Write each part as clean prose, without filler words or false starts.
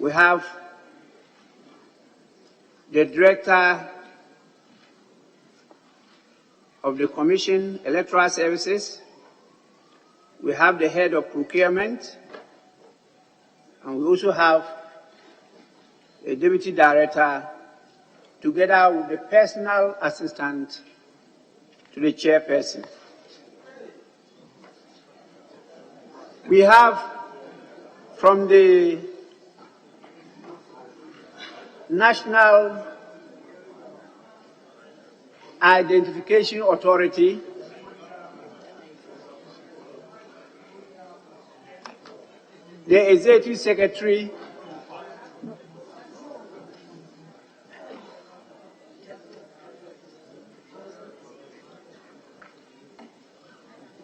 We have the Director of the Commission, Electoral Services. We have the Head of Procurement, and we also have a Deputy Director, together with the personal assistant to the Chairperson. We have from the National Identification Authority the Executive Secretary,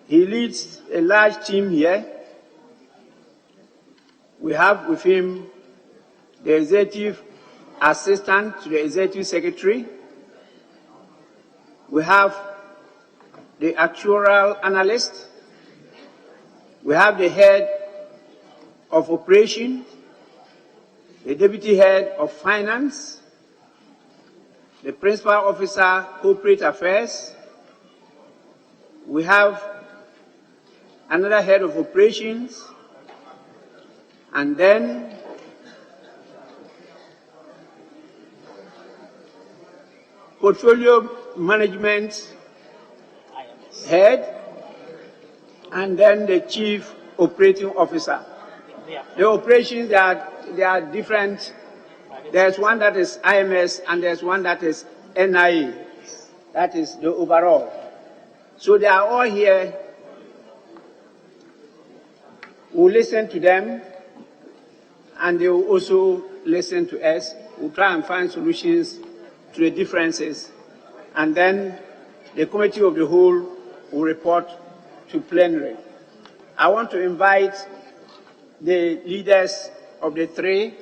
he leads a large team here. We have with him the Executive Assistant to the Executive Secretary. We have the Actuarial Analyst. We have the Head of Operation, the Deputy Head of Finance, the Principal Officer, Corporate Affairs. We have another Head of Operations, and then Portfolio Management Head, and then the Chief Operating Officer. The operations, they are different. There's one that is IMS and there's one that is NIA. That is the overall. So they are all here. We'll listen to them and they will also listen to us. We'll try and find solutions to the differences. And then the Committee of the Whole will report to plenary. I want to invite the leaders of the three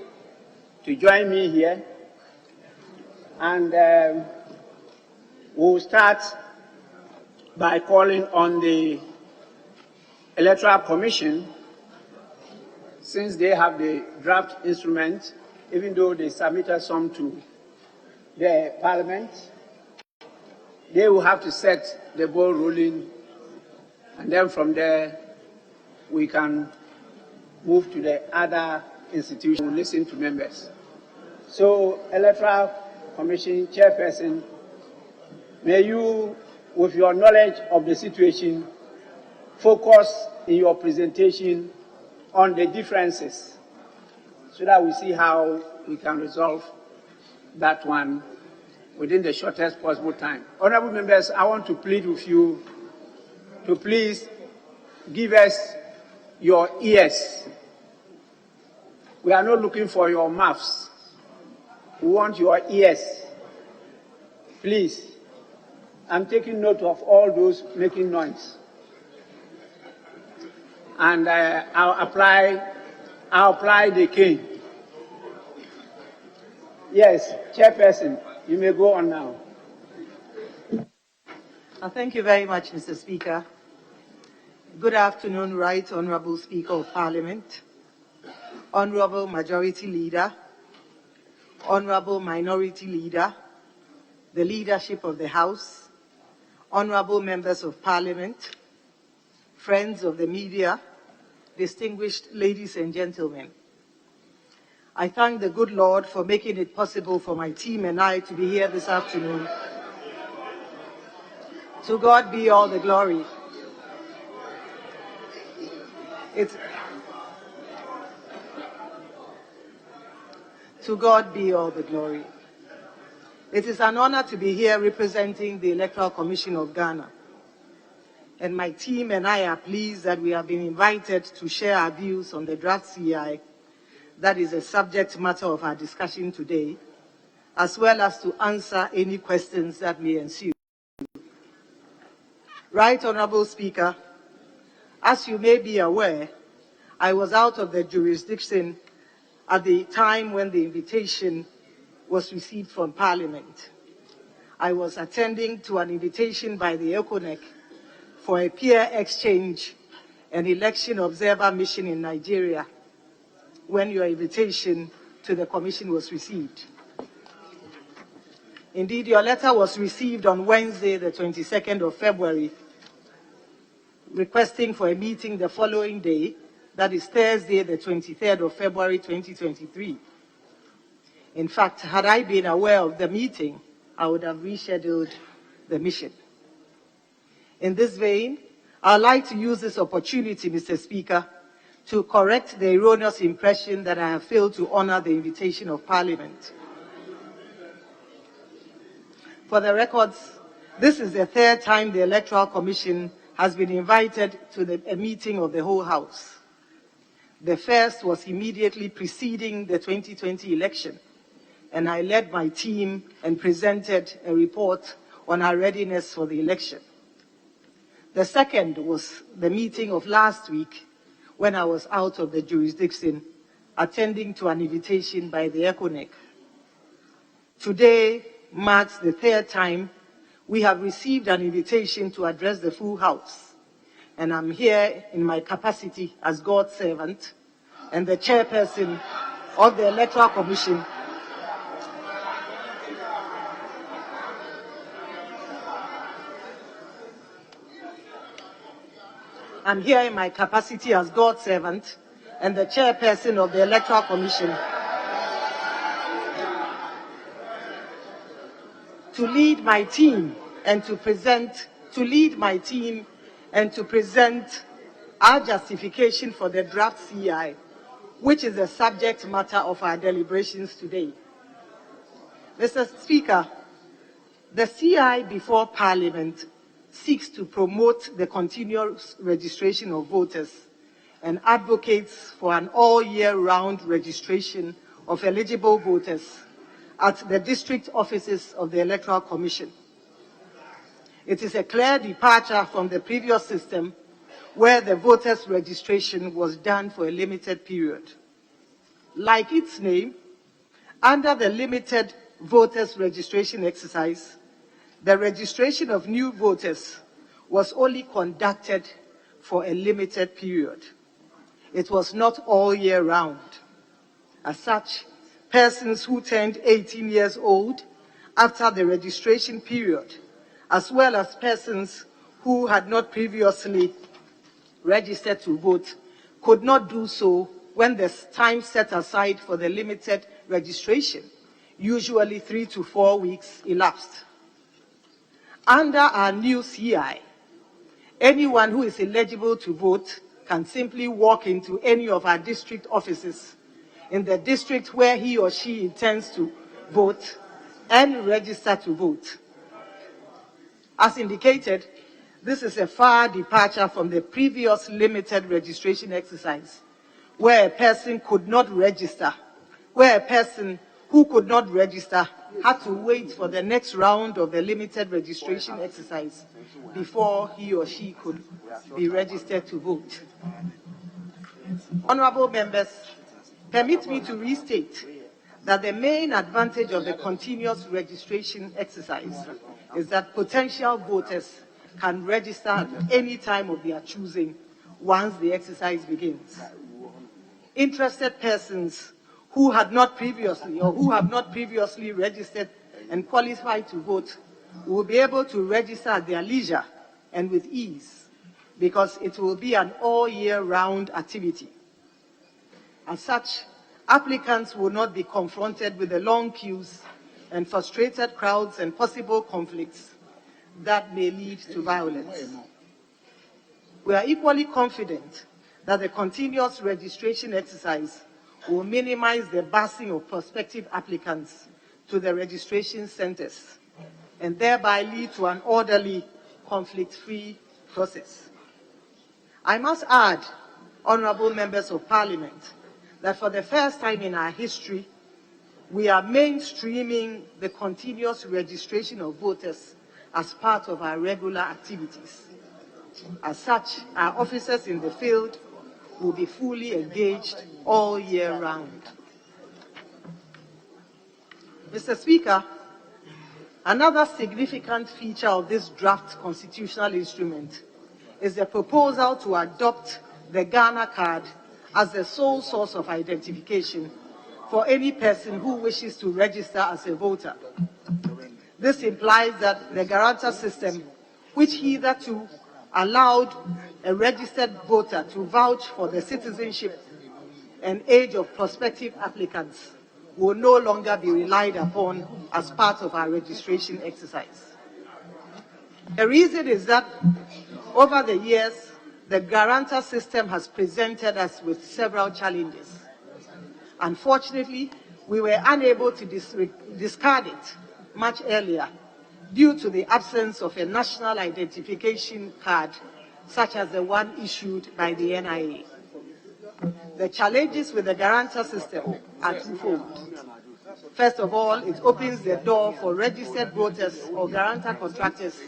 to join me here. And we'll start by calling on the Electoral Commission, since they have the draft instrument, even though they submitted some to the Parliament. They will have to set the ball rolling, and then from there we can move to the other institutions and listen to members. So, Electoral Commission Chairperson, may you, with your knowledge of the situation, focus in your presentation on the differences so that we see how we can resolve that one within the shortest possible time. Honorable members, I want to plead with you to please give us your ears. We are not looking for your mouths. We want your ears. Please. I'm taking note of all those making noise. And I'll apply the cane. Yes, Chairperson, you may go on now. Thank you very much, Mr. Speaker. Good afternoon, Right Honourable Speaker of Parliament, Honourable Majority Leader, Honourable Minority Leader, the leadership of the House, Honourable Members of Parliament, friends of the media, distinguished ladies and gentlemen. I thank the good Lord for making it possible for my team and I to be here this afternoon. To God be all the glory. To God be all the glory. It is an honor to be here representing the Electoral Commission of Ghana. And my team and I are pleased that we have been invited to share our views on the draft CI that is the subject matter of our discussion today, as well as to answer any questions that may ensue. Right Honourable Speaker, as you may be aware, I was out of the jurisdiction at the time when the invitation was received from Parliament. I was attending to an invitation by the ECONEC for a peer exchange and election observer mission in Nigeria when your invitation to the Commission was received. Indeed, your letter was received on Wednesday, the 22nd of February, requesting for a meeting the following day, that is Thursday, the 23rd of February 2023. In fact, had I been aware of the meeting, I would have rescheduled the mission. In this vein, I would like to use this opportunity, Mr. Speaker, to correct the erroneous impression that I have failed to honor the invitation of Parliament. For the records, this is the third time the Electoral Commission has been invited to a meeting of the whole House. The first was immediately preceding the 2020 election, and I led my team and presented a report on our readiness for the election. The second was the meeting of last week, when I was out of the jurisdiction, attending to an invitation by the ECONEC. Today marks the third time we have received an invitation to address the full House, and I'm here in my capacity as God's servant and the chairperson of the Electoral Commission. I'm here in my capacity as God's servant and the chairperson of the Electoral Commission to lead my team and to present our justification for the draft CI, which is the subject matter of our deliberations today. Mr. Speaker, the CI before Parliament seeks to promote the continuous registration of voters and advocates for an all-year-round registration of eligible voters at the district offices of the Electoral Commission. It is a clear departure from the previous system where the voters' registration was done for a limited period. Like its name, under the limited voters' registration exercise, the registration of new voters was only conducted for a limited period. It was not all year round. As such, persons who turned 18 years old after the registration period, as well as persons who had not previously registered to vote, could not do so when the time set aside for the limited registration, usually 3 to 4 weeks, elapsed. Under our new CI, anyone who is eligible to vote can simply walk into any of our district offices in the district where he or she intends to vote and register to vote. As indicated, this is a far departure from the previous limited registration exercise, where a person could not register, where a person who could not register had to wait for the next round of the limited registration exercise before he or she could be registered to vote. Honorable members, permit me to restate that the main advantage of the continuous registration exercise is that potential voters can register at any time of their choosing once the exercise begins. Interested persons who had not previously or who have not previously registered and qualified to vote will be able to register at their leisure and with ease, because it will be an all-year-round activity. As such, applicants will not be confronted with the long queues and frustrated crowds and possible conflicts that may lead to violence. We are equally confident that the continuous registration exercise will minimize the busing of prospective applicants to the registration centers and thereby lead to an orderly, conflict-free process. I must add, honorable members of Parliament, that for the first time in our history, we are mainstreaming the continuous registration of voters as part of our regular activities. As such, our officers in the field will be fully engaged all year round. Mr. Speaker, another significant feature of this draft constitutional instrument is the proposal to adopt the Ghana card as the sole source of identification for any person who wishes to register as a voter. This implies that the guarantor system, which hitherto allowed a registered voter to vouch for the citizenship and age of prospective applicants, will no longer be relied upon as part of our registration exercise. The reason is that over the years, the guarantor system has presented us with several challenges. Unfortunately, we were unable to discard it much earlier due to the absence of a national identification card, such as the one issued by the NIA. The challenges with the guarantor system are twofold. First of all, it opens the door for registered voters or guarantor contractors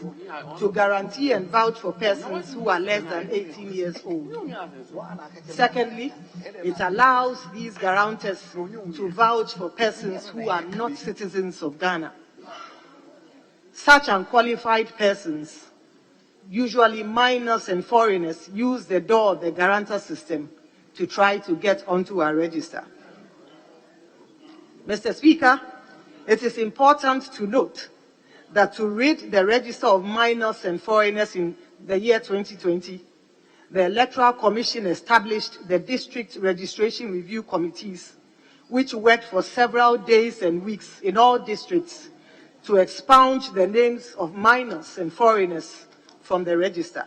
to guarantee and vouch for persons who are less than 18 years old. Secondly, it allows these guarantors to vouch for persons who are not citizens of Ghana. Such unqualified persons, usually minors and foreigners, use the door of the guarantor system to try to get onto our register. Mr. Speaker, it is important to note that to rid the register of minors and foreigners in the year 2020, the Electoral Commission established the District Registration Review Committees, which worked for several days and weeks in all districts to expunge the names of minors and foreigners from the register.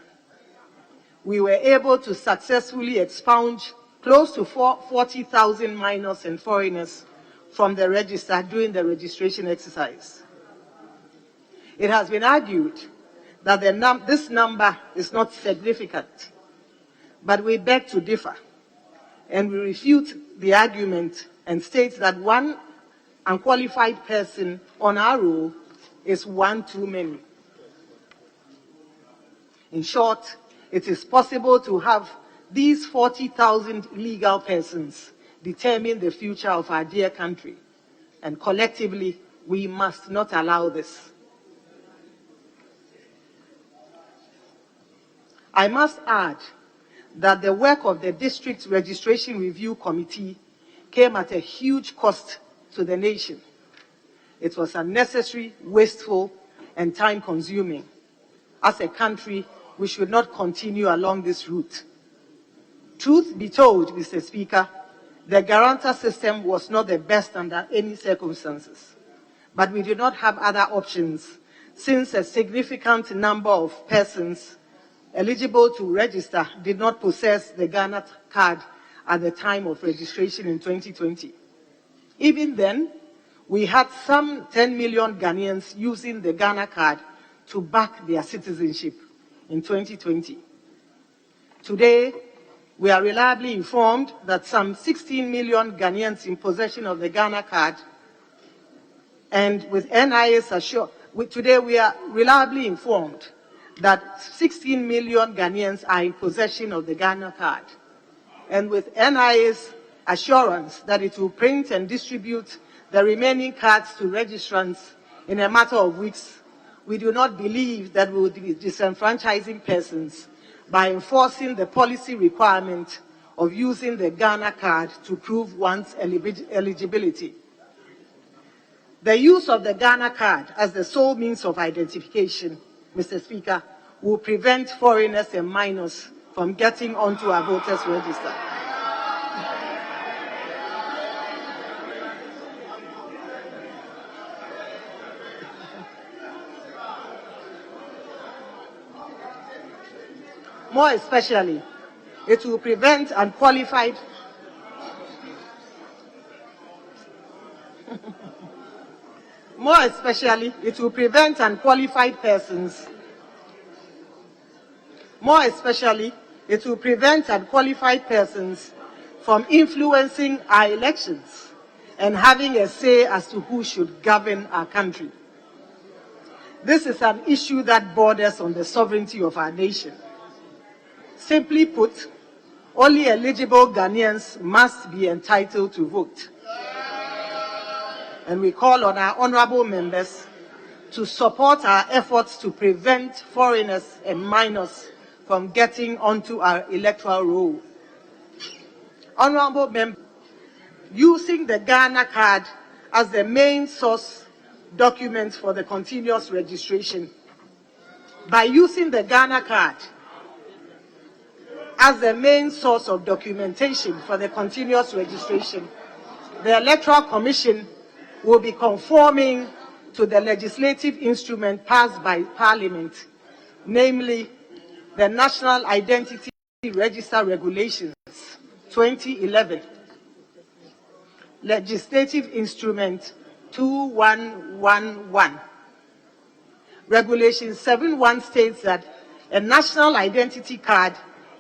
We were able to successfully expunge close to 40,000 minors and foreigners from the register during the registration exercise. It has been argued that this number is not significant, but we beg to differ, and we refute the argument and state that one unqualified person on our roll is one too many. In short, it is possible to have these 40,000 legal persons determine the future of our dear country, and collectively, we must not allow this. I must add that the work of the District Registration Review Committee came at a huge cost to the nation. It was unnecessary, wasteful, and time-consuming. As a country, we should not continue along this route. Truth be told, Mr. Speaker, the guarantor system was not the best under any circumstances, but we did not have other options since a significant number of persons eligible to register did not possess the Ghana card at the time of registration in 2020. Even then, we had some 10 million Ghanaians using the Ghana card to back their citizenship in 2020. Today, we are reliably informed that some 16 million Ghanaians in possession of the Ghana card, and with NIA's today we are reliably informed that 16 million Ghanaians are in possession of the Ghana card, and with NIA's assurance that it will print and distribute the remaining cards to registrants in a matter of weeks, we do not believe that we will be disenfranchising persons by enforcing the policy requirement of using the Ghana card to prove one's eligibility. The use of the Ghana card as the sole means of identification, Mr. Speaker, will prevent foreigners and minors from getting onto our voters' register. More especially, it will prevent unqualified persons from influencing our elections and having a say as to who should govern our country. This is an issue that borders on the sovereignty of our nation. Simply put, only eligible Ghanaians must be entitled to vote. And we call on our honorable members to support our efforts to prevent foreigners and minors from getting onto our electoral roll. Honorable members, using the Ghana card as the main source document for the continuous registration. By using the Ghana card as the main source of documentation for the continuous registration, the Electoral Commission will be conforming to the legislative instrument passed by Parliament, namely the National Identity Register Regulations 2011, Legislative Instrument 2111. Regulation 7.1 states that a national identity card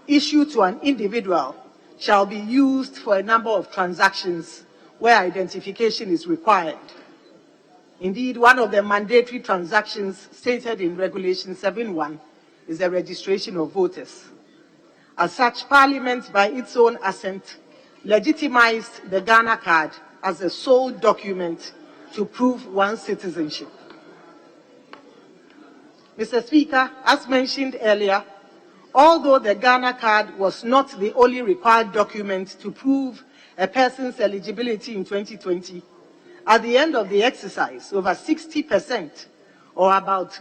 issued to an individual shall be used for a number of transactions where identification is required. Indeed, one of the mandatory transactions stated in Regulation 7.1 is the registration of voters. As such, Parliament, by its own assent, legitimized the Ghana card as the sole document to prove one's citizenship. Mr. Speaker, as mentioned earlier, although the Ghana card was not the only required document to prove a person's eligibility in 2020, at the end of the exercise, over 60%, or about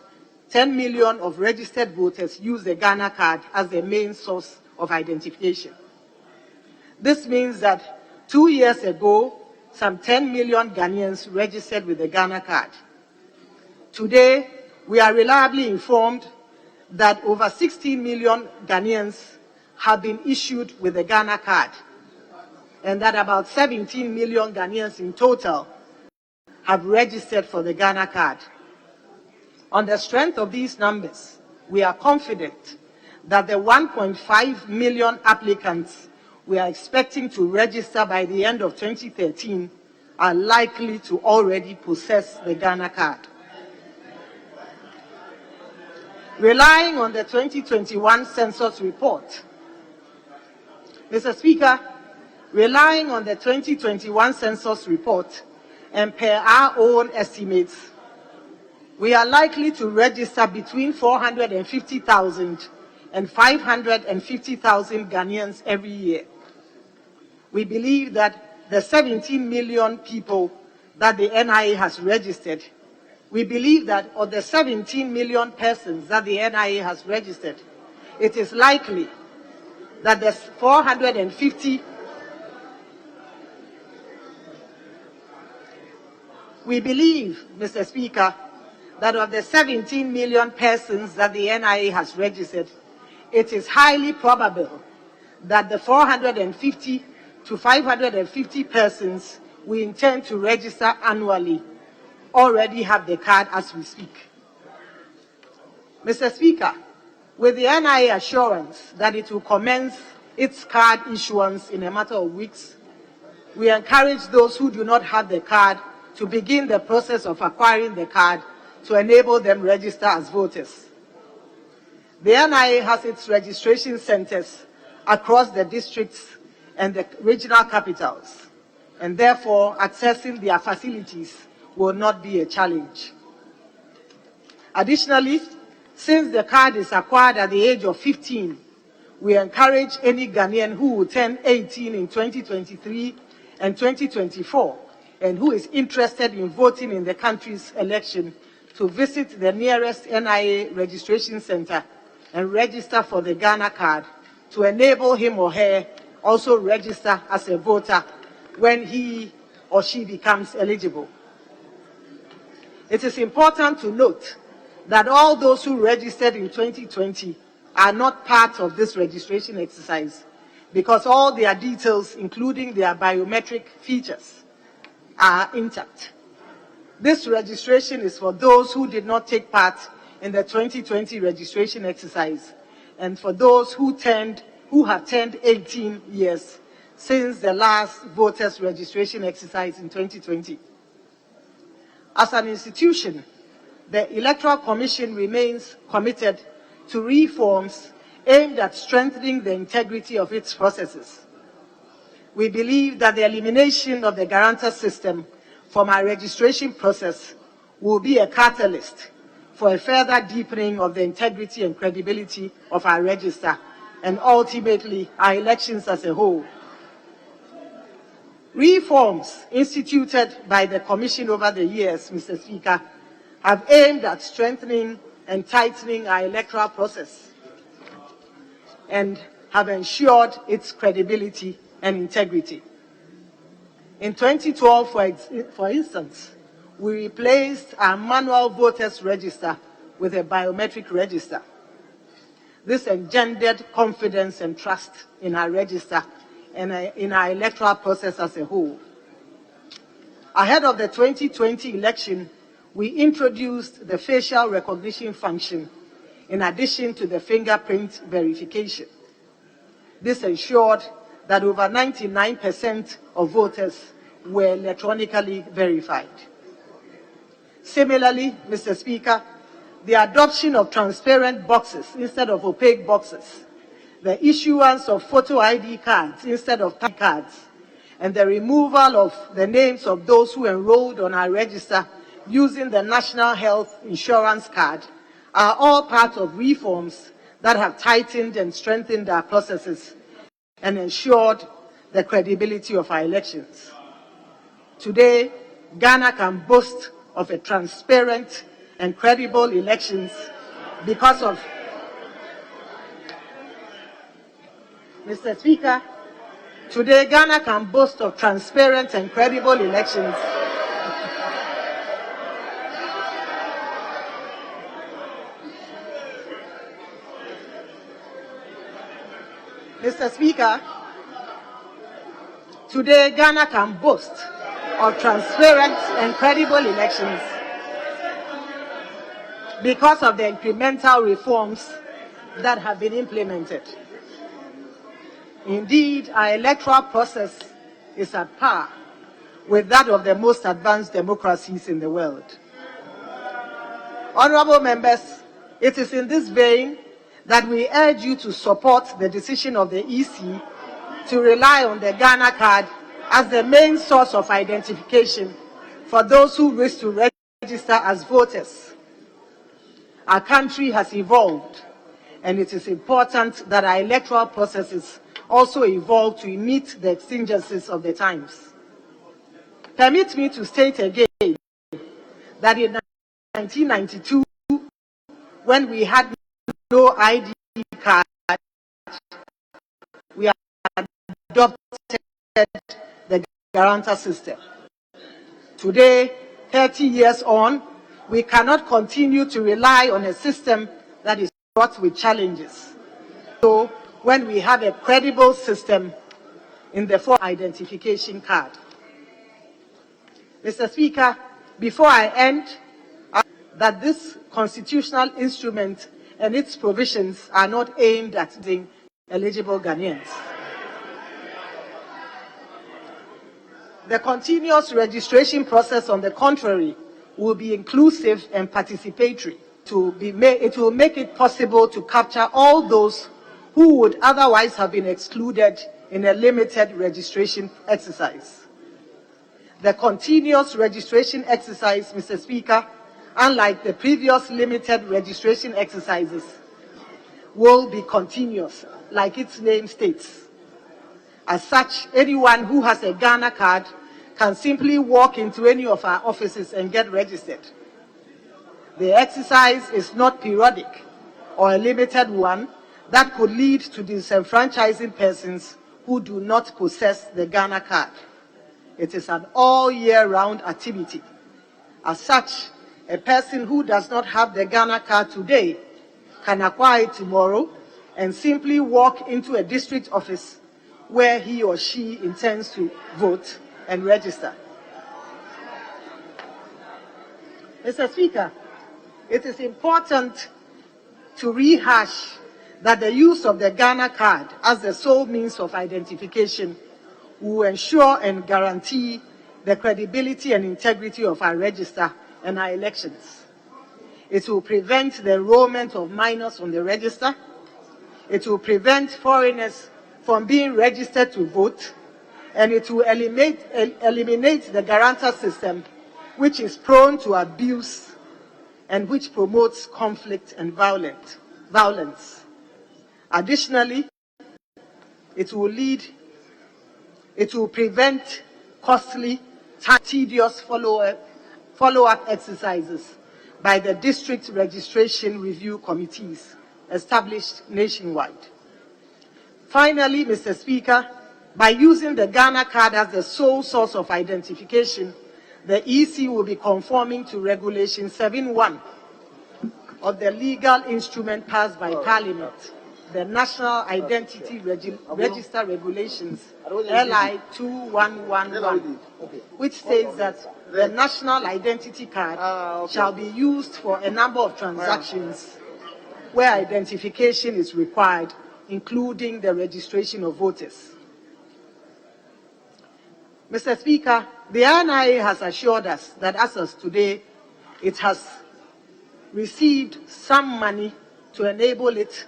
10 million of registered voters, used the Ghana card as their main source of identification. This means that 2 years ago, some 10 million Ghanaians registered with the Ghana card. Today, we are reliably informed that over 16 million Ghanaians have been issued with the Ghana card, and that about 17 million Ghanaians in total have registered for the Ghana card. On the strength of these numbers, we are confident that the 1.5 million applicants we are expecting to register by the end of 2013 are likely to already possess the Ghana card. Relying on the 2021 census report, Mr. Speaker, relying on the 2021 census report and per our own estimates, we are likely to register between 450,000 and 550,000 Ghanaians every year. We believe that the 17 million people that the NIA has registered, we believe that of the 17 million persons that the NIA has registered, it is likely that the 450, we believe, Mr. Speaker, that of the 17 million persons that the NIA has registered, it is highly probable that the 450 to 550 persons we intend to register annually already have the card as we speak. Mr. Speaker, with the NIA assurance that it will commence its card issuance in a matter of weeks, we encourage those who do not have the card to begin the process of acquiring the card to enable them register as voters. The NIA has its registration centers across the districts and the regional capitals, and therefore accessing their facilities will not be a challenge. Additionally, since the card is acquired at the age of 15, we encourage any Ghanaian who will turn 18 in 2023 and 2024 and who is interested in voting in the country's election to visit the nearest NIA registration center and register for the Ghana card to enable him or her also register as a voter when he or she becomes eligible. It is important to note that all those who registered in 2020 are not part of this registration exercise because all their details, including their biometric features, are intact. This registration is for those who did not take part in the 2020 registration exercise and for those who have turned 18 years since the last voters' registration exercise in 2020. As an institution, the Electoral Commission remains committed to reforms aimed at strengthening the integrity of its processes. We believe that the elimination of the guarantor system from our registration process will be a catalyst for a further deepening of the integrity and credibility of our register and ultimately our elections as a whole. Reforms instituted by the Commission over the years, Mr. Speaker, have aimed at strengthening and tightening our electoral process and have ensured its credibility and integrity. In 2012, for instance, we replaced our manual voters register with a biometric register. This engendered confidence and trust in our register and in our electoral process as a whole. Ahead of the 2020 election, we introduced the facial recognition function in addition to the fingerprint verification. This ensured that over 99% of voters were electronically verified. Similarly, Mr. Speaker, the adoption of transparent boxes instead of opaque boxes, the issuance of photo ID cards instead of time cards, and the removal of the names of those who enrolled on our register using the National Health Insurance Card are all part of reforms that have tightened and strengthened our processes and ensured the credibility of our elections. Today, Ghana can boast of a transparent and credible elections because of, Mr. Speaker, today Ghana can boast of transparent and credible elections Mr. Speaker, today Ghana can boast of transparent and credible elections because of the incremental reforms that have been implemented. Indeed, our electoral process is at par with that of the most advanced democracies in the world. Honorable members, it is in this vein that we urge you to support the decision of the EC to rely on the Ghana card as the main source of identification for those who wish to register as voters. Our country has evolved, and it is important that our electoral processes also evolve to meet the exigencies of the times. Permit me to state again that in 1992, when we had no ID card, we adopted the guarantor system. Today, 30 years on, we cannot continue to rely on a system that is fraught with challenges. So, when we have a credible system in the form of identification card. Mr. Speaker, before I end, that this constitutional instrument and its provisions are not aimed at the eligible Ghanaians. The continuous registration process, on the contrary, will be inclusive and participatory. It will make it possible to capture all those who would otherwise have been excluded in a limited registration exercise. The continuous registration exercise, Mr. Speaker, unlike the previous limited registration exercises, will be continuous, like its name states. As such, anyone who has a Ghana card can simply walk into any of our offices and get registered. The exercise is not periodic or a limited one that could lead to disenfranchising persons who do not possess the Ghana card. It is an all-year-round activity. As such, a person who does not have the Ghana card today can acquire it tomorrow and simply walk into a district office where he or she intends to vote and register. Mr. Speaker, it is important to rehash that the use of the Ghana card as the sole means of identification will ensure and guarantee the credibility and integrity of our register and our elections. It will prevent the enrollment of minors on the register. It will prevent foreigners from being registered to vote, and it will eliminate the guarantor system, which is prone to abuse and which promotes conflict and violence. Additionally, it will prevent costly, tedious follow-up exercises by the district registration review committees established nationwide. Finally, Mr. Speaker, by using the Ghana card as the sole source of identification, the EC will be conforming to Regulation 7.1 of the legal instrument passed by Parliament, the National Identity Register Regulations, LI 2111, which states that the national identity card shall be used for a number of transactions where identification is required, including the registration of voters. Mr. Speaker, the NIA has assured us that as of today, it has received some money to enable it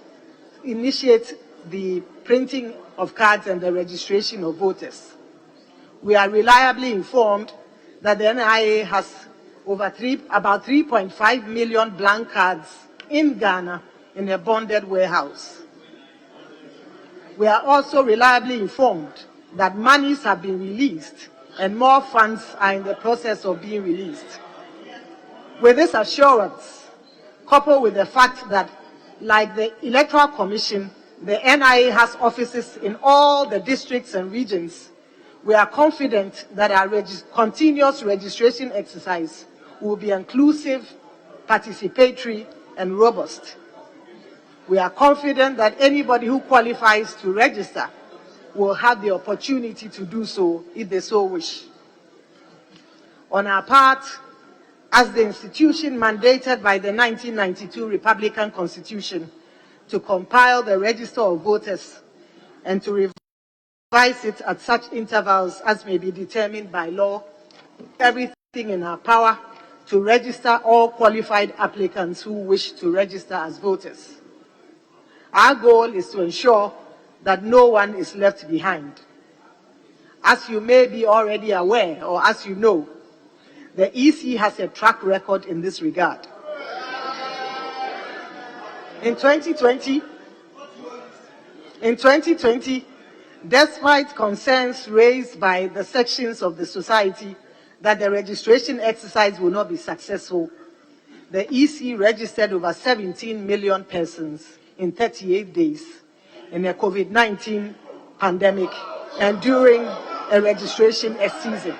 initiate the printing of cards and the registration of voters. We are reliably informed that the NIA has about 3.5 million blank cards in Ghana in a bonded warehouse. We are also reliably informed that monies have been released and more funds are in the process of being released. With this assurance, coupled with the fact that, like the Electoral Commission, the NIA has offices in all the districts and regions, we are confident that our continuous registration exercise will be inclusive, participatory, and robust. We are confident that anybody who qualifies to register will have the opportunity to do so if they so wish. On our part, as the institution mandated by the 1992 Republican Constitution to compile the register of voters and to revise it at such intervals as may be determined by law, everything in our power to register all qualified applicants who wish to register as voters. Our goal is to ensure that no one is left behind. As you may be already aware, or as you know, the EC has a track record in this regard. In 2020, despite concerns raised by the sections of the society that the registration exercise will not be successful, the EC registered over 17 million persons in 38 days in a COVID-19 pandemic and during a registration season.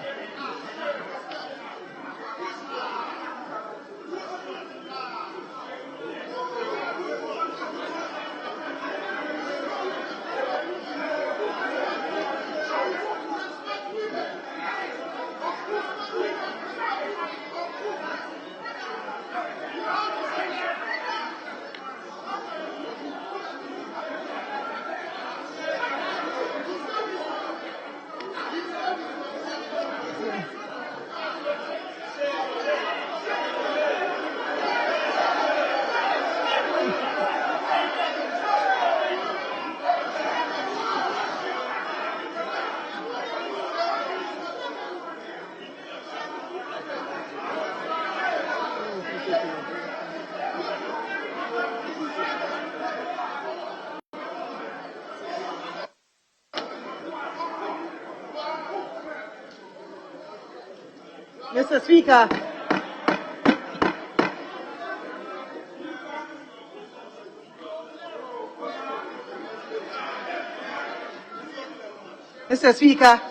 Mr. Speaker,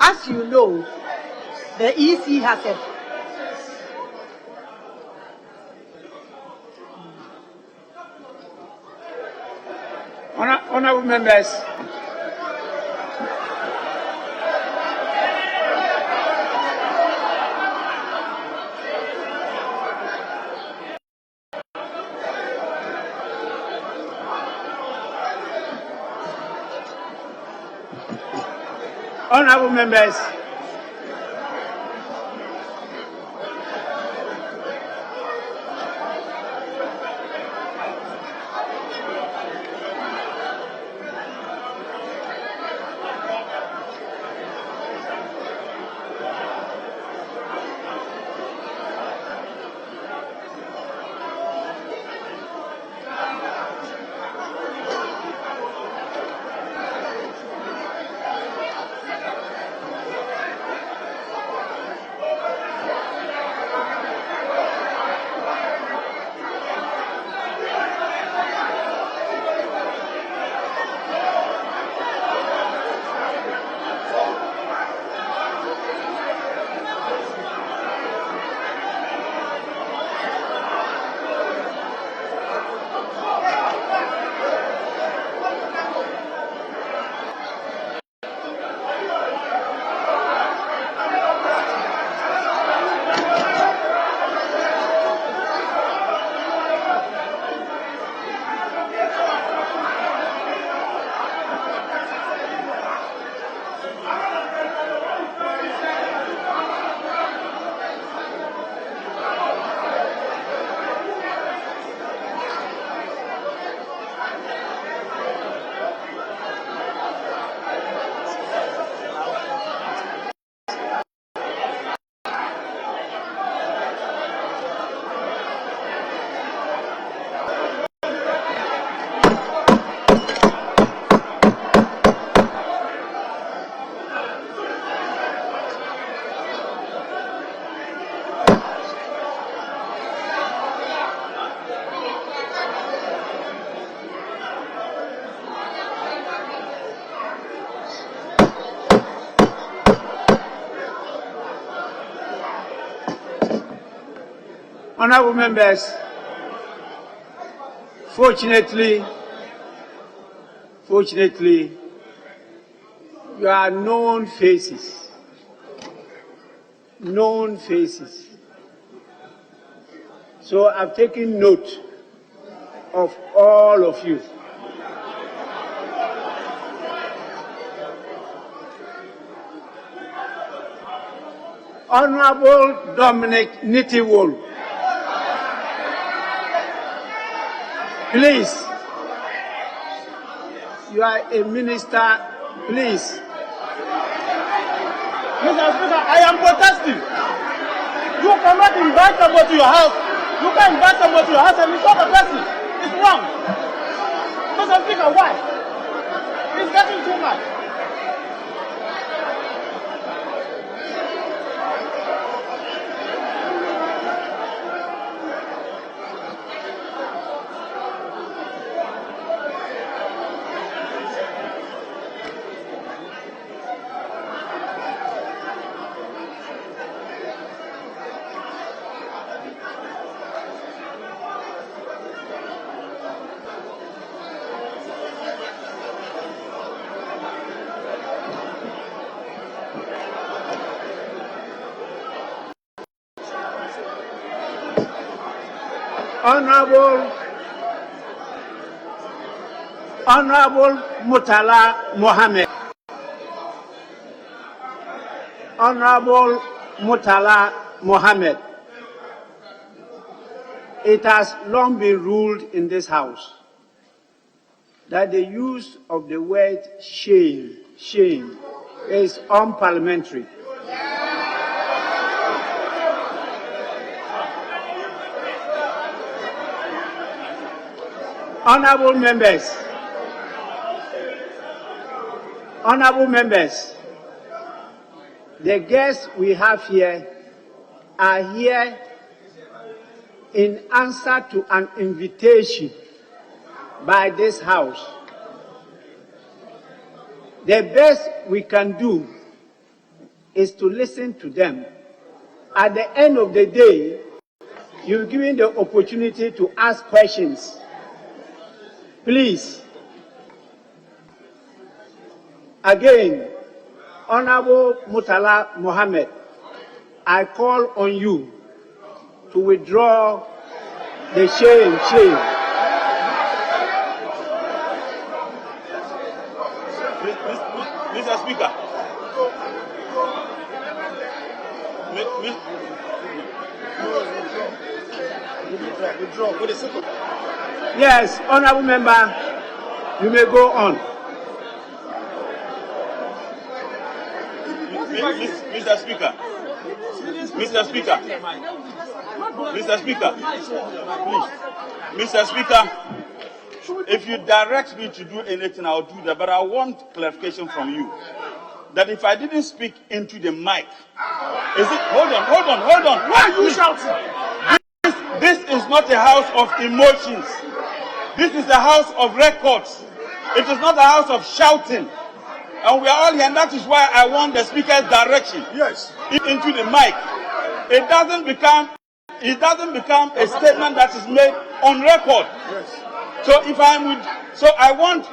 as you know, the EC has a Honourable members, honourable members, Honorable members, fortunately, you are known faces. Known faces. So I've taken note of all of you. Honorable Dominic Nitiwol, please, you are a minister, please. Mr. Speaker, I am protesting. You cannot invite somebody to your house. You can invite somebody to your house and insult a person. It's wrong. Mr. Speaker, why? It's getting too much. Honorable Murtala Mohammed. Honorable Murtala Mohammed. It has long been ruled in this House that the use of the word shame is unparliamentary. Honorable members, the guests we have here are here in answer to an invitation by this House. The best we can do is to listen to them. At the end of the day, you're given the opportunity to ask questions. Please, again, Honorable Murtala Mohammed, I call on you to withdraw the shame. Mr. Speaker. Withdraw. Yes, honorable member, you may go on. Mr. Speaker. Mr. Speaker, if you direct me to do anything, I'll do that. But I want clarification from you that if I didn't speak into the mic, is it? Hold on. Why are you shouting? This is not a house of emotions. This is a house of records. It is not a house of shouting. And we are all here, and that is why I want the speaker's direction. Yes. Into the mic. It doesn't become a statement that is made on record. Yes. So if I want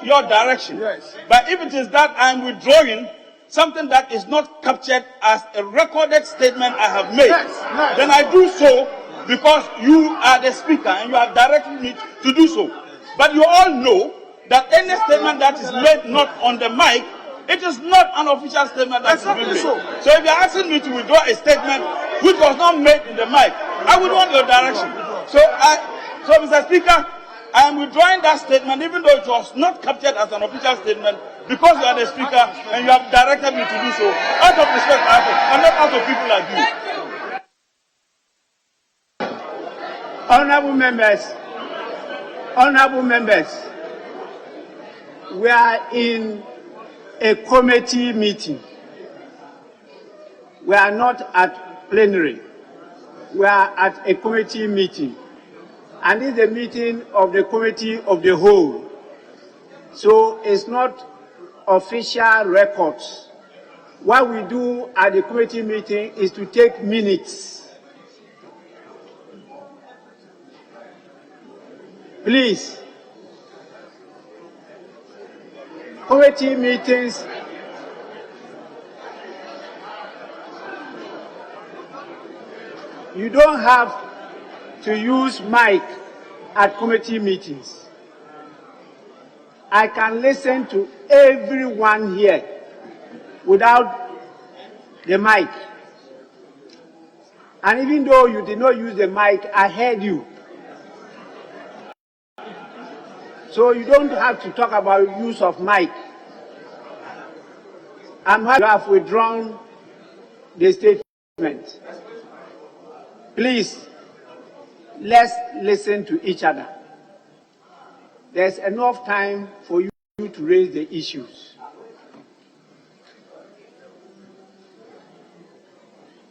your direction. Yes. But if it is that I'm withdrawing something that is not captured as a recorded statement I have made, yes. Then I do so because you are the speaker and you have directed me to do so. But you all know that any statement that is made not on the mic, it is not an official statement that is being made. So if you are asking me to withdraw a statement which was not made in the mic, I would want your direction. So Mr. Speaker, I am withdrawing that statement even though it was not captured as an official statement because you are the speaker and you have directed me to do so out of respect and not out of people like you. Honorable members, we are in a committee meeting. We are not at plenary. We are at a committee meeting. And this is the meeting of the committee of the whole. So it's not official records. What we do at the committee meeting is to take minutes Please. Committee meetings. You don't have to use mic at committee meetings. I can listen to everyone here without the mic. And even though you did not use the mic, I heard you. So you don't have to talk about use of mic. I'm happy you have withdrawn the statement. Please, let's listen to each other. There's enough time for you to raise the issues.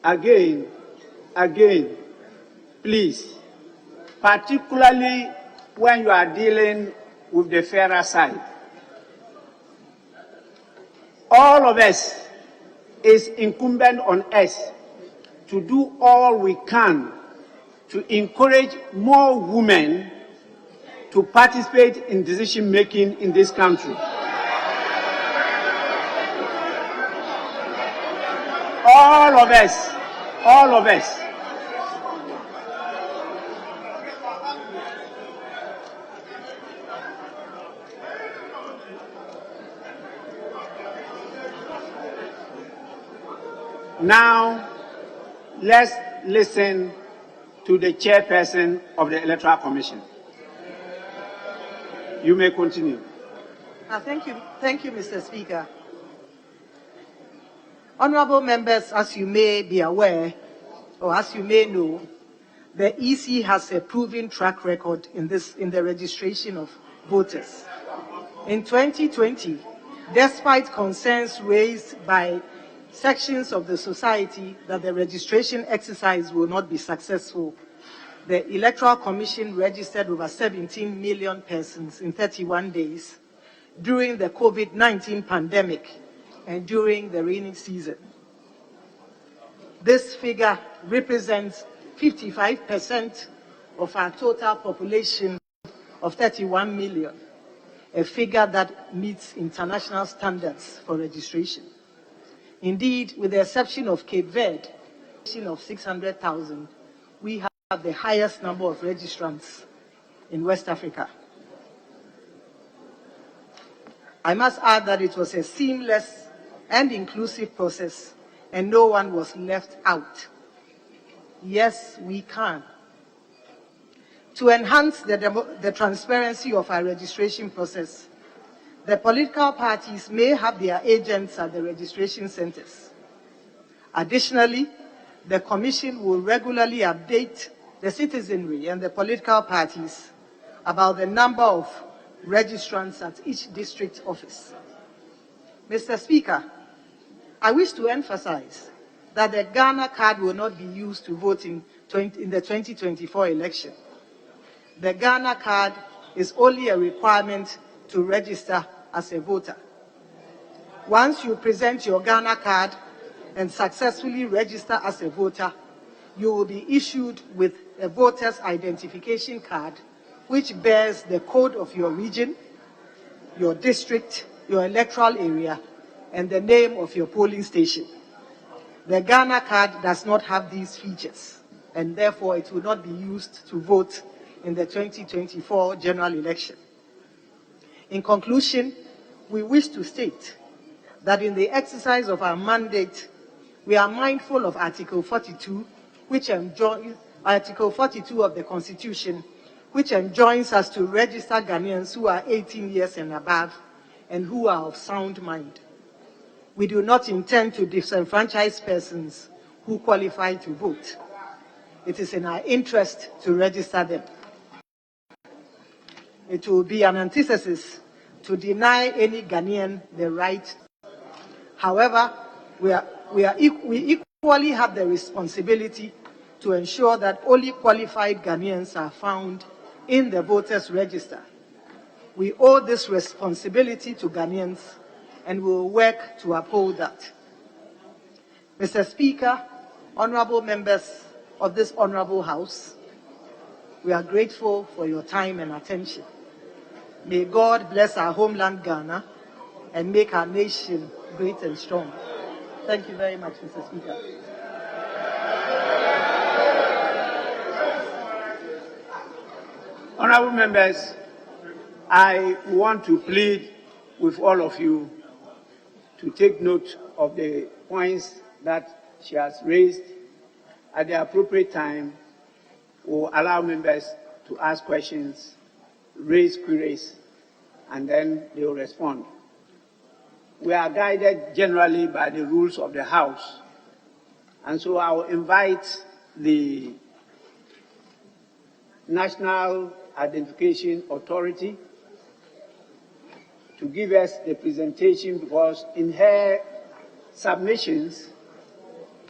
Again, please, particularly when you are dealing with the fairer side. All of us, is incumbent on us to do all we can to encourage more women to participate in decision making in this country. All of us. Now, let's listen to the chairperson of the Electoral Commission. You may continue. Thank you, Mr. Speaker. Honorable members, as you may be aware, or as you may know, the EC has a proven track record in the registration of voters. In 2020, despite concerns raised by sections of the society that the registration exercise will not be successful, the Electoral Commission registered over 17 million persons in 31 days during the COVID-19 pandemic and during the rainy season. This figure represents 55% of our total population of 31 million, a figure that meets international standards for registration. Indeed, with the exception of Cape Verde, of 600,000, we have the highest number of registrants in West Africa. I must add that it was a seamless and inclusive process, and no one was left out. Yes, we can. To enhance the transparency of our registration process, the political parties may have their agents at the registration centers. Additionally, the Commission will regularly update the citizenry and the political parties about the number of registrants at each district office. Mr. Speaker, I wish to emphasize that the Ghana card will not be used to vote in the 2024 election. The Ghana card is only a requirement to register as a voter. Once you present your Ghana card and successfully register as a voter, you will be issued with a voter's identification card which bears the code of your region, your district, your electoral area, and the name of your polling station. The Ghana card does not have these features, and therefore it will not be used to vote in the 2024 general election. In conclusion, we wish to state that in the exercise of our mandate, we are mindful of Article 42, Article 42 of the Constitution, which enjoins us to register Ghanaians who are 18 years and above and who are of sound mind. We do not intend to disenfranchise persons who qualify to vote. It is in our interest to register them. It will be an antithesis to deny any Ghanaian the right. However, we equally have the responsibility to ensure that only qualified Ghanaians are found in the voters' register. We owe this responsibility to Ghanaians and will work to uphold that. Mr. Speaker, honorable members of this honorable House, We are grateful for your time and attention. May God bless our homeland Ghana and make our nation great and strong. Thank you very much, Mr. Speaker. Honorable members, I want to plead with all of you to take note of the points that she has raised. At the appropriate time, we'll allow members to ask questions, raise queries, and then they will respond. We are guided generally by the rules of the House, and so I will invite the National Identification Authority to give us the presentation, because in her submissions,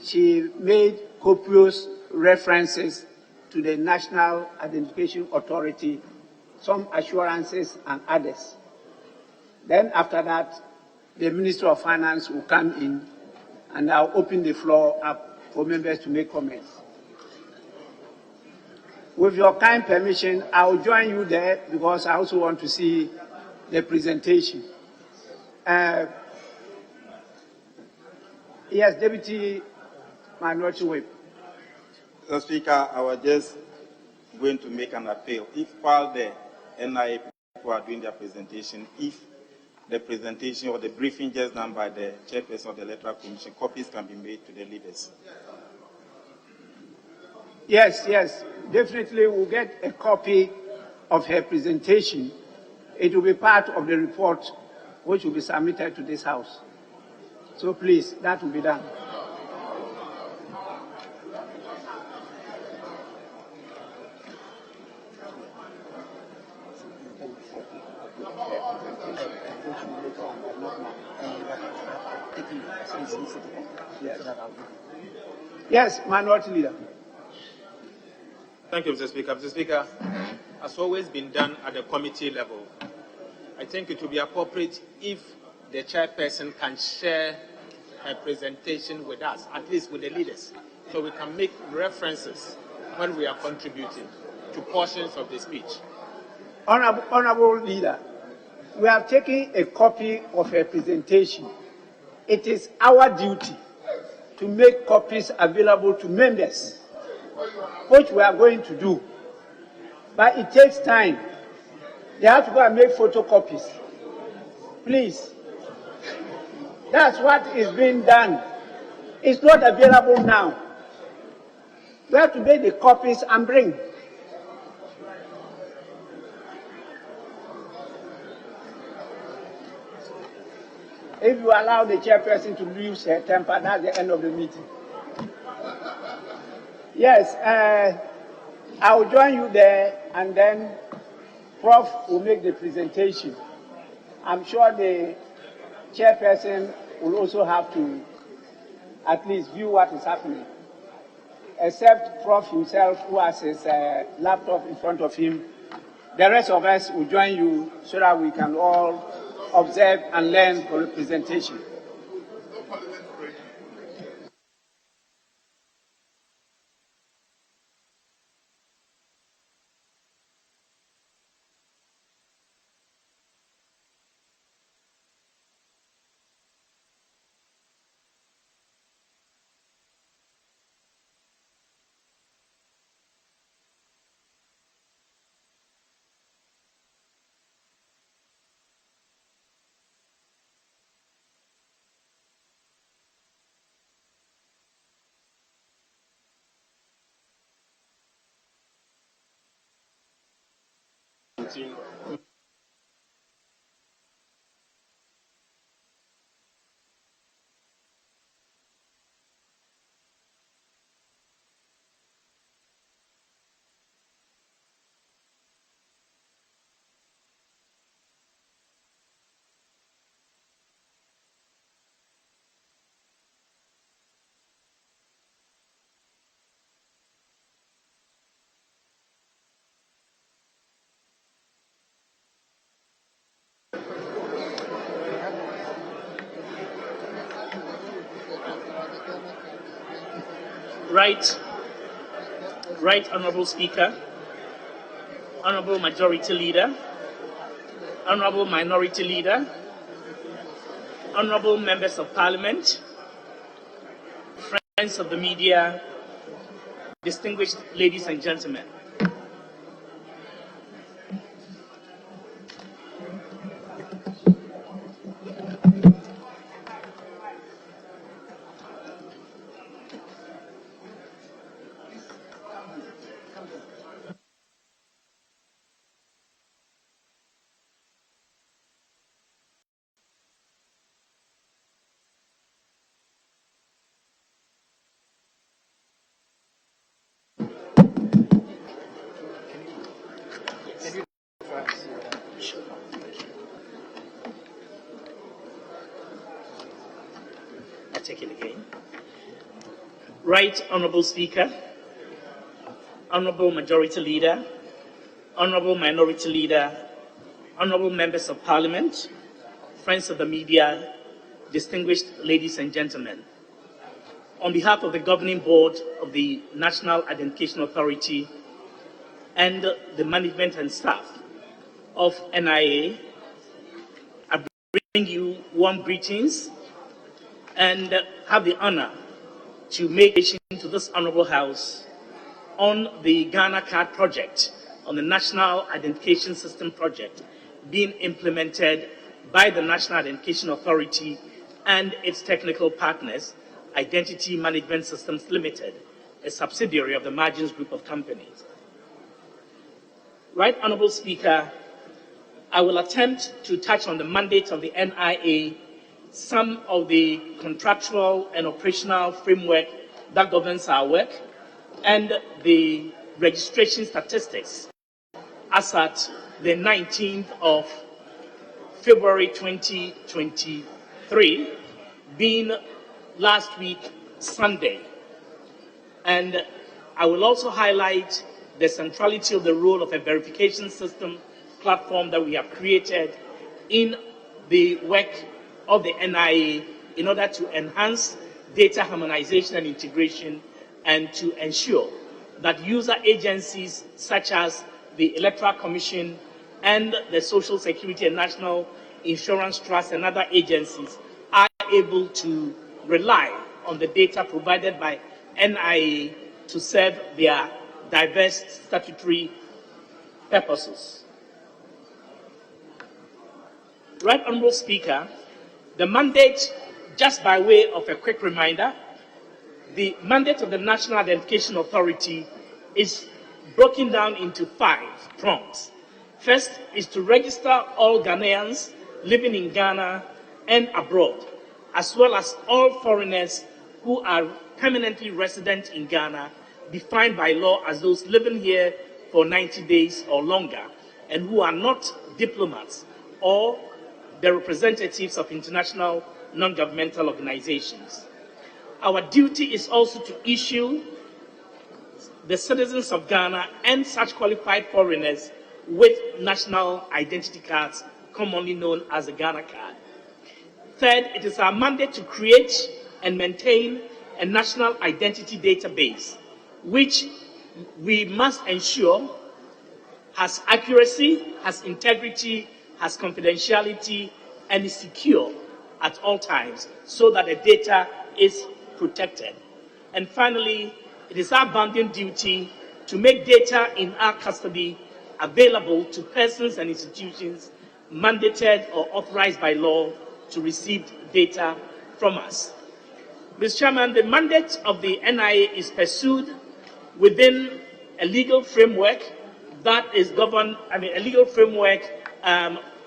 she made copious references to the National Identification Authority, some assurances and others. Then after that, the Minister of Finance will come in, and I'll open the floor up for members to make comments. With your kind permission, I'll join you there because I also want to see the presentation. Yes, Deputy Minority Whip. Mr. Speaker, I was just going to make an appeal. If while the NIA people are doing their presentation, if the presentation or the briefing just done by the chairperson of the Electoral Commission, copies can be made to the leaders. Yes, definitely we'll get a copy of her presentation. It will be part of the report which will be submitted to this House. So please, that will be done. Yes, Minority Leader. Thank you, Mr. Speaker. Mr. Speaker, as always been done at the committee level, I think it would be appropriate if the chairperson can share her presentation with us, at least with the leaders, so we can make references when we are contributing to portions of the speech. Honorable Leader, we have taken a copy of her presentation. It is our duty to make copies available to members, which we are going to do. But it takes time. They have to go and make photocopies. Please. That's what is being done. It's not available now. We have to make the copies and bring. If you allow the chairperson to lose her temper, that's the end of the meeting. Yes, I will join you there, and then Prof will make the presentation. I'm sure the chairperson will also have to at least view what is happening, except Prof himself, who has his laptop in front of him. The rest of us will join you so that we can all observe and learn from the presentation. Right, Honourable Speaker. Honorable Majority Leader, Honorable Minority Leader, Honorable Members of Parliament, friends of the media, distinguished ladies and gentlemen. I'll take it again. Right Honorable Speaker, Honorable Majority Leader, Honorable Minority Leader, Honorable Members of Parliament, friends of the media, distinguished ladies and gentlemen. On behalf of the Governing Board of the National Identification Authority and the management and staff of NIA, I bring you warm greetings and have the honor to make a presentation to this Honorable House on the Ghana Card project, on the National Identification System project being implemented by the National Identification Authority and its technical partners, Identity Management Systems Limited, a subsidiary of the Margins Group of Companies. Right Honorable Speaker, I will attempt to touch on the mandate of the NIA, some of the contractual and operational framework that governs our work, and the registration statistics as at the 19th of February 2023, being last week, Sunday. And I will also highlight the centrality of the role of a verification system platform that we have created in the work of the NIA in order to enhance data harmonization and integration and to ensure that user agencies such as the Electoral Commission and the Social Security and National Insurance Trust and other agencies are able to rely on the data provided by NIA to serve their diverse statutory purposes. Right Honourable Speaker, the mandate, just by way of a quick reminder, the mandate of the National Identification Authority is broken down into 5 prongs. First is to register all Ghanaians living in Ghana and abroad, as well as all foreigners who are permanently resident in Ghana, defined by law as those living here for 90 days or longer, and who are not diplomats or the representatives of international non-governmental organizations. Our duty is also to issue the citizens of Ghana and such qualified foreigners with national identity cards, commonly known as the Ghana card. Third, it is our mandate to create and maintain a national identity database, which we must ensure has accuracy, has integrity, has confidentiality, and is secure at all times so that the data is protected. And finally, it is our bounden duty to make data in our custody available to persons and institutions mandated or authorized by law to receive data from us. Mr. Chairman, the mandate of the NIA is pursued within a legal framework that is governed, a legal framework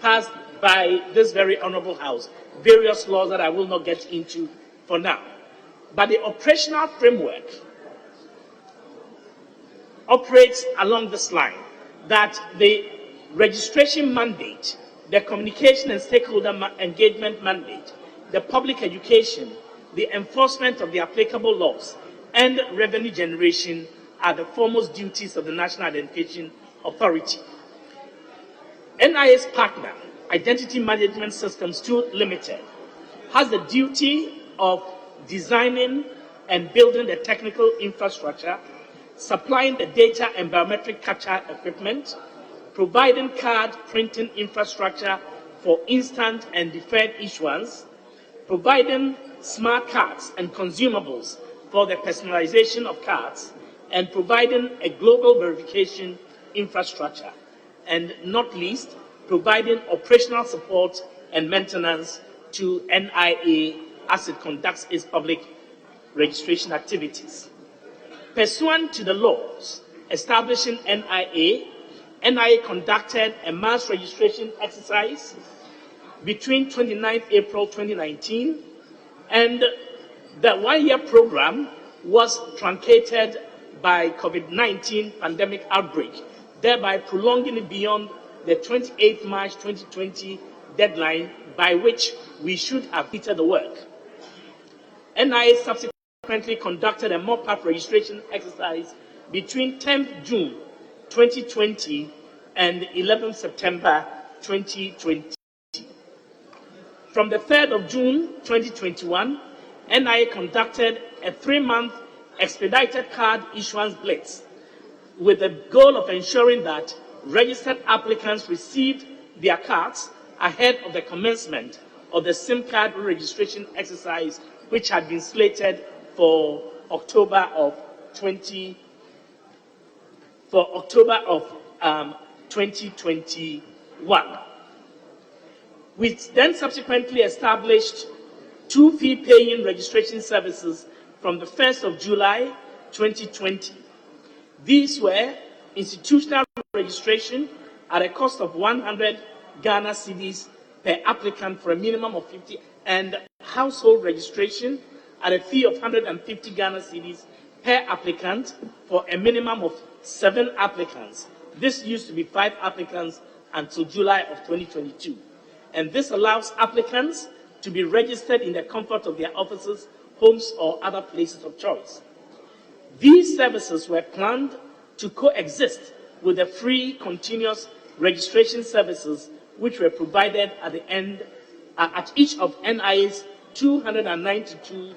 passed by this very honorable House, various laws that I will not get into for now. But the operational framework operates along this line, that the registration mandate, the communication and stakeholder engagement mandate, the public education, the enforcement of the applicable laws, and revenue generation are the foremost duties of the National Identification Authority. NIA's partner, Identity Management Systems Limited, has the duty of designing and building the technical infrastructure, supplying the data and biometric capture equipment, providing card printing infrastructure for instant and deferred issuance, providing smart cards and consumables for the personalization of cards, and providing a global verification infrastructure, and not least, providing operational support and maintenance to NIA as it conducts its public registration activities. Pursuant to the laws establishing NIA, NIA conducted a mass registration exercise between 29 April 2019 and the one-year program was truncated by COVID-19 pandemic outbreak, thereby prolonging it beyond the 28th March 2020 deadline by which we should have completed the work. NIA subsequently conducted a mop-up registration exercise between 10th June 2020 and 11th September 2020. From the 3rd of June 2021, NIA conducted a 3-month expedited card issuance blitz with the goal of ensuring that registered applicants received their cards ahead of the commencement of the SIM card registration exercise, which had been slated for October of 2021. We then subsequently established 2 fee-paying registration services from the 1st of July 2020. These were institutional registration at a cost of 100 Ghana cedis per applicant for a minimum of 50, and household registration at a fee of 150 Ghana cedis per applicant for a minimum of 7 applicants. This used to be 5 applicants until July of 2022. And this allows applicants to be registered in the comfort of their offices, homes, or other places of choice. These services were planned to coexist with the free continuous registration services which were provided at each of NIA's 292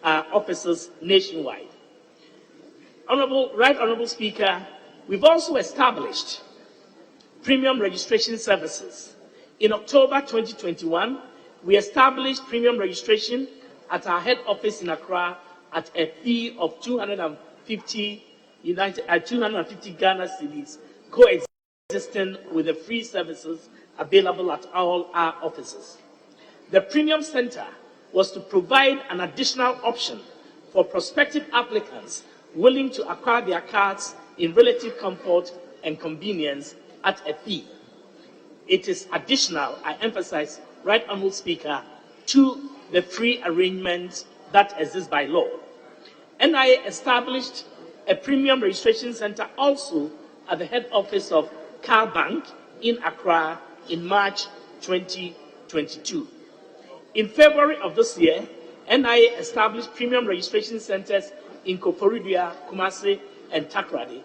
offices nationwide. Right Honourable Speaker, we've also established premium registration services. In October 2021, we established premium registration at our head office in Accra at a fee of 250 Ghana cedis, coexisting with the free services available at all our offices. The Premium Center was to provide an additional option for prospective applicants willing to acquire their cards in relative comfort and convenience at a fee. It is additional, I emphasize, Right Honourable Speaker, to the free arrangements that exist by law. NIA established a premium registration center also at the head office of Car Bank in Accra in March 2022. In February of this year, NIA established premium registration centers in Koforidua, Kumasi, and Takoradi.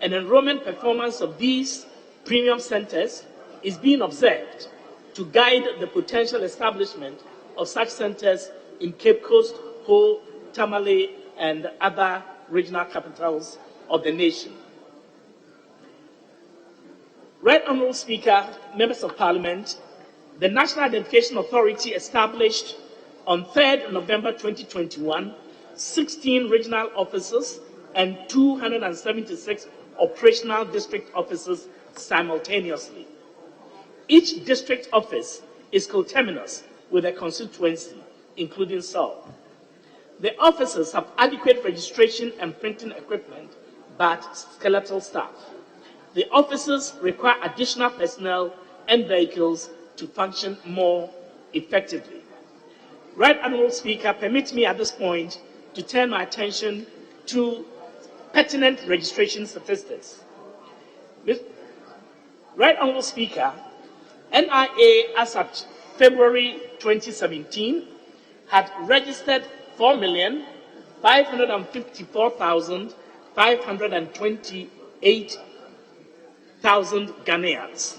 An enrollment performance of these premium centers is being observed to guide the potential establishment of such centers in Cape Coast, Ho, Tamale, and other regional capitals of the nation. Right Honourable Speaker, Members of Parliament, the National Identification Authority established on 3rd November 2021 16 regional offices and 276 operational district offices simultaneously. Each district office is coterminous with a constituency, including Seoul. The offices have adequate registration and printing equipment, but skeletal staff. The offices require additional personnel and vehicles to function more effectively. Right Honourable Speaker, permit me at this point to turn my attention to pertinent registration statistics. Right Honourable Speaker, NIA as of February 2017 had registered 4,554,528 Ghanaians.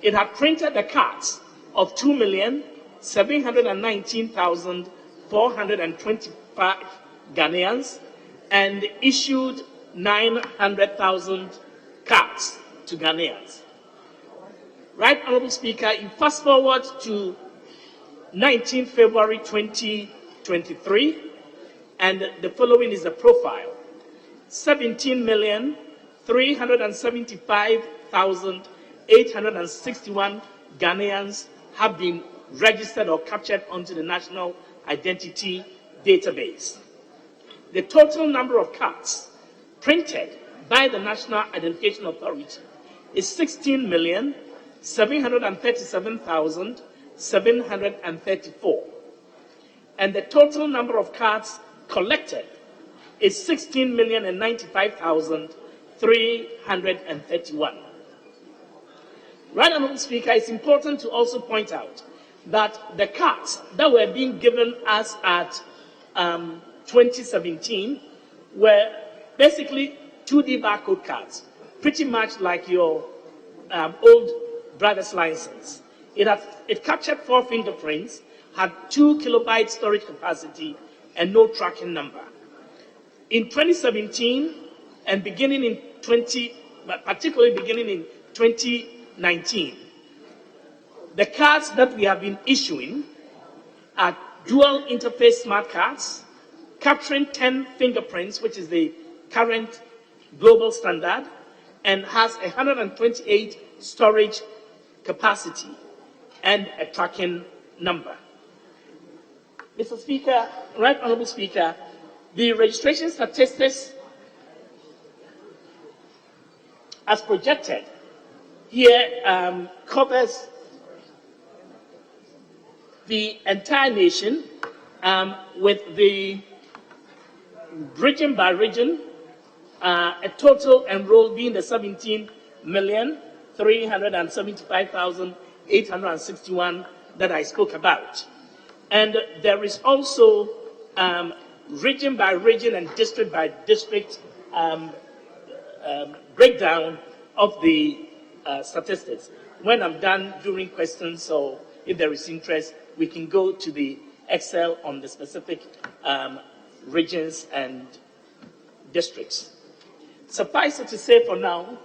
It had printed the cards of 2,719,425 Ghanaians and issued 900,000 cards to Ghanaians. Right Honorable Speaker, you fast forward to 19 February 2023, and the following is the profile. 17,375,861 Ghanaians have been registered or captured onto the National Identity Database. The total number of cards printed by the National Identification Authority is 16,737,734. And the total number of cards collected is 16,095,331. Right Honorable Speaker, it's important to also point out that the cards that were being given us at 2017 were basically 2D barcode cards, pretty much like your old driver's license. It captured 4 fingerprints, had 2 kilobyte storage capacity, and no tracking number. In 2017, and particularly beginning in 2019, the cards that we have been issuing are dual interface smart cards, capturing 10 fingerprints, which is the current global standard, and has 128 storage capacity and a tracking number. Mr. Speaker, Right Honorable Speaker, the registration statistics as projected here covers the entire nation with the region by region, a total enrolled being the 17,375,861 that I spoke about. And there is also region by region and district by district breakdown of the statistics. When I'm done during questions, or if there is interest, we can go to the Excel on the specific regions and districts. Suffice it to say for now,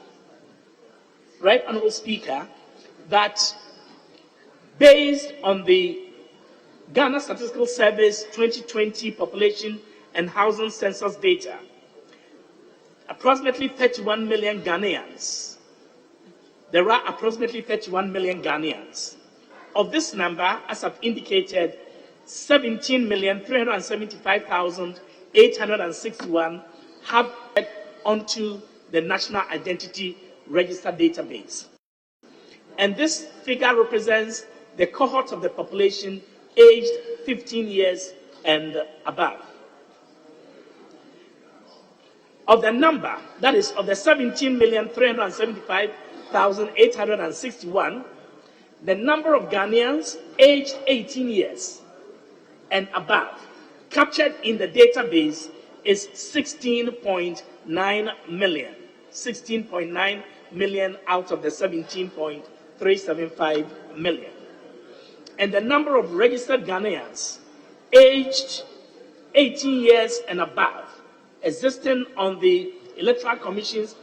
Right Honorable Speaker, that based on the Ghana Statistical Service 2020 population and housing census data, approximately 31 million Ghanaians. There are approximately 31 million Ghanaians. Of this number, as I've indicated, 17,375,861 have been onto the National Identity Register database. And this figure represents the cohort of the population aged 15 years and above. Of the number, that is, of the 17,375,861, the number of Ghanaians aged 18 years and above captured in the database is 16.9 million. 16.9 million out of the 17.375 million. And the number of registered Ghanaians aged 18 years and above existing on the Electoral Commission's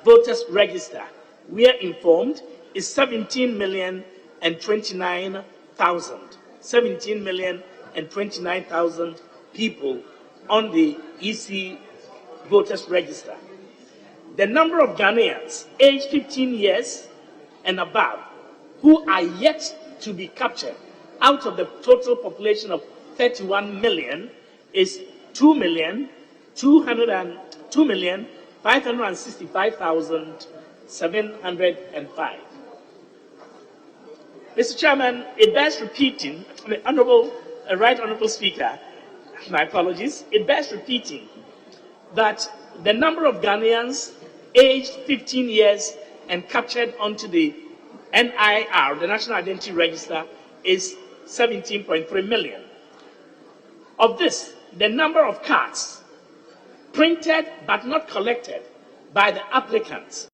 voters register, we are informed, is 17,029,000. 17,029,000 people on the EC voters register. The number of Ghanaians aged 15 years and above who are yet to be captured out of the total population of 31 million is 2,565,705. Mr. Chairman, it bears repeating, Right Honorable Speaker, my apologies, it bears repeating that the number of Ghanaians aged 15 years and captured onto the NIR, the National Identity Register, is 17.3 million. Of this, the number of cards printed but not collected by the applicants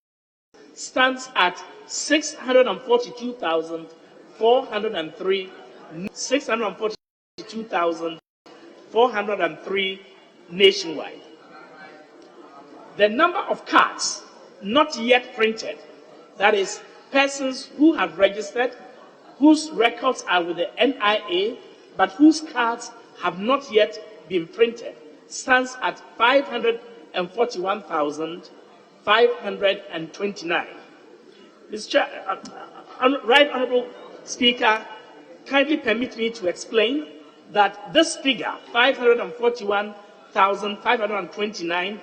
stands at 642,403 nationwide. The number of cards not yet printed, that is, persons who have registered, whose records are with the NIA, but whose cards have not yet been printed, stands at 541,529. Mr. Chair, Right Honourable Speaker, kindly permit me to explain that this figure, 541,529,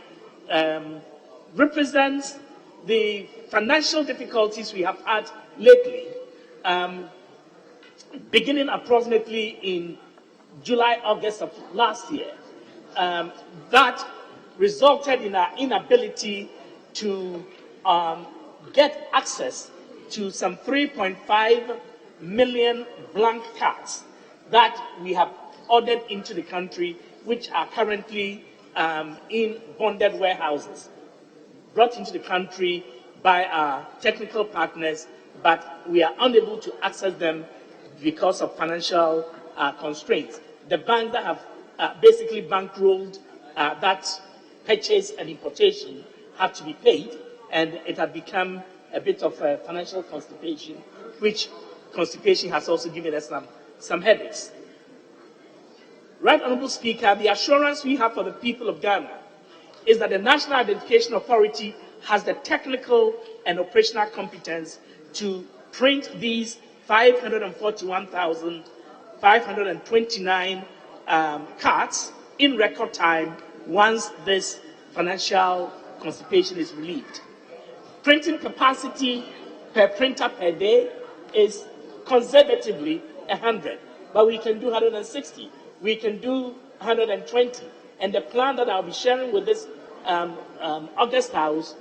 represents the financial difficulties we have had lately, beginning approximately in July, August of last year, that resulted in our inability to get access to some 3.5 million blank cards that we have ordered into the country, which are currently in bonded warehouses, brought into the country by our technical partners, but we are unable to access them because of financial constraints. The banks that have basically bankrolled that purchase and importation have to be paid, and it had become a bit of financial constipation, which constipation has also given us some headaches. Right Honourable Speaker, the assurance we have for the people of Ghana is that the National Identification Authority has the technical and operational competence to print these 541,529 cards in record time once this financial constipation is relieved. Printing capacity per printer per day is conservatively 100, but we can do 160, we can do 120, and the plan that I'll be sharing with this August House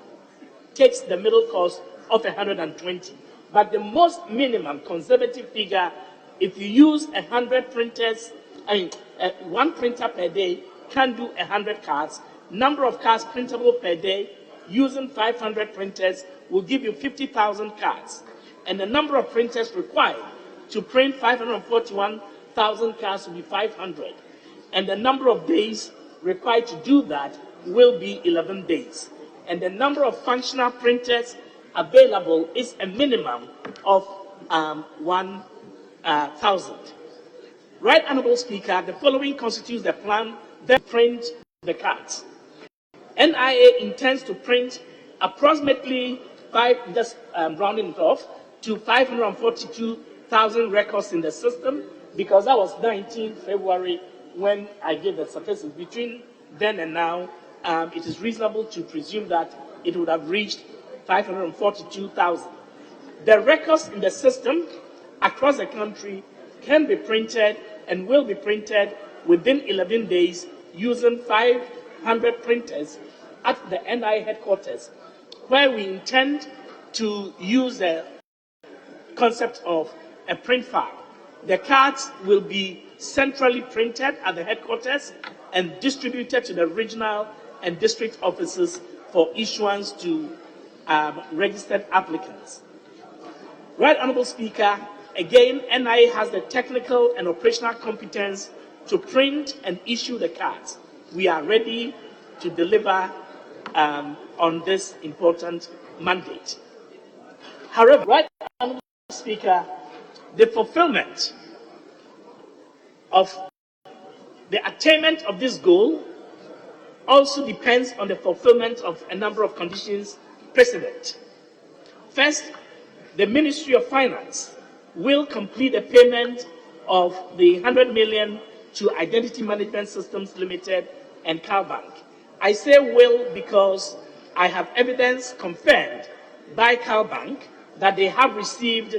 takes the middle cost of 120. But the most minimum conservative figure, if you use 100 printers, one printer per day can do 100 cards. Number of cards printable per day using 500 printers will give you 50,000 cards. And the number of printers required to print 541,000 cards will be 500. And the number of days required to do that will be 11 days. And the number of functional printers available is a minimum of 1,000. Right Honourable Speaker, the following constitutes the plan that print the cards. NIA intends to print approximately rounding it off to 542,000 records in the system, because that was 19 February when I gave the statistics. Between then and now, it is reasonable to presume that it would have reached 542,000. The records in the system across the country can be printed and will be printed within 11 days using 500 printers at the NI headquarters, where we intend to use the concept of a print farm. The cards will be centrally printed at the headquarters and distributed to the regional and district offices for issuance to registered applicants. Right Honourable Speaker, again, NIA has the technical and operational competence to print and issue the cards. We are ready to deliver on this important mandate. However, Right Honourable Speaker, the fulfillment of the attainment of this goal also depends on the fulfillment of a number of conditions precedent. First, the Ministry of Finance will complete the payment of the 100 million to Identity Management Systems Limited and CalBank. I say will because I have evidence confirmed by CalBank that they have received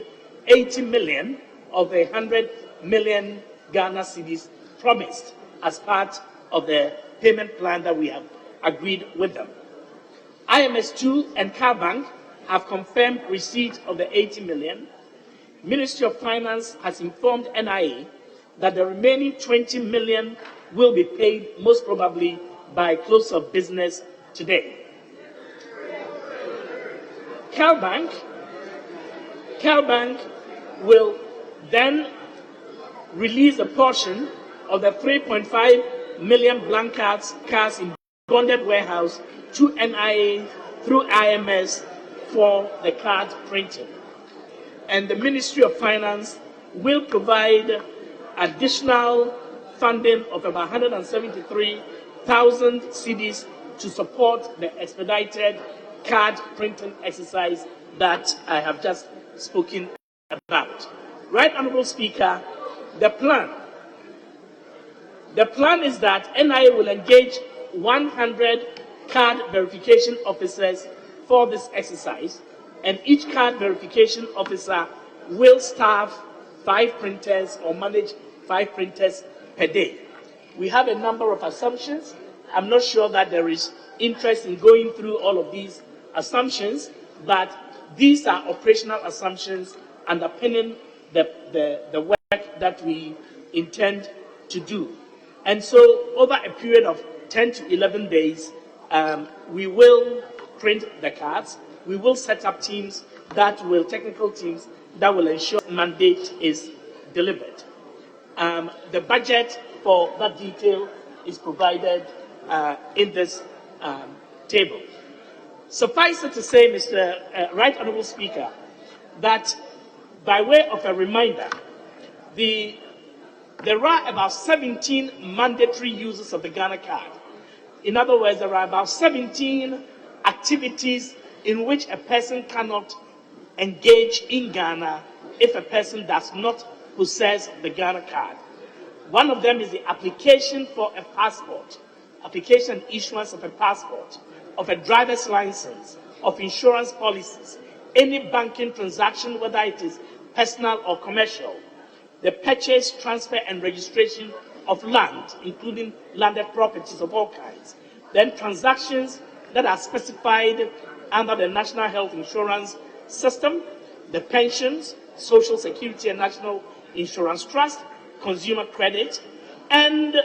80 million of the 100 million Ghana cedis promised as part of the payment plan that we have agreed with them. IMS2 and CalBank have confirmed receipt of the 80 million. Ministry of Finance has informed NIA that the remaining 20 million will be paid most probably by close of business today. CalBank will then release a portion of the 3.5 million blank cards in bonded warehouse to NIA through IMS for the card printing. And the Ministry of Finance will provide additional funding of about 173,000 cedis to support the expedited card printing exercise that I have just spoken about. Right Honourable Speaker, the plan is that NIA will engage 100 card verification officers for this exercise, and each card verification officer will staff 5 printers or manage 5 printers per day. We have a number of assumptions. I'm not sure that there is interest in going through all of these assumptions, but these are operational assumptions underpinning the work that we intend to do. And so over a period of 10 to 11 days, we will print the cards. We will set up teams technical teams that will ensure mandate is delivered. The budget for that detail is provided in this table. Suffice it to say, Mr. Right Honourable Speaker, that by way of a reminder, there are about 17 mandatory uses of the Ghana card. In other words, there are about 17 activities in which a person cannot engage in Ghana if a person does not possess the Ghana card. One of them is the application for a passport, application and issuance of a passport, of a driver's license, of insurance policies, any banking transaction, whether it is personal or commercial, the purchase, transfer, and registration of land, including landed properties of all kinds, then transactions that are specified under the National Health Insurance System, the pensions, Social Security and National Insurance Trust, consumer credit, and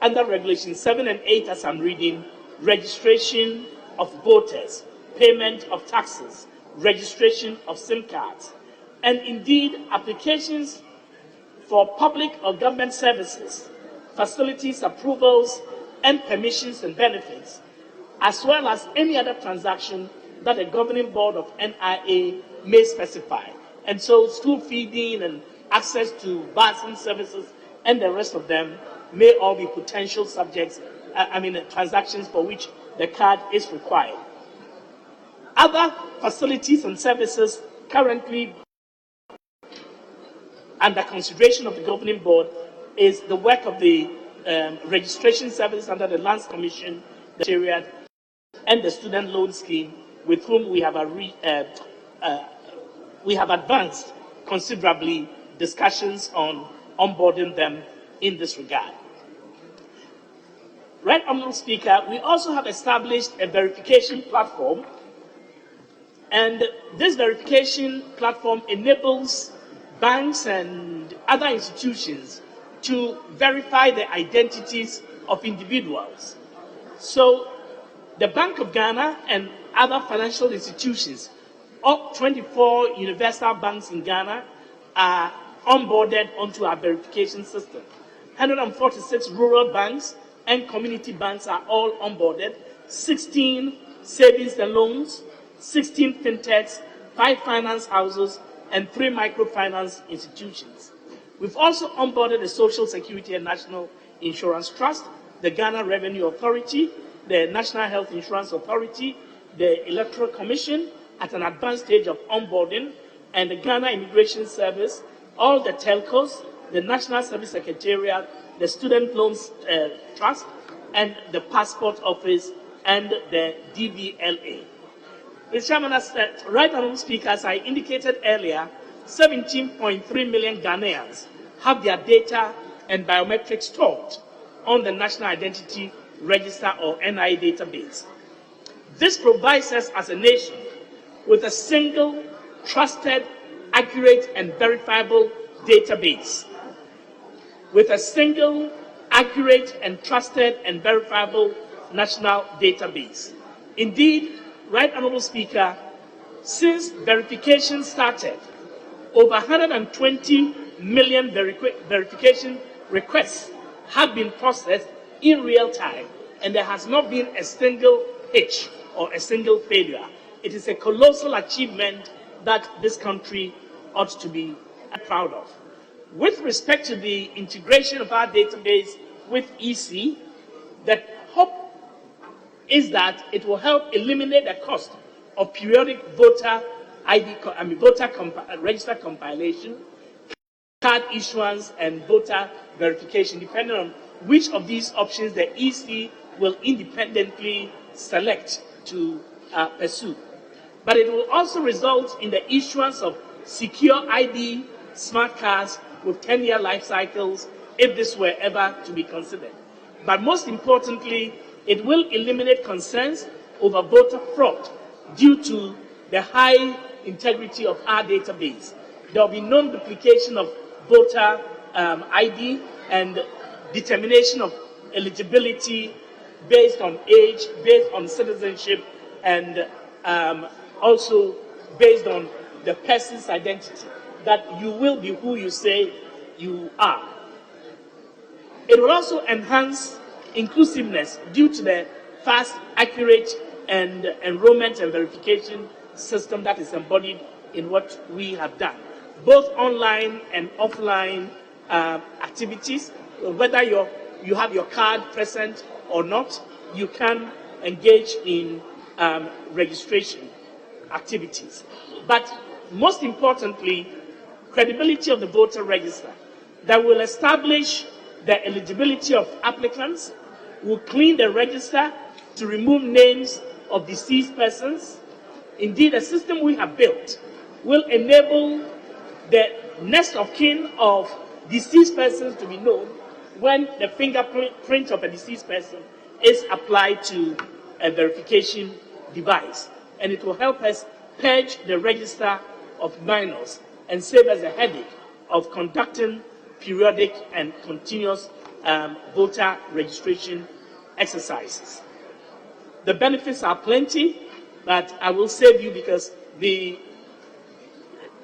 under Regulation 7 and 8, as I'm reading, registration of voters, payment of taxes, registration of SIM cards, and indeed applications for public or government services, facilities, approvals, and permissions and benefits, as well as any other transaction that the governing board of NIA may specify. And so school feeding and access to busing services and the rest of them may all be potential subjects, transactions for which the card is required. Other facilities and services currently under consideration of the governing board is the work of the registration service under the Lands Commission, the Secretariat, and the Student Loan Scheme, with whom we have advanced considerably discussions on onboarding them in this regard. Right Honourable Speaker, we also have established a verification platform, and this verification platform enables banks and other institutions to verify the identities of individuals. So the Bank of Ghana and other financial institutions, all 24 universal banks in Ghana, are onboarded onto our verification system. 146 rural banks and community banks are all onboarded, 16 savings and loans, 16 fintechs, 5 finance houses, and 3 microfinance institutions. We've also onboarded the Social Security and National Insurance Trust, the Ghana Revenue Authority, the National Health Insurance Authority, the Electoral Commission at an advanced stage of onboarding, and the Ghana Immigration Service, all the telcos, the National Service Secretariat, the Student Loans Trust, and the Passport Office, and the DVLA. Mr. Chairman, as Right Honourable Speaker, as I indicated earlier, 17.3 million Ghanaians have their data and biometrics stored on the National Identity Register or NI database. This provides us as a nation with a single, trusted, accurate, and verifiable database. With a single, accurate, and trusted, and verifiable national database. Indeed, Right Honourable Speaker, since verification started, over 120 million verification requests have been processed in real time and there has not been a single hitch or a single failure. It is a colossal achievement that this country ought to be proud of. With respect to the integration of our database with EC, the hope is that it will help eliminate the cost of periodic voter register compilation, card issuance, and voter verification, depending on which of these options the EC will independently select to pursue. But it will also result in the issuance of secure ID smart cards with 10-year life cycles, if this were ever to be considered. But most importantly, it will eliminate concerns over voter fraud due to the high integrity of our database. There will be no duplication of voter ID and determination of eligibility based on age, based on citizenship, and also based on the person's identity, that you will be who you say you are. It will also enhance inclusiveness due to the fast, accurate, and enrollment and verification system that is embodied in what we have done. Both online and offline activities, whether you have your card present or not, you can engage in registration activities. But most importantly, credibility of the voter register that will establish the eligibility of applicants, will clean the register to remove names of deceased persons. Indeed, the system we have built will enable the next of kin of deceased persons to be known when the fingerprint of a deceased person is applied to a verification device. And it will help us purge the register of minors and save us a headache of conducting periodic and continuous voter registration exercises. The benefits are plenty, but I will save you because the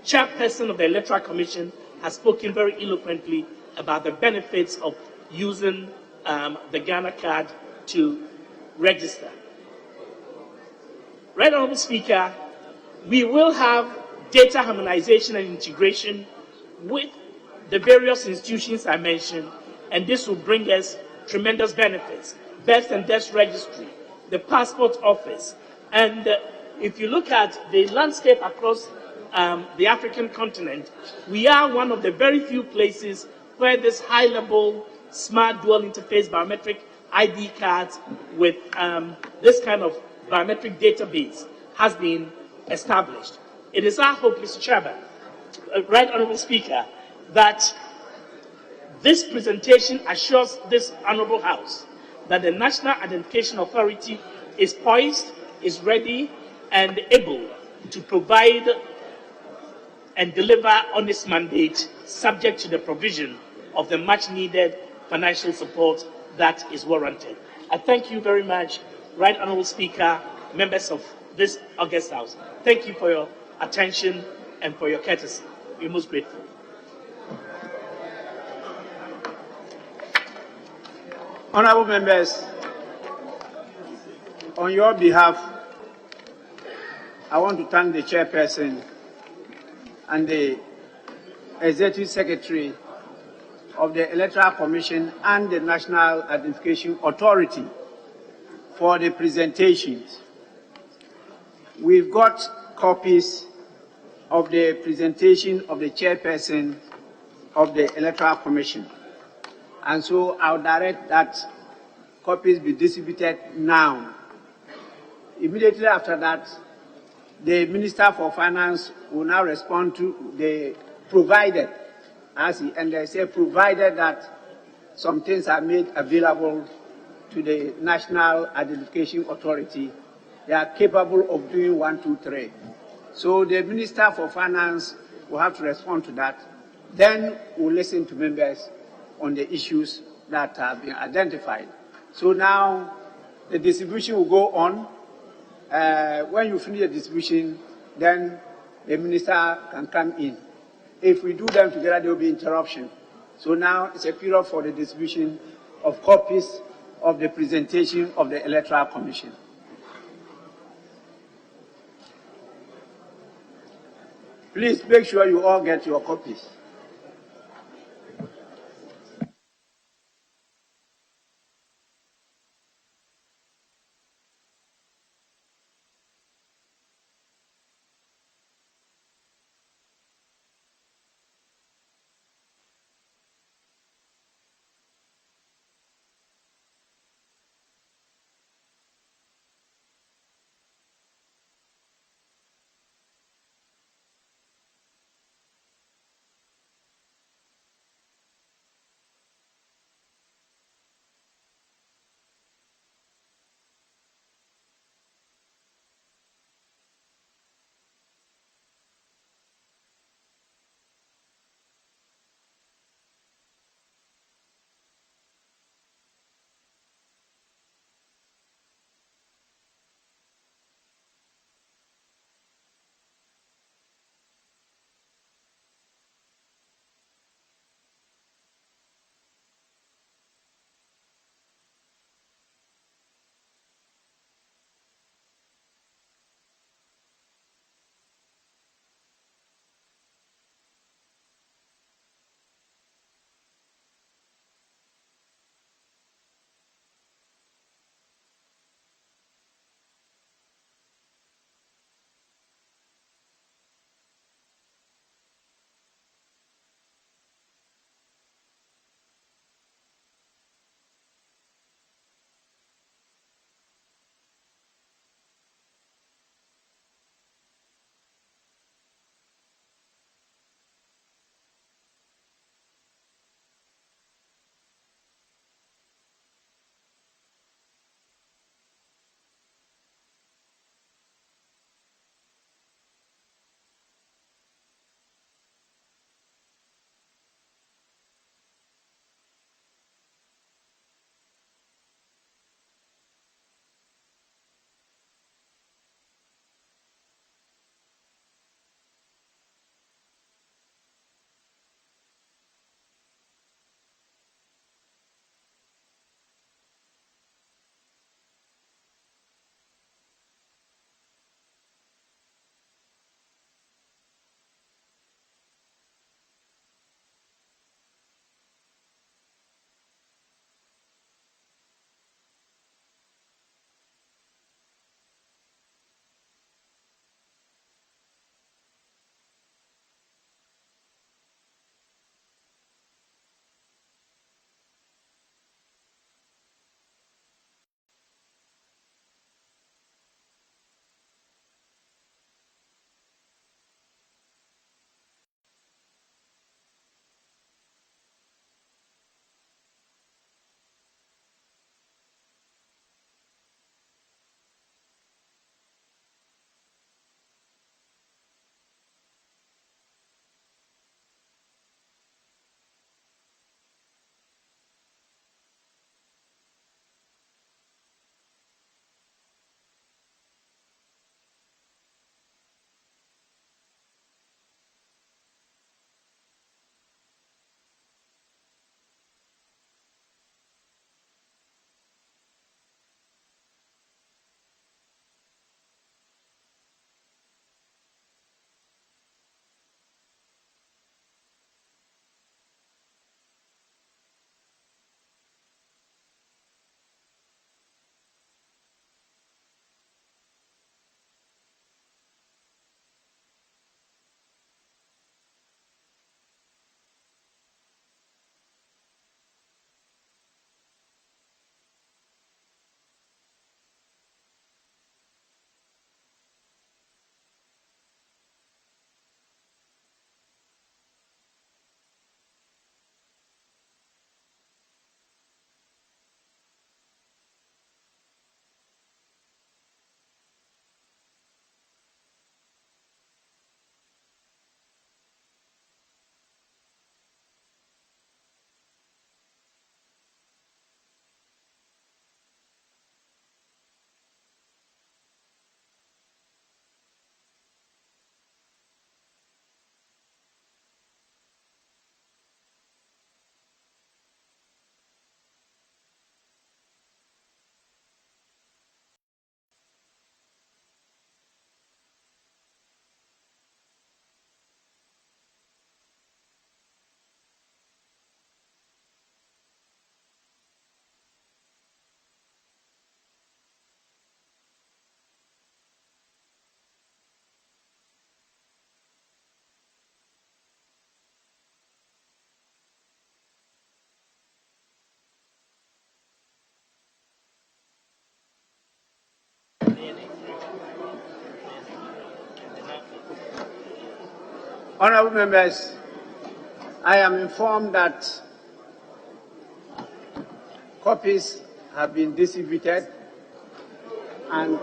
chairperson of the Electoral Commission has spoken very eloquently about the benefits of using the Ghana card to register. Right, Honourable Speaker, we will have data harmonization and integration with the various institutions I mentioned, and this will bring us tremendous benefits. Birth and Death Registry, the Passport Office, and if you look at the landscape across the African continent, we are one of the very few places where this high-level smart dual interface biometric ID cards with this kind of biometric database has been established. It is our hope, Mr. Chairman, Right Honourable Speaker, that this presentation assures this Honourable House that the National Identification Authority is poised, is ready, and able to provide and deliver on its mandate, subject to the provision of the much-needed financial support that is warranted. I thank you very much, Right Honourable Speaker, members of this august House. Thank you for your attention and for your courtesy. We're most grateful. Honourable members, on your behalf, I want to thank the chairperson and the executive secretary of the Electoral Commission and the National Identification Authority for the presentations. We've got copies of the presentation of the chairperson of the Electoral Commission. And so I'll direct that copies be distributed now. Immediately after that, the Minister for Finance will now respond to the provided, and they say provided that some things are made available to the National Identification Authority. They are capable of doing 1, 2, 3. So the Minister for Finance will have to respond to that. Then we'll listen to members on the issues that have been identified. So now the distribution will go on. When you finish the distribution, then the Minister can come in. If we do them together, there will be interruption. So now it's a period for the distribution of copies of the presentation of the Electoral Commission. Please make sure you all get your copies. Honorable members, I am informed that copies have been distributed and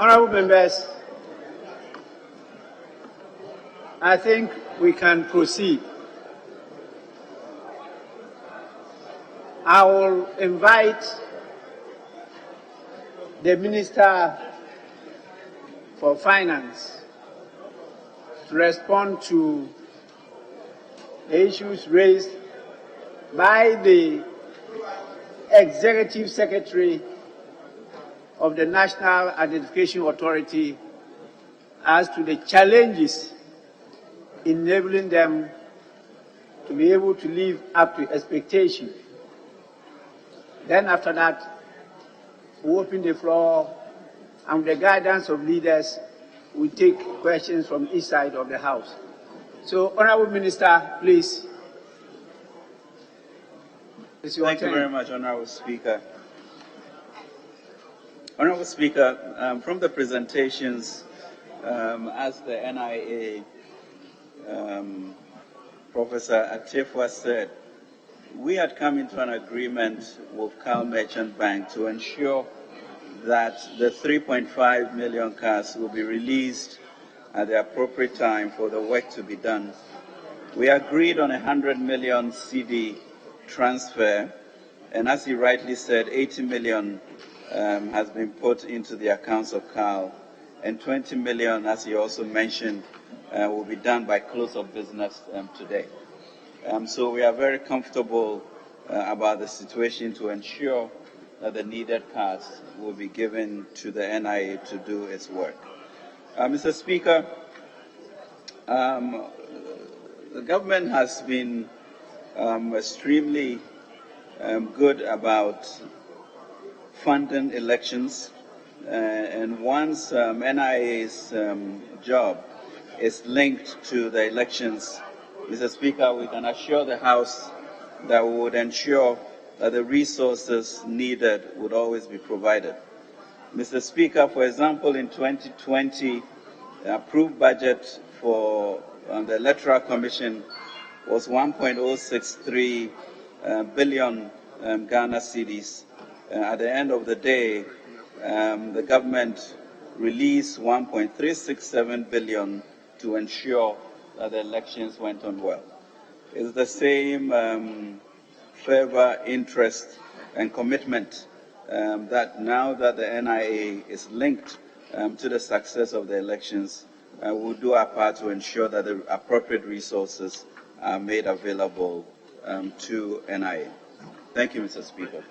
Honorable members, I think we can proceed. I will invite the Minister for Finance to respond to the issues raised by the Executive Secretary of the National Identification Authority as to the challenges enabling them to be able to live up to expectation. Then after that, we open the floor, and with the guidance of leaders, we take questions from each side of the House. So, Honourable Minister, please. Thank you very much, Honourable Speaker. Honourable Speaker, from the presentations, as the NIA Professor Atefwa said, we had come into an agreement with Cal Merchant Bank to ensure that the 3.5 million cards will be released at the appropriate time for the work to be done. We agreed on 100 million CD transfer, and as he rightly said, 80 million has been put into the accounts of Cal, and 20 million, as he also mentioned, will be done by close of business today. So we are very comfortable about the situation to ensure that the needed cards will be given to the NIA to do its work. Mr. Speaker, the government has been extremely good about funding elections, and once NIA's job is linked to the elections, Mr. Speaker, we can assure the House that we would ensure that the resources needed would always be provided. Mr. Speaker, for example, in 2020, the approved budget for the Electoral Commission was 1.063 billion Ghana cedis. At the end of the day, the government released 1.367 billion to ensure that the elections went on well. It's the same fervor, interest, and commitment that now that the NIA is linked to the success of the elections, we'll do our part to ensure that the appropriate resources are made available to NIA. Thank you, Mr. Speaker.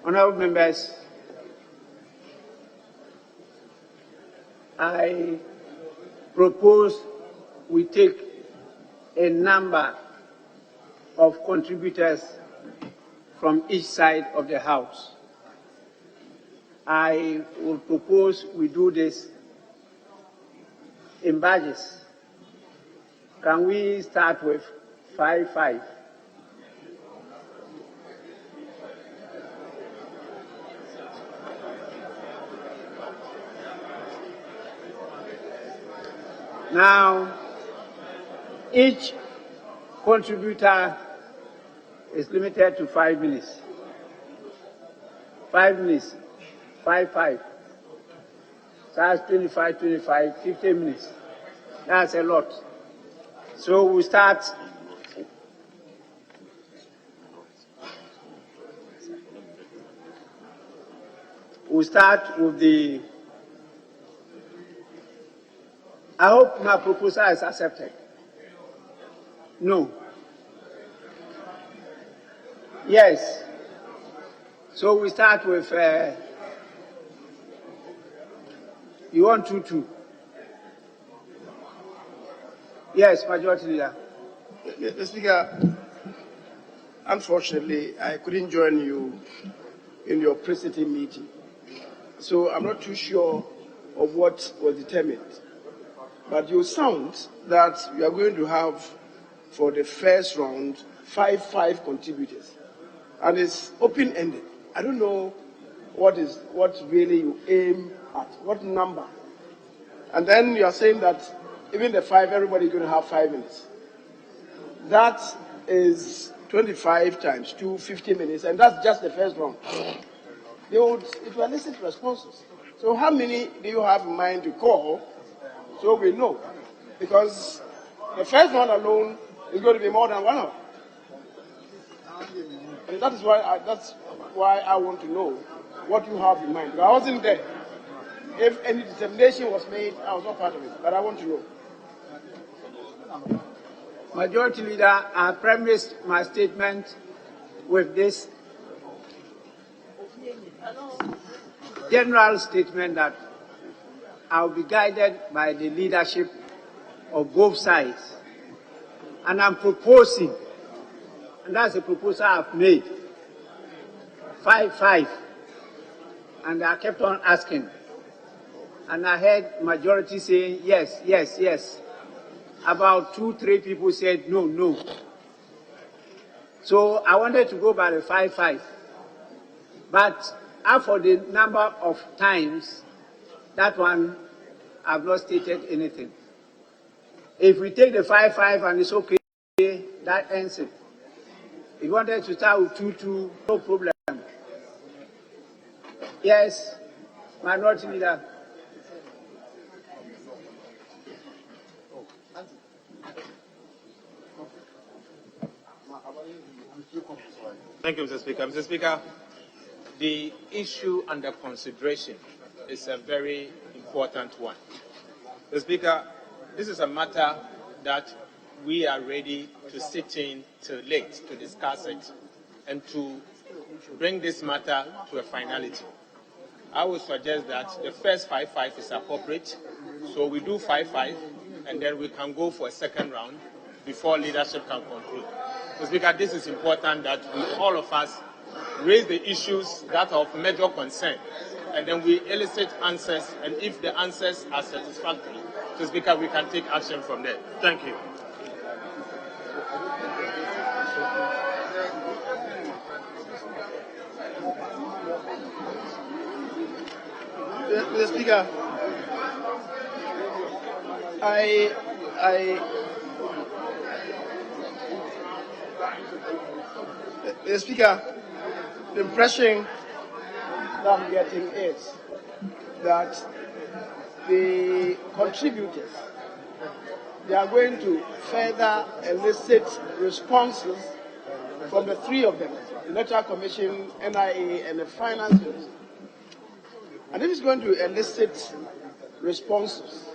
Honourable members, I propose we take a number of contributors from each side of the House. I will propose we do this in batches. Can we start with 5-5? Now, each contributor is limited to 5 minutes. 5 minutes, 5-5. That's 25, 15 minutes. That's a lot. So we start. We start with the. I hope my proposal is accepted. No. Yes. So we start with. You want 2-2? Yes, Majority Leader. Mr. Speaker, unfortunately, I couldn't join you in your pre-sitting meeting. so I'm not too sure of what was determined. But you sound that you are going to have, for the first round, five contributors. And it's open-ended. I don't know what really you aim at, what number. And then you are saying that even the 5, everybody is going to have 5 minutes. That is 25 times 2, 50 minutes, and that's just the first round. It will elicit responses. So how many do you have in mind to call so we know? Because the first round alone is going to be more than 1 hour. And that's why I want to know what you have in mind. Because I wasn't there. If any determination was made, I was not part of it, but I want to know. Majority Leader, I premised my statement with this general statement that I'll be guided by the leadership of both sides. And I'm proposing, and that's a proposal I've made, 5-5. And I kept on asking. And I heard majority saying yes, yes, yes. About 2-3 people said no, no. So I wanted to go by the 5-5. But as for the number of times, that one, I've not stated anything. If we take the 5-5 and it's okay, that ends it. If you wanted to start with 2-2, no problem. Yes, Minority Leader. Thank you, Mr. Speaker. Mr. Speaker, the issue under consideration is a very important one. Mr. Speaker, this is a matter that we are ready to sit in till late to discuss it and to bring this matter to a finality. I would suggest that the first 5-5 is appropriate, so we do 5-5, and then we can go for a second round before leadership can conclude. Mr. Speaker, this is important that all of us raise the issues that are of major concern, and then we elicit answers, and if the answers are satisfactory, Mr. Speaker, we can take action from there. Thank you. Mr. Speaker, Mr. Speaker, the impression that I'm getting is that the contributors, they are going to further elicit responses from the 3 of them, the Electoral Commission, NIA, and the Finance Ministry. And if it's going to elicit responses,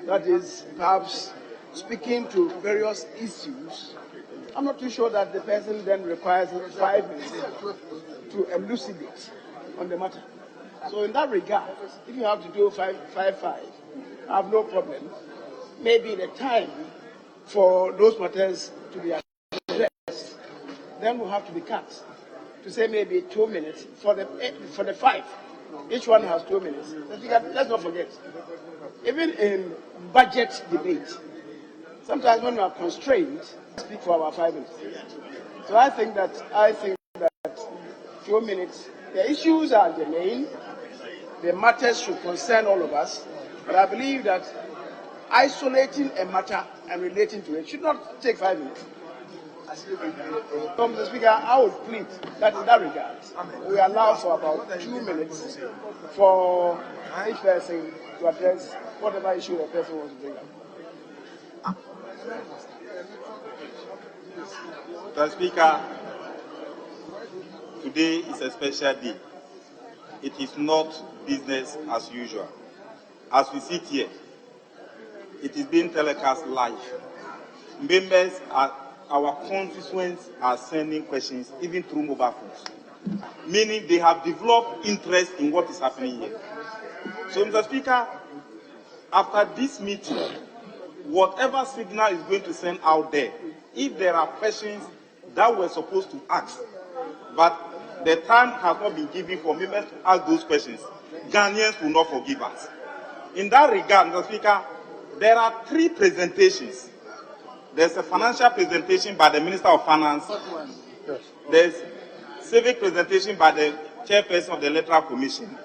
that is perhaps speaking to various issues, I'm not too sure that the person then requires 5 minutes to elucidate on the matter. So in that regard, if you have to do 5-5, I have no problem. Maybe the time for those matters to be addressed then will have to be cut to say maybe 2 minutes for the 5. Each one has 2 minutes. Let's not forget, even in budget debate, sometimes when we are constrained, we speak for our 5 minutes. So I think that 2 minutes, the issues are germane, the matters should concern all of us, but I believe that isolating a matter and relating to it should not take 5 minutes. So, Mr. Speaker, I would plead that in that regard, we allow for about 2 minutes for each person to address whatever issue the person wants to bring up. Mr. Speaker, today is a special day. It is not business as usual. As we sit here, it is being telecast live. Members are our constituents are sending questions even through mobile phones, meaning they have developed interest in what is happening here. So, Mr. Speaker, after this meeting, whatever signal is going to send out there, if there are questions that we're supposed to ask, but the time has not been given for members to ask those questions, Ghanaians will not forgive us. In that regard, Mr. Speaker, there are 3 presentations. There's a financial presentation by the Minister of Finance. There's civic presentation by the chairperson of the Electoral Commission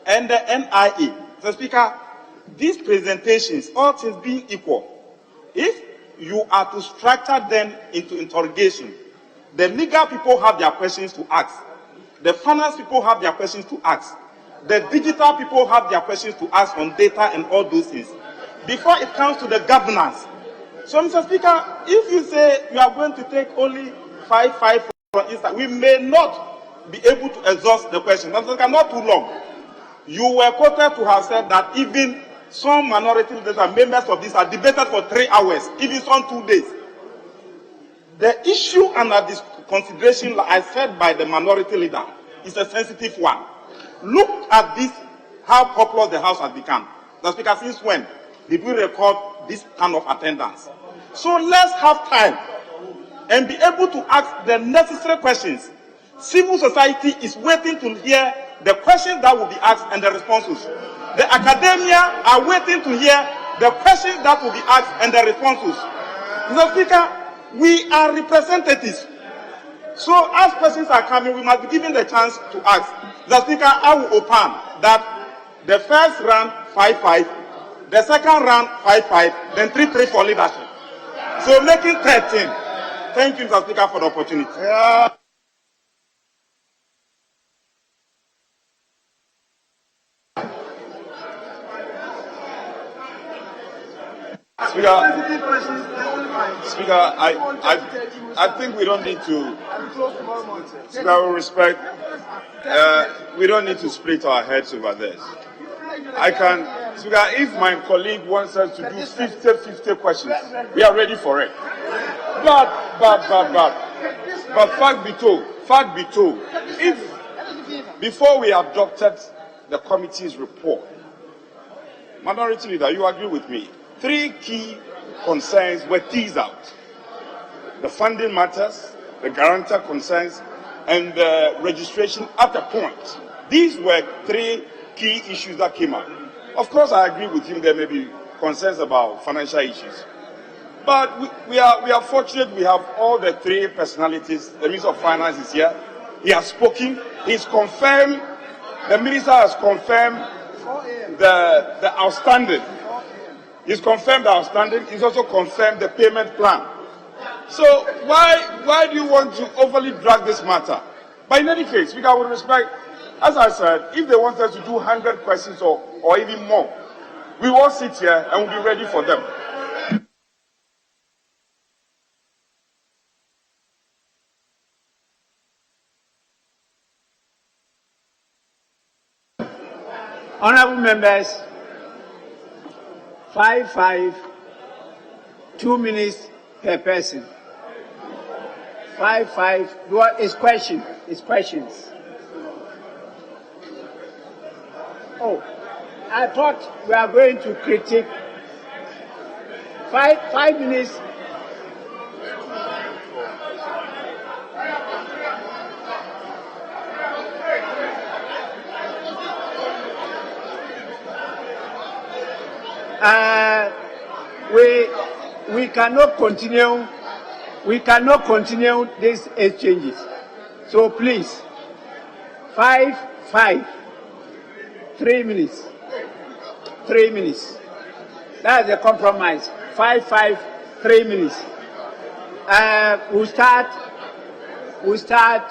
and the NIA. Mr. Speaker, these presentations, all things being equal, if you are to structure them into interrogation, the legal people have their questions to ask, the finance people have their questions to ask, the digital people have their questions to ask on data and all those things, before it comes to the governance. So, Mr. Speaker, if you say you are going to take only 5 for instance, we may not be able to exhaust the question. Mr. Speaker, not too long. You were quoted to have said that even some minority leaders and members of this are debated for 3 hours, even some 2 days. The issue under this consideration, like I said by the minority leader, is a sensitive one. Look at this, how popular the House has become. Mr. Speaker, since when did we record this kind of attendance? So let's have time and be able to ask the necessary questions. Civil society is waiting to hear the questions that will be asked and the responses. The academia are waiting to hear the questions that will be asked and the responses. Mr. Speaker, we are representatives. So as questions are coming, we must be given the chance to ask. Mr. Speaker, I will opine that the first round 5-5, the second round 5-5, then 3-3 for leadership. So making 13. Thank you, Mr. Speaker, for the opportunity. Yeah. Speaker, I think we don't need to. Speaker, I will respect. We don't need to split our heads over this. Speaker, if my colleague wants us to do 50-50 questions, we are ready for it. But fact be told, if before we adopted the committee's report, Minority Leader, you agree with me, 3 key concerns were teased out: the funding matters, the guarantor concerns, and the registration at a point. These were 3 key issues that came up. Of course, I agree with him, there may be concerns about financial issues. But we are fortunate we have all the 3 personalities. The Minister of Finance is here. He has spoken. He's confirmed. The Minister has confirmed the outstanding. He's confirmed the outstanding. He's also confirmed the payment plan. So why do you want to overly drag this matter? But in any case, Speaker, with respect, as I said, if they want us to do 100 questions or even more, we will sit here and we'll be ready for them. Honorable members, 5-5, 2 minutes per person. 5-5. What is question? It's questions. Oh, I thought we are going to critique. 5 minutes. We cannot continue. We cannot continue these exchanges. So please, 5-5, 3 minutes. 3 minutes. That's a compromise. 5-5, 3 minutes. We'll start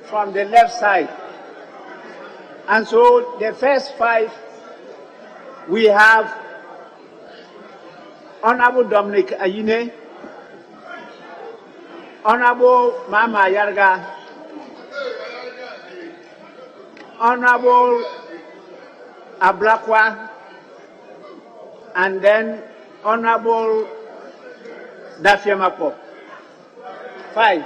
from the left side. And so the first 5, we have Honorable Dominic Ayine, Honorable Mama Yarga, Honorable Ablakwa, and then Honorable Dafiamapo. 5.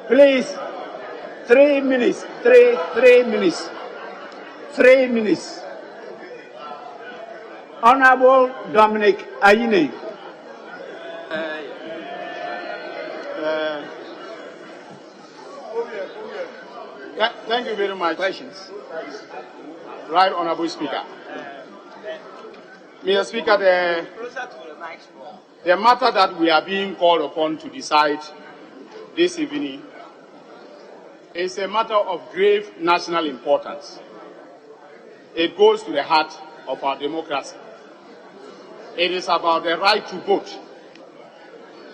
Please, 3 minutes, 3 minutes, 3 minutes. Honorable Dominic Ayine. Thank you very much. Questions? Right, Honorable Speaker. Mr. Speaker, the matter that we are being called upon to decide this evening is a matter of grave national importance. It goes to the heart of our democracy. It is about the right to vote.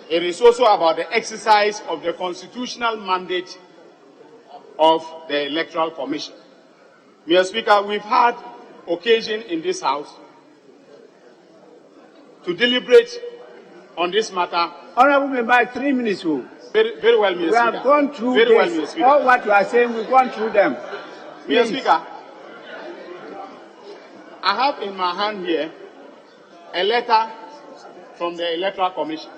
It is also about the exercise of the constitutional mandate of the Electoral Commission. Mr. Speaker, we've had occasion in this House to deliberate on this matter. Honorable Member, 3 minutes. Very well, Mr. We Speaker. have gone through Very well, this. Mr. Speaker. All what you are saying, we've gone through them. Mr. Please. Speaker, I have in my hand here a letter from the Electoral Commission,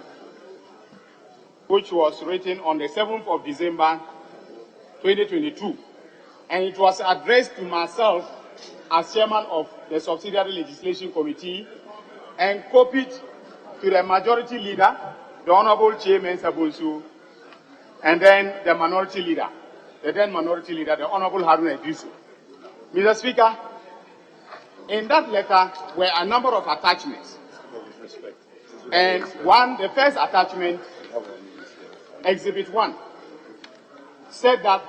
which was written on the 7th of December 2022, and it was addressed to myself as chairman of the Subsidiary Legislation Committee and copied to the majority leader, the Honorable Chairman Sabunsu, and then the minority leader, the then minority leader, the Honorable Haruna Idrisu. Mr. Speaker, in that letter were a number of attachments. And the first attachment, Exhibit 1, said that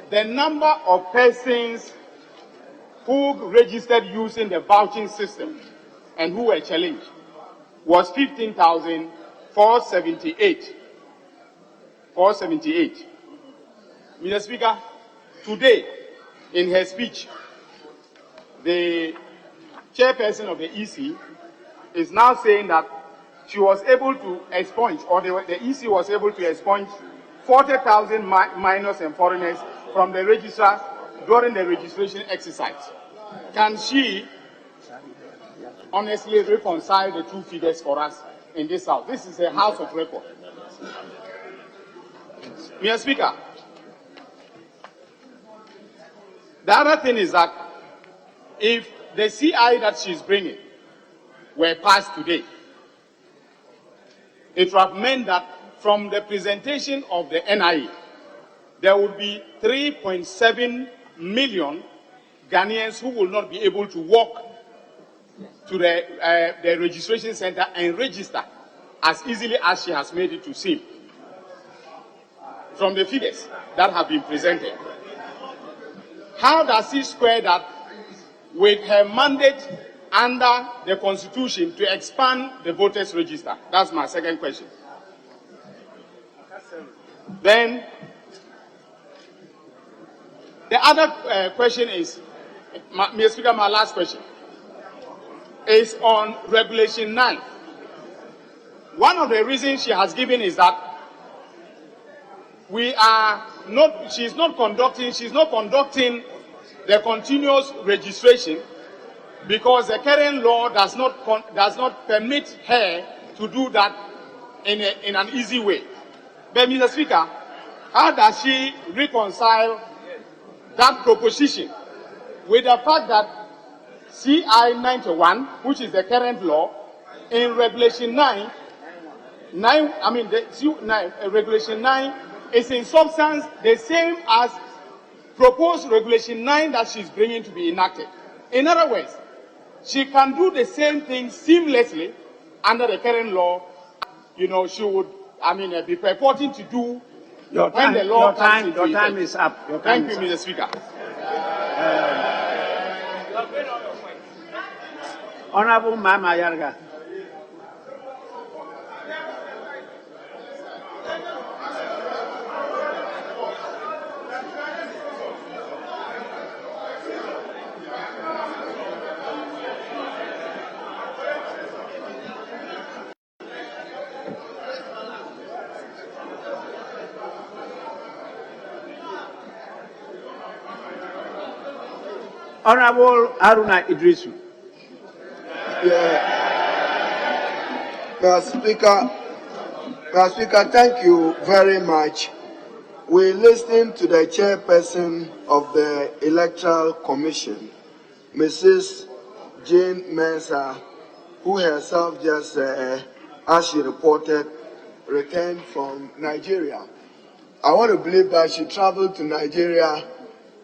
the number of persons who registered using the vouching system and who were challenged was 15,478. 478. Mr. Speaker, today, in her speech, the chairperson of the EC is now saying that she was able to expunge, or the EC was able to expunge 40,000 minors and foreigners from the register during the registration exercise. Can she honestly reconcile the two figures for us in this House? This is a House of record. Mr. Speaker, the other thing is that if the CI that she's bringing were passed today, it would have meant that from the presentation of the NIA, there would be 3.7 million Ghanaians who will not be able to walk to the registration center and register as easily as she has made it to seem from the figures that have been presented. How does she square that with her mandate under the Constitution to expand the voters' register? That's my second question. Then, the other question is, Mr. Speaker, my last question is on Regulation 9. One of the reasons she has given is that she's not conducting the continuous registration because the current law does not permit her to do that in an easy way. But, Mr. Speaker, how does she reconcile that proposition with the fact that CI 91, which is the current law, in Regulation 9, Regulation 9 is in substance the same as proposed Regulation 9 that she's bringing to be enacted. In other words, she can do the same thing seamlessly under the current law. You know, she would, be purporting to do when the law comes into effect. Your time is up. Thank you, Mr. Speaker. Honorable Mama Yarga. Honorable Haruna Idrisu. Mr. Speaker, thank you very much. We listened to the chairperson of the Electoral Commission, Mrs. Jane Mensah, who herself just, as she reported, returned from Nigeria. I want to believe that she traveled to Nigeria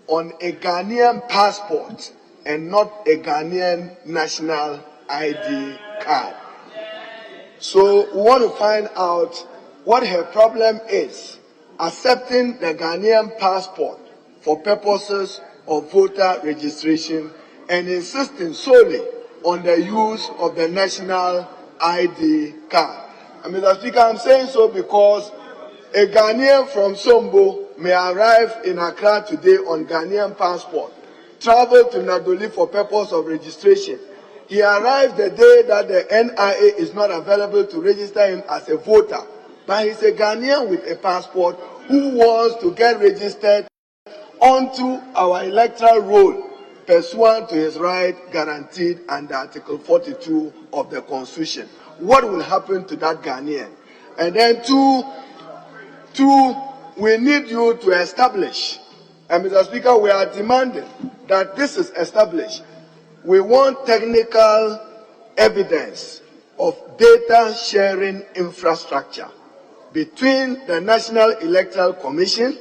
on a Ghanaian passport and not a Ghanaian national ID card. So we want to find out what her problem is accepting the Ghanaian passport for purposes of voter registration and insisting solely on the use of the national ID card. And Mr. Speaker, I'm saying so because a Ghanaian from Sombo may arrive in Accra today on Ghanaian passport, travel to Nadoli for purpose of registration. He arrived the day that the NIA is not available to register him as a voter, but he's a Ghanaian with a passport who wants to get registered onto our electoral roll pursuant to his right guaranteed under Article 42 of the Constitution. What will happen to that Ghanaian? And then two, we need you to establish, and Mr. Speaker, we are demanding that this is established. We want technical evidence of data sharing infrastructure between the National Electoral Commission,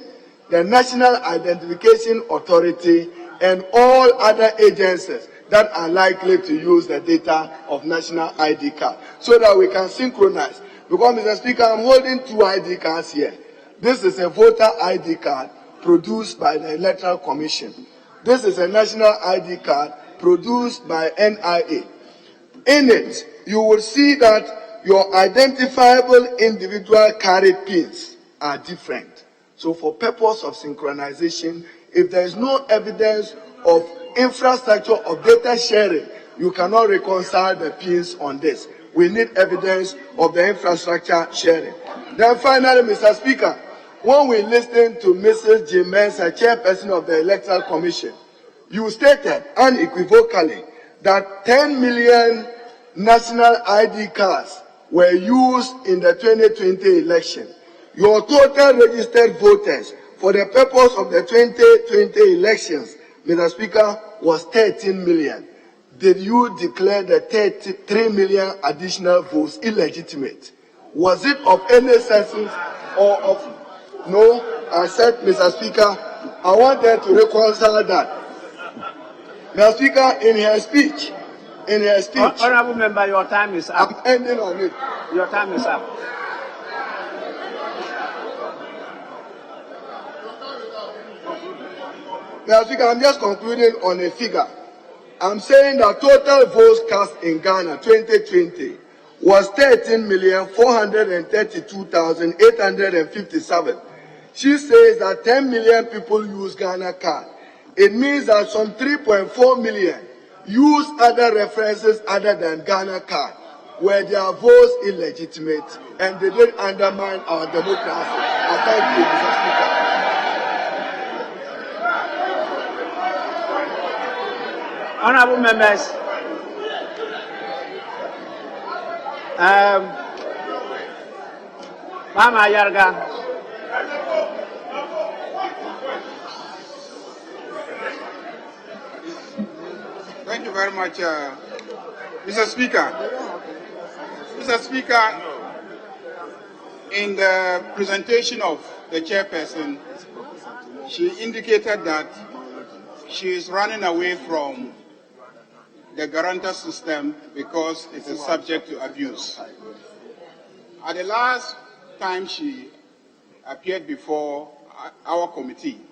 the National Identification Authority, and all other agencies that are likely to use the data of national ID card so that we can synchronize. Because, Mr. Speaker, I'm holding two ID cards here. This is a voter ID card produced by the Electoral Commission. This is a national ID card produced by NIA. In it, you will see that your identifiable individual carried pins are different. So for purpose of synchronization, if there is no evidence of infrastructure of data sharing, you cannot reconcile the pins on this. We need evidence of the infrastructure sharing. Then finally, Mr. Speaker, when we listened to Mrs. Jim Mensah, chairperson of the Electoral Commission, you stated unequivocally that 10 million national ID cards were used in the 2020 election. Your total registered voters for the purpose of the 2020 elections, Mr. Speaker, was 13 million. Did you declare the 33 million additional votes illegitimate? Was it of any essence or of... No, I said, Mr. Speaker, I want them to reconcile that. Mr. Speaker, in her speech, Honorable member, your time is up. I'm ending on it. Your time is up. Mr. Speaker, I'm just concluding on a figure. I'm saying that total votes cast in Ghana 2020 was 13,432,857. She says that 10 million people use Ghana card. It means that some 3.4 million use other references other than Ghana card, where their votes illegitimate and they did undermine our democracy. I thank you, Mr. Speaker. Honorable members, Mama Yarga. Thank you very much, Mr. Speaker. Mr. Speaker, in the presentation of the chairperson, she indicated that she is running away from the guarantor system because it is subject to abuse. At the last time she appeared before our committee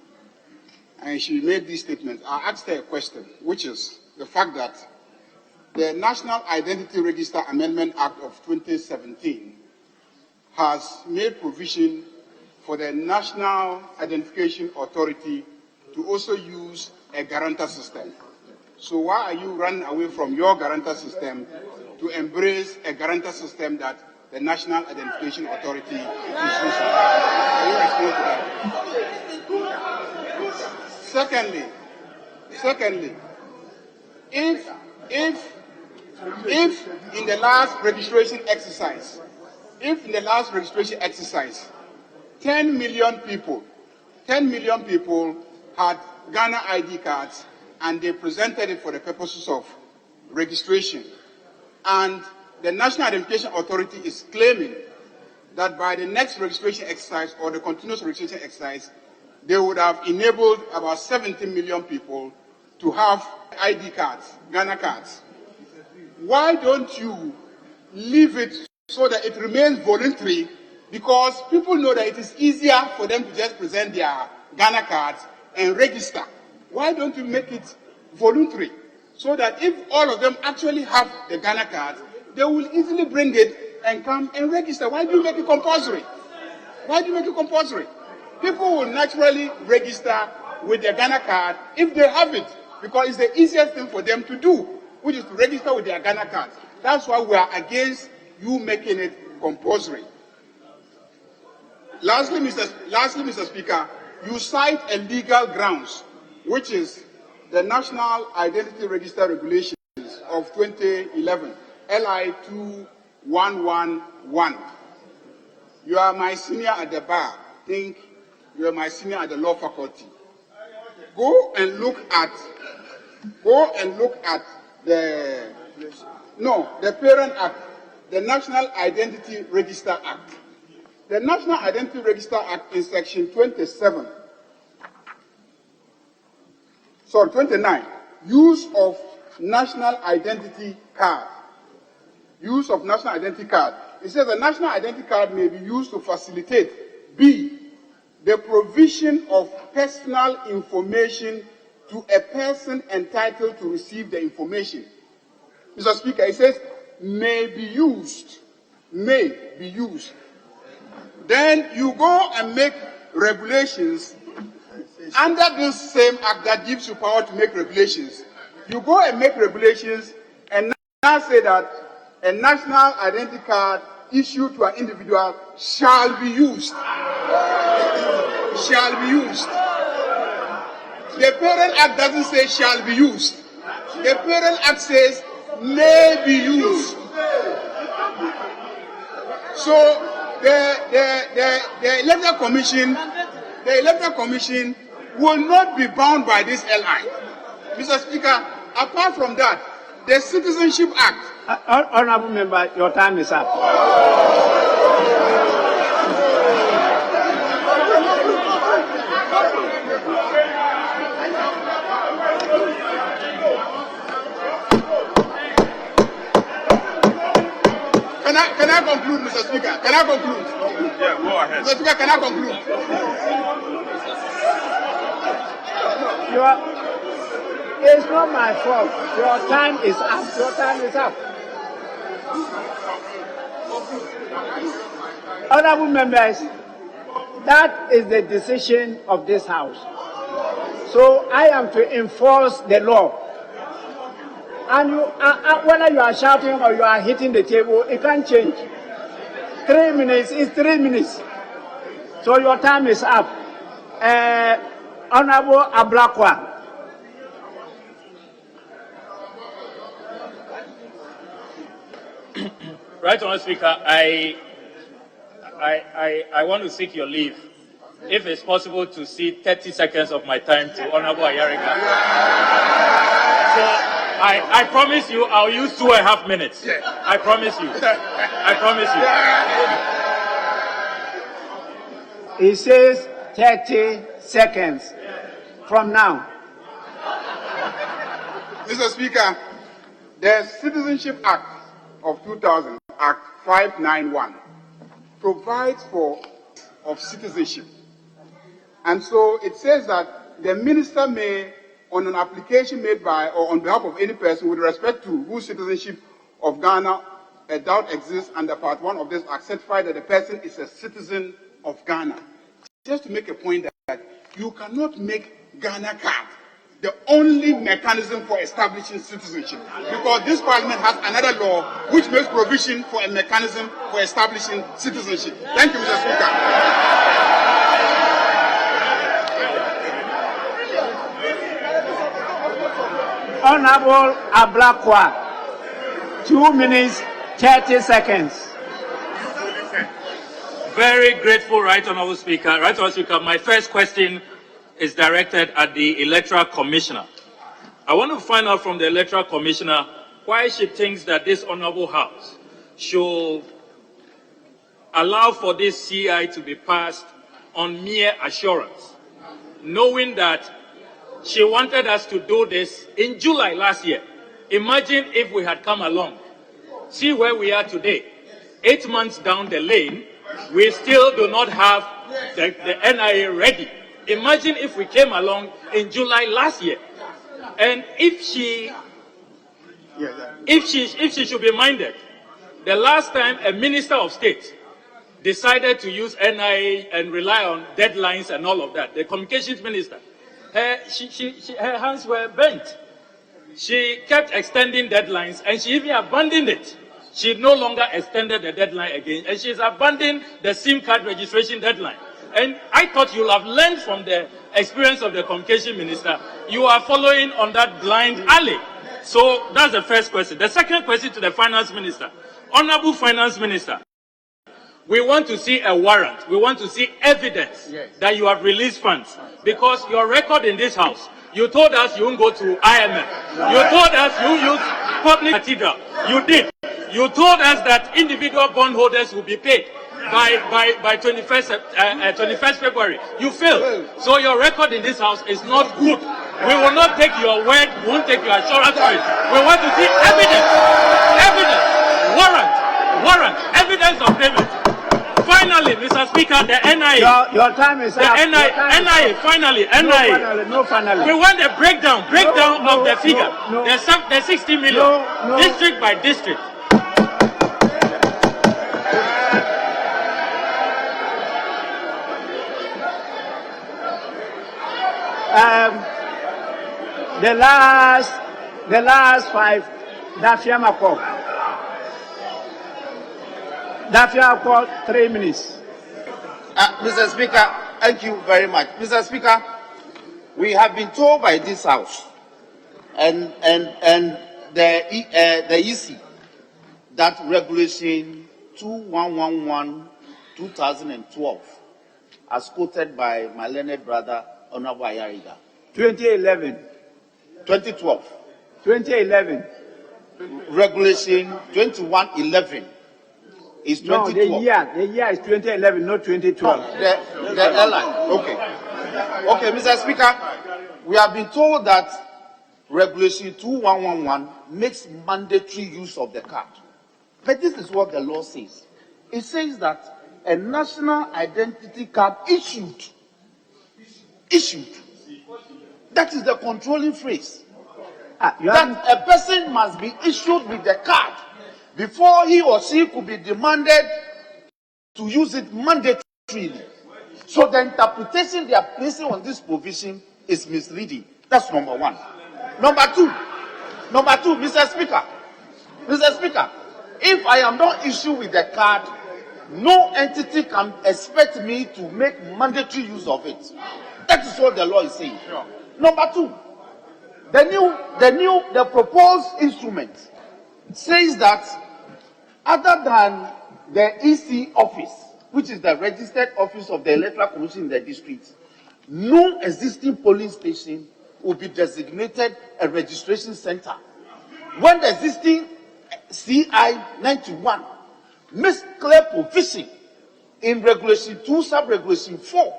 and she made these statements, I asked her a question, which is the fact that the National Identity Register Amendment Act of 2017 has made provision for the National Identification Authority to also use a guarantor system. So why are you running away from your guarantor system to embrace a guarantor system that the National Identification Authority is using? Can you respond to that? Secondly, if in the last registration exercise, 10 million people had Ghana ID cards and they presented it for the purposes of registration, and the National Identification Authority is claiming that by the next registration exercise or the continuous registration exercise, they would have enabled about 70 million people to have ID cards, Ghana cards. Why don't you leave it so that it remains voluntary? Because people know that it is easier for them to just present their Ghana cards and register. Why don't you make it voluntary? So that if all of them actually have the Ghana cards, they will easily bring it and come and register. Why do you make it compulsory? Why do you make it compulsory? People will naturally register with their Ghana card if they have it, because it's the easiest thing for them to do, which is to register with their Ghana cards. That's why we are against you making it compulsory. Lastly, Mr. Speaker, you cite a legal grounds, which is the National Identity Register Regulations of 2011, LI 2111. You are my senior at the bar. Think you are my senior at the law faculty. Go and look at the Parent Act, the National Identity Register Act. The National Identity Register Act in section 29, use of national identity card. Use of national identity card. It says the national identity card may be used to facilitate, B, the provision of personal information to a person entitled to receive the information. Mr. Speaker, it says may be used. May be used. Then you go and make regulations under this same act that gives you power to make regulations. You go and make regulations and now say that a national identity card issued to an individual shall be used. Shall be used. The Parent Act doesn't say shall be used. The Parent Act says may be used. So the Electoral Commission will not be bound by this LI. Mr. Speaker, apart from that, the Citizenship Act. Honourable Member, your time is up. Can I conclude, Mr. Speaker? Can I conclude? Yeah, go ahead. Mr. Speaker, can I conclude? It's not my fault. Your time is up. Your time is up. Honourable members, that is the decision of this House. So I am to enforce the law. And you, whether you are shouting or you are hitting the table, it can't change. 3 minutes is 3 minutes. So your time is up. Honourable Ablakwa. Right, Honourable Speaker, I want to seek your leave, if it's possible, to cede 30 seconds of my time to Honourable Ayarika. So I promise you I'll use 2.5 minutes. I promise you. I promise you. He says 30 seconds from now. Mr. Speaker, the Citizenship Act of 2000, Act 591, provides for citizenship. And so it says that the minister may, on an application made by or on behalf of any person with respect to whose citizenship of Ghana a doubt exists under Part 1 of this Act, certify that the person is a citizen of Ghana. Just to make a point that you cannot make Ghana card the only mechanism for establishing citizenship, because this Parliament has another law which makes provision for a mechanism for establishing citizenship. Thank you, Mr. Speaker. Honourable Ablakwa, 2 minutes, 30 seconds. Very grateful, Right Honourable Speaker. Right Honourable Speaker, my first question is directed at the Electoral Commissioner. I want to find out from the Electoral Commissioner why she thinks that this Honourable House should allow for this CI to be passed on mere assurance, knowing that she wanted us to do this in July last year. Imagine if we had come along. See where we are today. 8 months down the lane, we still do not have the NIA ready. Imagine if we came along in July last year. And if she should be minded, the last time a minister of state decided to use NIA and rely on deadlines and all of that, the communications minister, her hands were bent. She kept extending deadlines and she even abandoned it. She no longer extended the deadline again, and she's abandoned the SIM card registration deadline. And I thought you'll have learned from the experience of the communication minister. You are following on that blind alley. So that's the first question. The second question to the finance minister. Honorable finance minister, we want to see a warrant. We want to see evidence that you have released funds. Because your record in this house, you told us you won't go to IMF. You told us you use public cathedral. You did. You told us that individual bondholders will be paid by 21st February. You failed. So your record in this house is not good. We will not take your word. We won't take your assurance for it. We want to see evidence. Evidence. Warrant. Evidence of payment. Finally, Mr. Speaker, the NIA. Your time is up. The NIA, finally, NIA. No, finally. We want a breakdown of the figure. The 60 million, district by district. The last five, Dafia 3 minutes. Mr. Speaker, thank you very much. Mr. Speaker, we have been told by this House and the EC that Regulation 2111/2012, as quoted by my learned brother, Honorable Ayariga. 2012. Regulation 2111 is 2012. No, the year is 2011, not 2012. The airline. Okay. Okay, Mr. Speaker, we have been told that Regulation 2111 makes mandatory use of the card. But this is what the law says. It says that a national identity card issued. That is the controlling phrase. That a person must be issued with the card before he or she could be demanded to use it mandatorily. So the interpretation they are placing on this provision is misleading. That's number one. Number two, Mr. Speaker, if I am not issued with the card, no entity can expect me to make mandatory use of it. That is what the law is saying. Sure. Number two, the proposed instrument says that other than the EC office, which is the registered office of the Electoral Commission in the district, no existing polling station will be designated a registration center. When the existing CI 91 makes clear provision in Regulation 2, Sub-Regulation 4,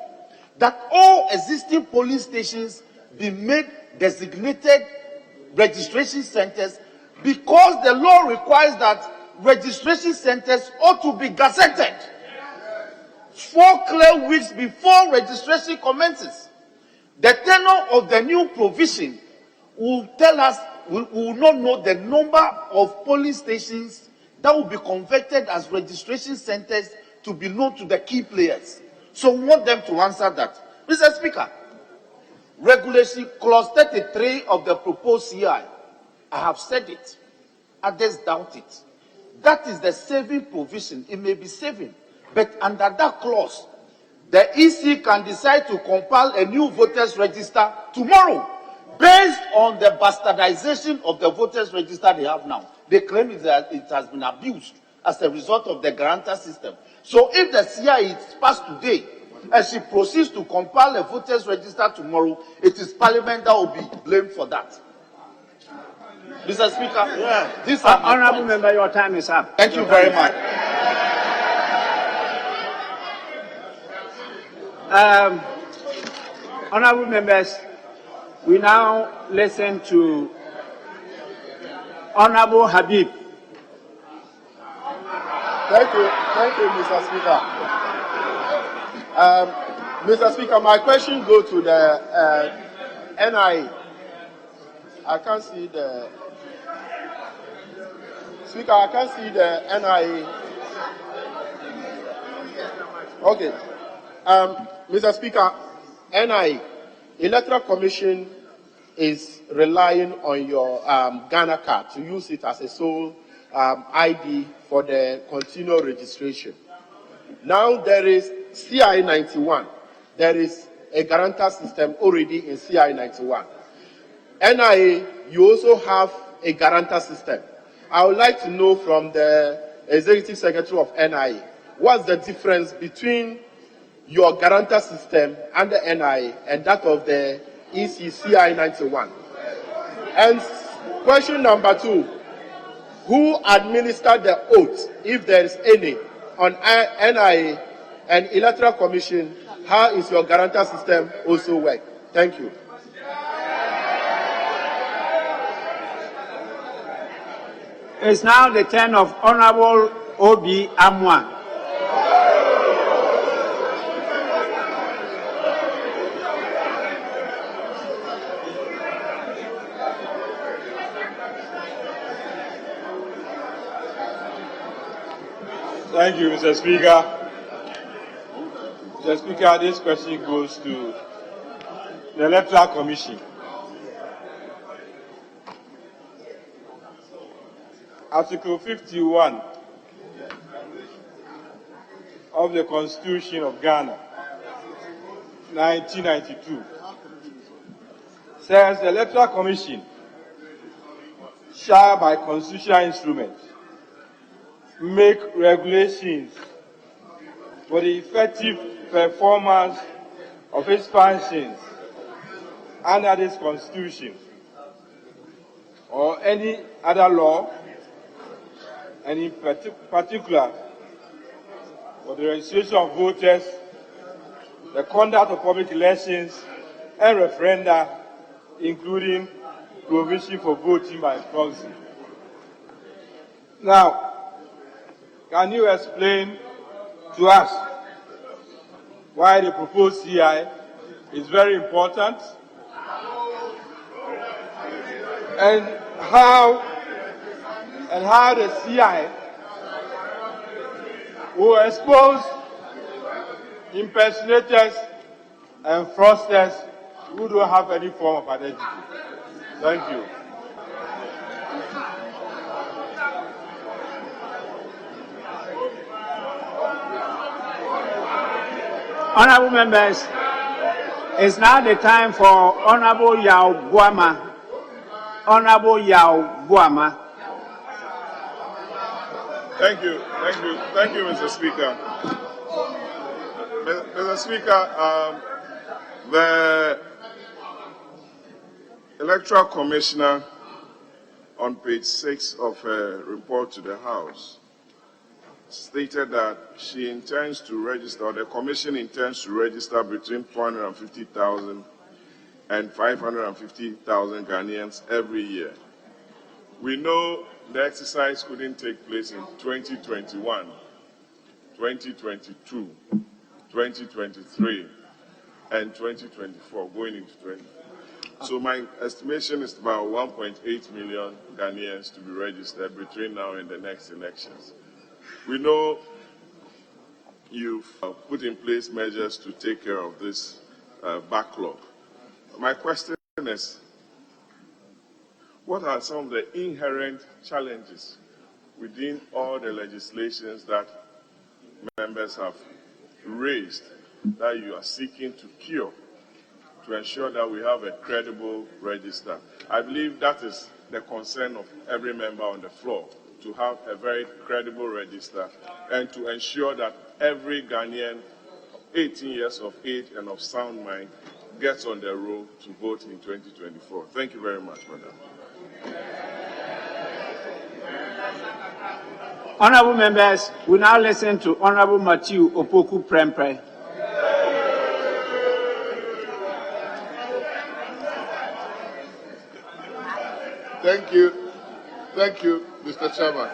that all existing polling stations be made designated registration centers, because the law requires that registration centers ought to be gazetted 4 clear weeks before registration commences. The tenor of the new provision will tell us, we will not know the number of polling stations that will be converted as registration centers to be known to the key players. So we want them to answer that. Mr. Speaker, Regulation Clause 33 of the proposed CI, I have said it, others doubt it. That is the saving provision. It may be saving, but under that clause, the EC can decide to compile a new voters register tomorrow based on the bastardization of the voters register they have now. They claim that it has been abused as a result of the guarantor system. So if the CI is passed today, and she proceeds to compile a voters register tomorrow, it is Parliament that will be blamed for that. Mr. Speaker, Honourable member, your time is up. Thank you very much. Honorable members, we now listen to Honorable Habib. Thank you, Mr. Speaker. Mr. Speaker, my question goes to the NIA. I can't see the Speaker. I can't see the NIA. Okay, Mr. Speaker, NIA, Electoral Commission is relying on your Ghana card to use it as a sole ID for the continual registration. Now there is CI 91. There is a guarantor system already in CI 91. NIA, you also have a guarantor system. I would like to know from the Executive Secretary of NIA, what's the difference between your guarantor system under NIA and that of the ECCI 91? And question number 2, who administered the oath, if there is any, on NIA and Electoral Commission? How is your guarantor system also work? Thank you. It's now the turn of Honorable Obi Amwa. Thank you, Mr. Speaker. Mr. Speaker, this question goes to the Electoral Commission. Article 51 of the Constitution of Ghana, 1992, says the Electoral Commission shall, by constitutional instrument, make regulations for the effective performance of its functions under this Constitution or any other law, and in particular for the registration of voters, the conduct of public elections and referenda, including provision for voting by proxy. Now, can you explain to us why the proposed CI is very important and how the CI will expose impersonators and fraudsters who don't have any form of identity? Thank you. Honorable members, it's now the time for Honorable Yao Guama. Honorable Yao Guama. Thank you, Mr. Speaker. Mr. Speaker, the Electoral Commissioner on page 6 of her report to the House stated that she intends to register, or the Commission intends to register between 450,000 and 550,000 Ghanaians every year. We know the exercise couldn't take place in 2021, 2022, 2023, and 2024, going into 2024. So my estimation is about 1.8 million Ghanaians to be registered between now and the next elections. We know you've put in place measures to take care of this backlog. My question is, what are some of the inherent challenges within all the legislations that members have raised that you are seeking to cure to ensure that we have a credible register? I believe that is the concern of every member on the floor, to have a very credible register and to ensure that every Ghanaian 18 years of age and of sound mind gets on the roll to vote in 2024. Thank you very much, Madam. Honorable members, we now listen to Honorable Matthew Opoku Prempeh. Thank you. Thank you, Mr. Chairman.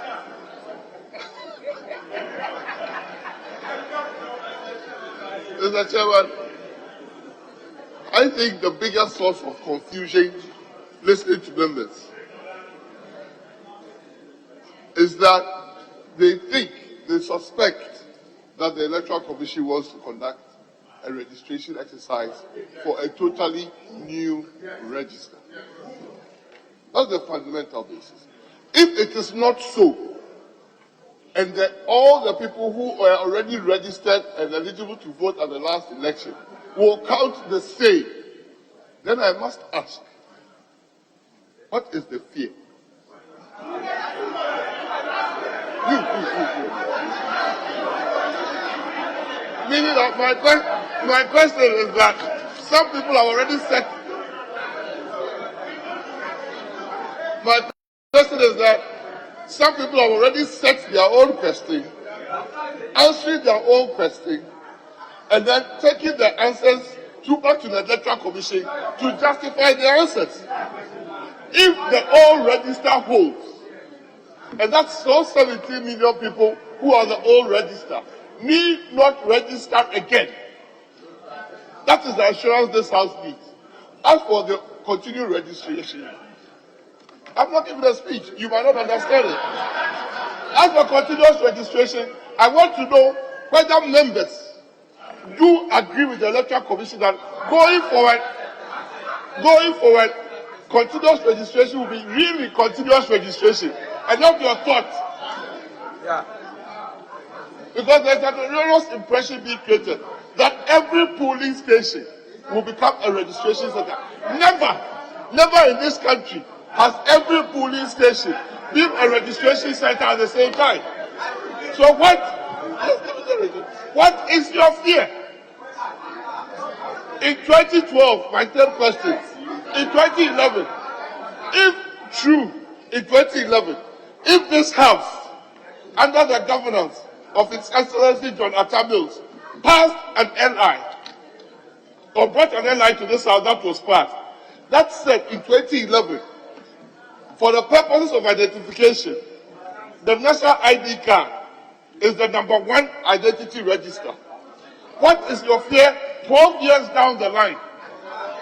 Mr. Chairman, I think the biggest source of confusion listening to members is that they suspect that the Electoral Commission wants to conduct a registration exercise for a totally new register. That's the fundamental basis. If it is not so, and that all the people who are already registered and eligible to vote at the last election will count the same, then I must ask, what is the fear? Meaning that my question is that some people have already set. My question is that some people have already set their own question, answering their own question, and then taking the answers back to the Electoral Commission to justify their answers. If the old register holds, and that's those 17 million people who are the old register, need not register again. That is the assurance this House needs. As for the continued registration, I'm not giving a speech. You might not understand it. As for continuous registration, I want to know whether members do agree with the Electoral Commission that going forward, continuous registration will be really continuous registration. And not your thought. Yeah. Because there's an erroneous impression being created that every polling station will become a registration center. Never in this country has every polling station been a registration center at the same time. So what is your fear? In 2012, my third question, in 2011, if true, in 2011, if this House, under the governance of His Excellency John Atta Mills, passed an LI, or brought an LI to this House that was passed, that said in 2011, for the purposes of identification, the national ID card is the #1 identity register. What is your fear 12 years down the line?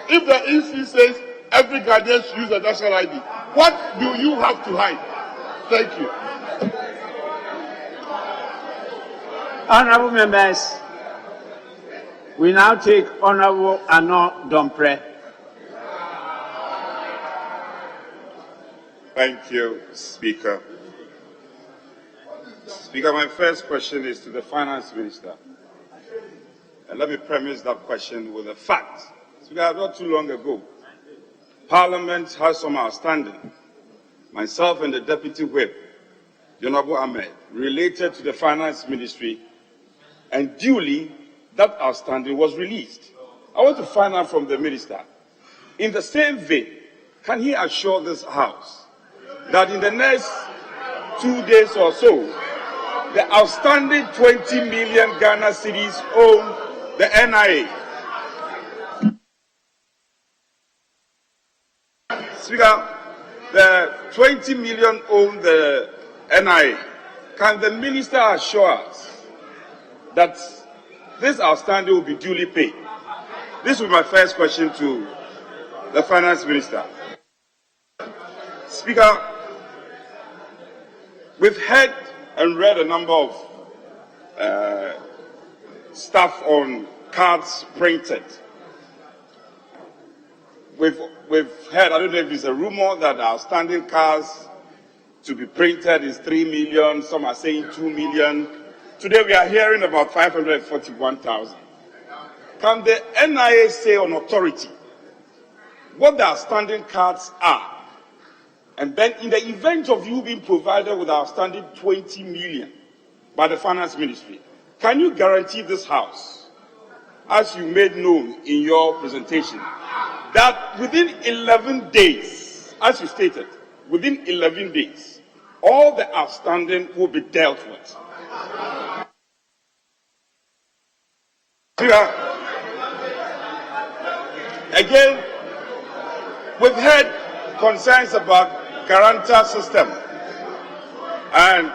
If the EC says every Ghanaian should use a national ID, what do you have to hide? Thank you. Honorable members, we now take Honorable Arnaud Dompre. Thank you, Speaker. Speaker, my first question is to the Finance Minister. And let me premise that question with a fact. Speaker, not too long ago, Parliament has some outstanding. Myself and the Deputy Whip, Honorable Ahmed, related to the Finance Ministry, and duly that outstanding was released. I want to find out from the Minister, in the same vein, can he assure this House that in the next 2 days or so, the outstanding 20 million Ghana cedis own the NIA? Speaker, the 20 million own the NIA. Can the Minister assure us that this outstanding will be duly paid? This will be my first question to the Finance Minister. Speaker, we've heard and read a number of stuff on cards printed. We've heard, I don't know if it's a rumor, that the outstanding cards to be printed is 3 million, some are saying 2 million. Today we are hearing about 541,000. Can the NIA say on authority what the outstanding cards are? And then in the event of you being provided with outstanding 20 million by the Finance Ministry, can you guarantee this House, as you made known in your presentation, that within 11 days, as you stated, within 11 days, all the outstanding will be dealt with? Again, we've heard concerns about guarantor system, and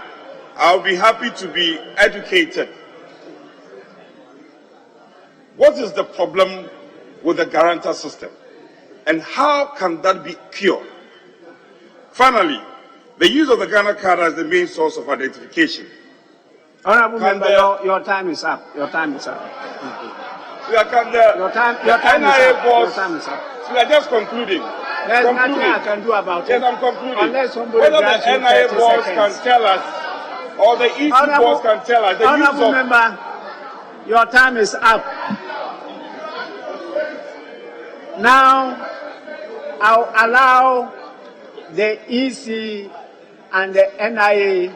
I'll be happy to be educated. What is the problem with the guarantor system, and how can that be cured? Finally, the use of the Ghana card as the main source of identification. Honorable member, your time is up. Your time is up. Your time is up. Your time is up. So we are just concluding. There's nothing I can do about it. Yes, I'm concluding. Unless somebody whether grants the you NIA 30 boss seconds. can tell us, or the EC boss can tell us, the use Honorable of... member, your time is up. Now, I'll allow the EC and the NIA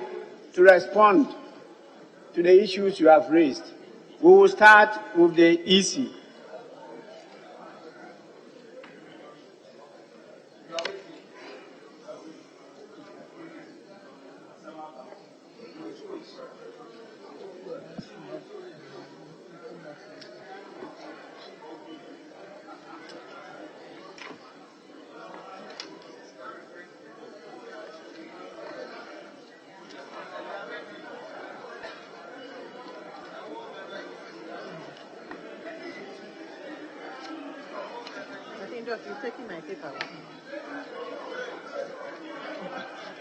to respond to the issues you have raised. We will start with the EC.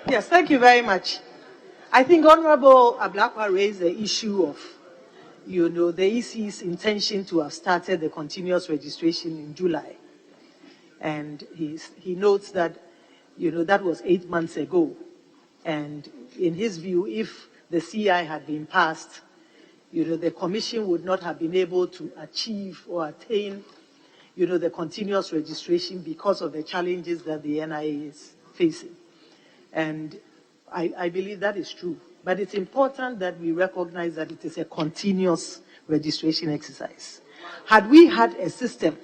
Yes, thank you very much. I think Honorable Ablakwa raised the issue of, the EC's intention to have started the continuous registration in July. And he notes that, that was 8 months ago. And in his view, if the CI had been passed, the Commission would not have been able to achieve or attain, the continuous registration because of the challenges that the NIA is facing. And I believe that is true. But it's important that we recognize that it is a continuous registration exercise. Had we had a system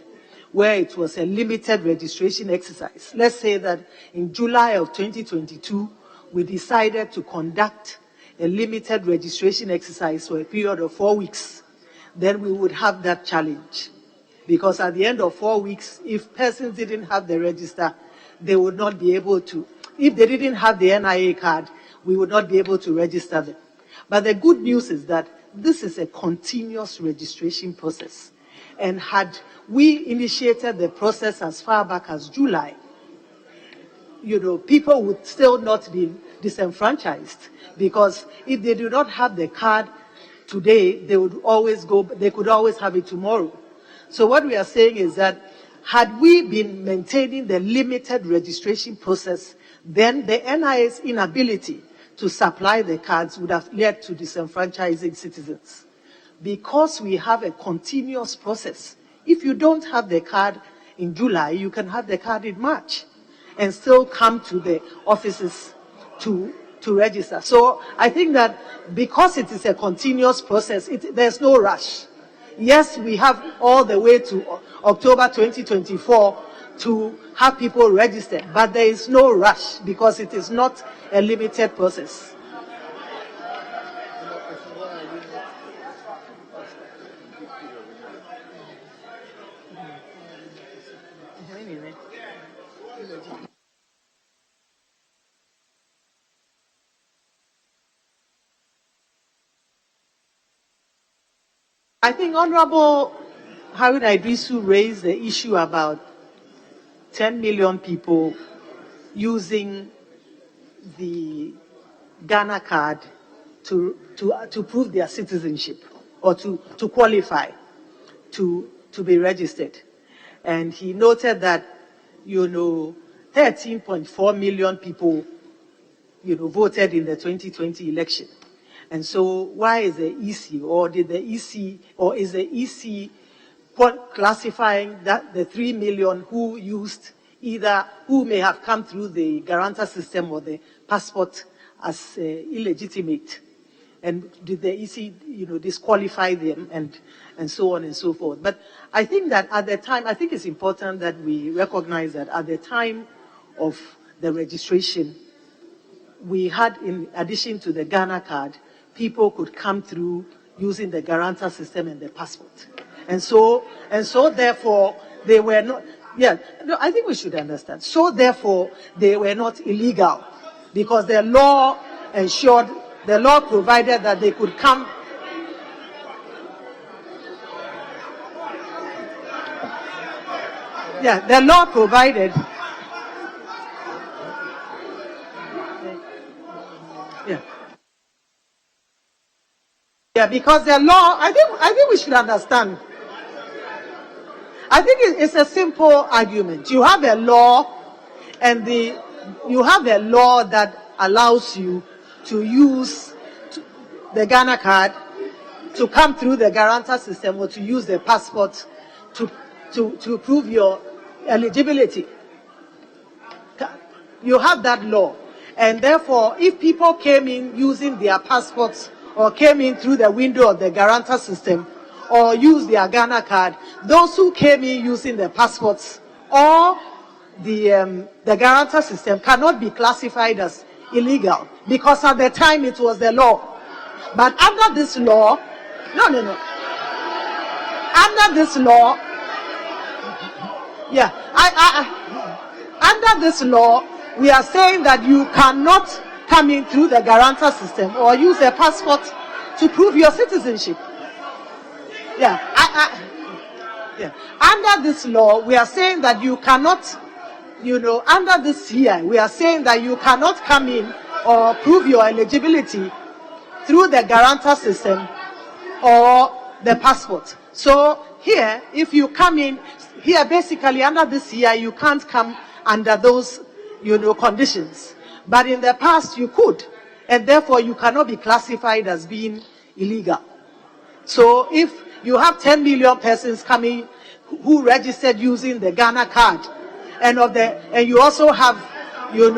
where it was a limited registration exercise, let's say that in July of 2022, we decided to conduct a limited registration exercise for a period of 4 weeks, then we would have that challenge. Because at the end of 4 weeks, if persons didn't have the register, they would not be able to. If they didn't have the NIA card, we would not be able to register them. But the good news is that this is a continuous registration process. And had we initiated the process as far back as July, people would still not be disenfranchised, because if they do not have the card today, they could always have it tomorrow. So what we are saying is that had we been maintaining the limited registration process, then the NIA's inability to supply the cards would have led to disenfranchising citizens. Because we have a continuous process, if you don't have the card in July, you can have the card in March and still come to the offices to register. So I think that because it is a continuous process, there's no rush. Yes, we have all the way to October 2024 to have people registered, but there is no rush because it is not a limited process. I think Honorable Harun Idrisu raised the issue about 10 million people using the Ghana card to prove their citizenship or to qualify to be registered. And he noted that, 13.4 million people, voted in the 2020 election. And so why is the EC, or is the EC classifying that the 3 million who may have come through the guarantor system or the passport as illegitimate? And did the EC, disqualify them and so on and so forth? But I think that at the time, I think it's important that we recognize that at the time of the registration, we had, in addition to the Ghana card, people could come through using the guarantor system and the passport. And so therefore, they were not, Yeah, no, I think we should understand. So therefore, they were not illegal because the law ensured, the law provided that they could come. Yeah, the law provided. Yeah. Yeah, because the law, I think we should understand. I think it's a simple argument. You have a law, and you have a law that allows you to use the Ghana card to come through the guarantor system or to use the passport to prove your eligibility. You have that law. And therefore, if people came in using their passports or came in through the window of the guarantor system or used their Ghana card, those who came in using the passports or the guarantor system cannot be classified as illegal because at the time it was the law. But under this law, no. Under this law, yeah, under this law, we are saying that you cannot come in through the guarantor system or use a passport to prove your citizenship. Yeah, yeah. Under this law, we are saying that you cannot, under this here, we are saying that you cannot come in or prove your eligibility through the guarantor system or the passport. So here, if you come in, here basically under this here, you can't come under those, conditions. But in the past, you could. And therefore, you cannot be classified as being illegal. So if you have 10 million persons coming who registered using the Ghana card, and you also have, you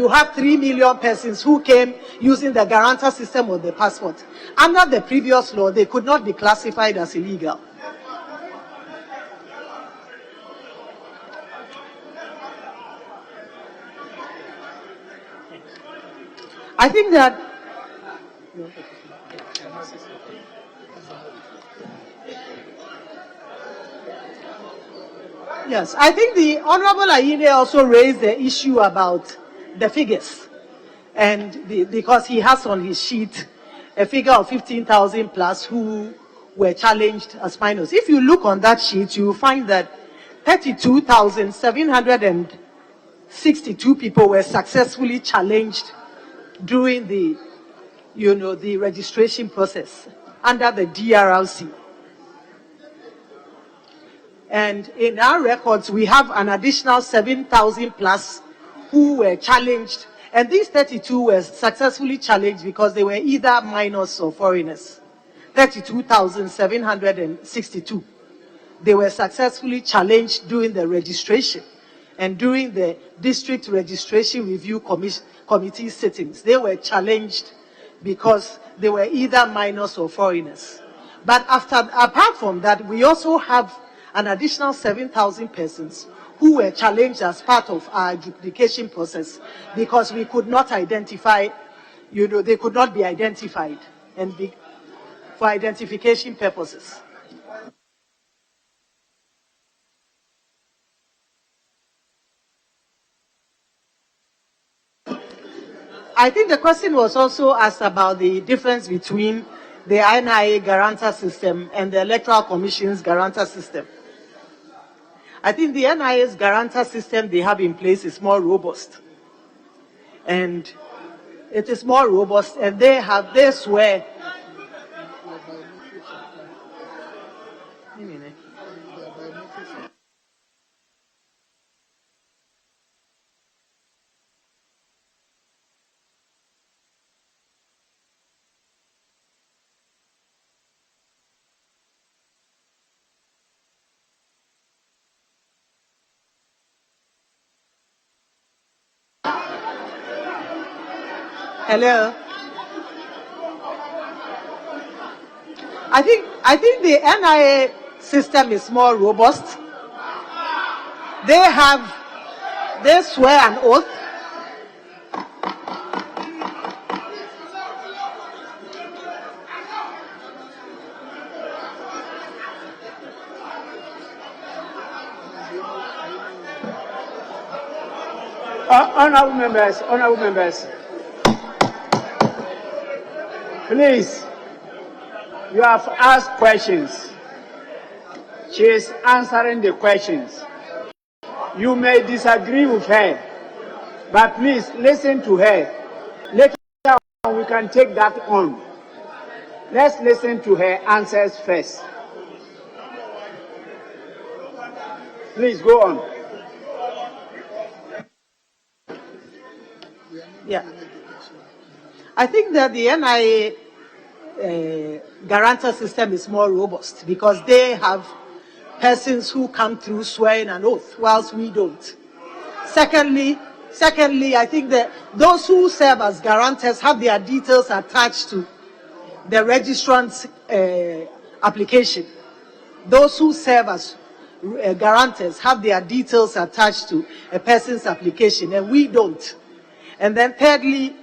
have 3 million persons who came using the guarantor system or the passport. Under the previous law, they could not be classified as illegal. I think that yes, I think the Honorable Ayine also raised the issue about the figures, and because he has on his sheet a figure of 15,000 plus who were challenged as minors. If you look on that sheet, you will find that 32,762 people were successfully challenged during the registration process under the DRLC. And in our records, we have an additional 7,000 plus who were challenged. And these 32 were successfully challenged because they were either minors or foreigners. 32,762. They were successfully challenged during the registration and during the District Registration Review Committee sittings. They were challenged because they were either minors or foreigners. But apart from that, we also have an additional 7,000 persons who were challenged as part of our adjudication process because we could not identify, they could not be identified for identification purposes. I think the question was also asked about the difference between the NIA guarantor system and the Electoral Commission's guarantor system. I think the NIA's guarantor system they have in place is more robust. And it is more robust, and they swear. Hello. I think the NIA system is more robust. They swear an oath. Honorable members, please, you have asked questions. She is answering the questions. You may disagree with her, but please listen to her. Later on, we can take that on. Let's listen to her answers first. Please go on. Yeah. I think that the NIA guarantor system is more robust because they have persons who come through swearing an oath, whilst we don't. Secondly, I think that those who serve as guarantors have their details attached to the registrant's application. Those who serve as guarantors have their details attached to a person's application, and we don't. And then thirdly,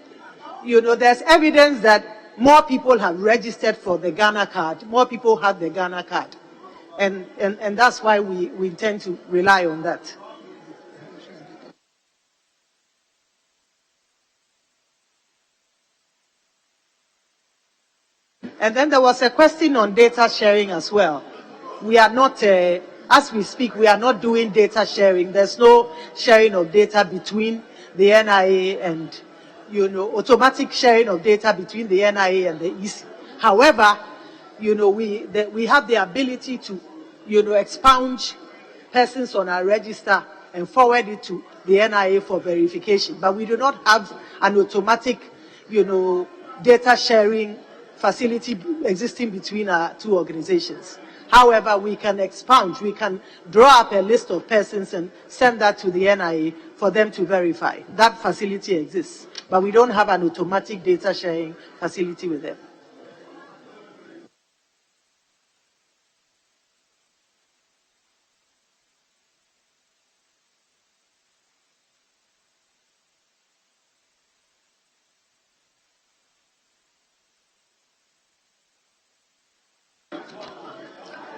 there's evidence that more people have registered for the Ghana card. More people have the Ghana card. And that's why we intend to rely on that. And then there was a question on data sharing as well. We are not, as we speak, we are not doing data sharing. There's no sharing of data between the NIA and, automatic sharing of data between the NIA and the EC. However, we have the ability to, expunge persons on our register and forward it to the NIA for verification. But we do not have an automatic, data sharing facility existing between our two organizations. However, we can expunge, we can draw up a list of persons and send that to the NIA for them to verify. That facility exists, but we don't have an automatic data sharing facility with them.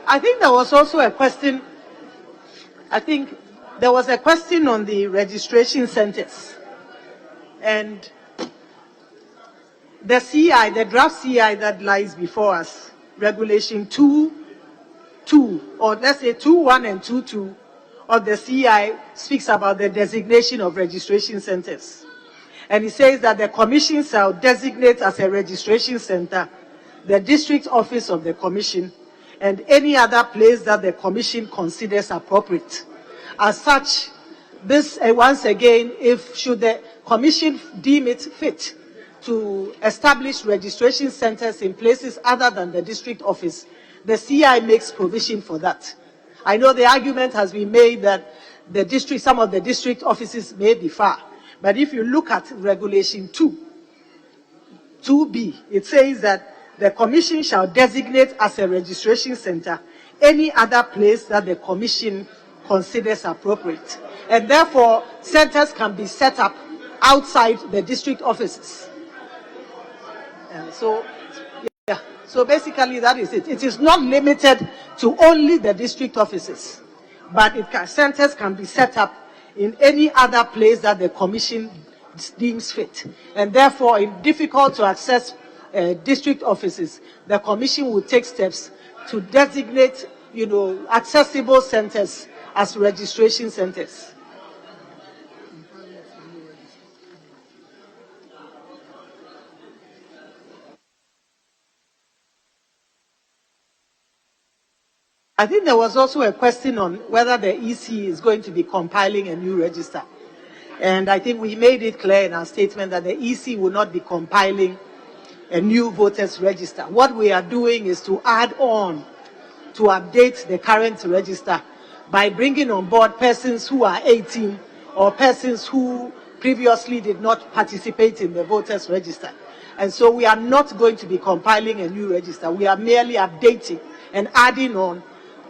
I think there was also a question, on the registration centers. And the CI, the draft CI that lies before us, Regulation 2.2, or let's say 2.1 and 2.2 of the CI speaks about the designation of registration centers. And it says that the Commission shall designate as a registration center the district office of the Commission and any other place that the Commission considers appropriate. As such, this, once again, should the Commission deem it fit to establish registration centers in places other than the district office, the CI makes provision for that. I know the argument has been made that some of the district offices may be far, but if you look at Regulation 2.B, it says that the Commission shall designate as a registration center any other place that the Commission considers appropriate. And therefore, centers can be set up outside the district offices. So basically that is it. It is not limited to only the district offices, but centers can be set up in any other place that the Commission deems fit. And therefore, in difficult to access district offices, the Commission will take steps to designate, accessible centers as registration centers. I think there was also a question on whether the EC is going to be compiling a new register. And I think we made it clear in our statement that the EC will not be compiling a new voters register. What we are doing is to add on, to update the current register by bringing on board persons who are 18 or persons who previously did not participate in the voters register. And so we are not going to be compiling a new register. We are merely updating and adding on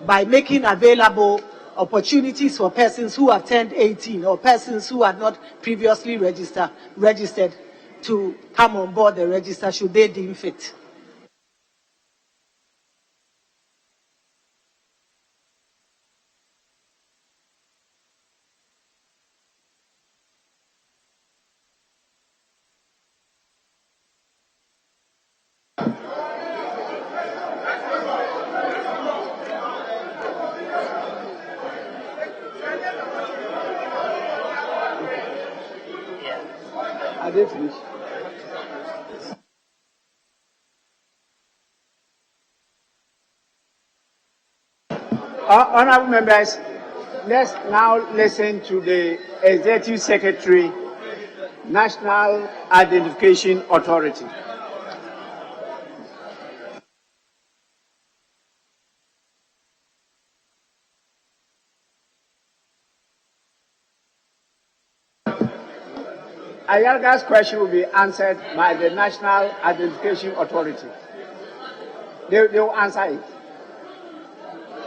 by making available opportunities for persons who have turned 18 or persons who are not previously registered to come on board the register should they deem fit. they finish? Honorable members, let's now listen to the Executive Secretary, National Identification Authority. Ayarga's question will be answered by the National Identification Authority. They will answer it.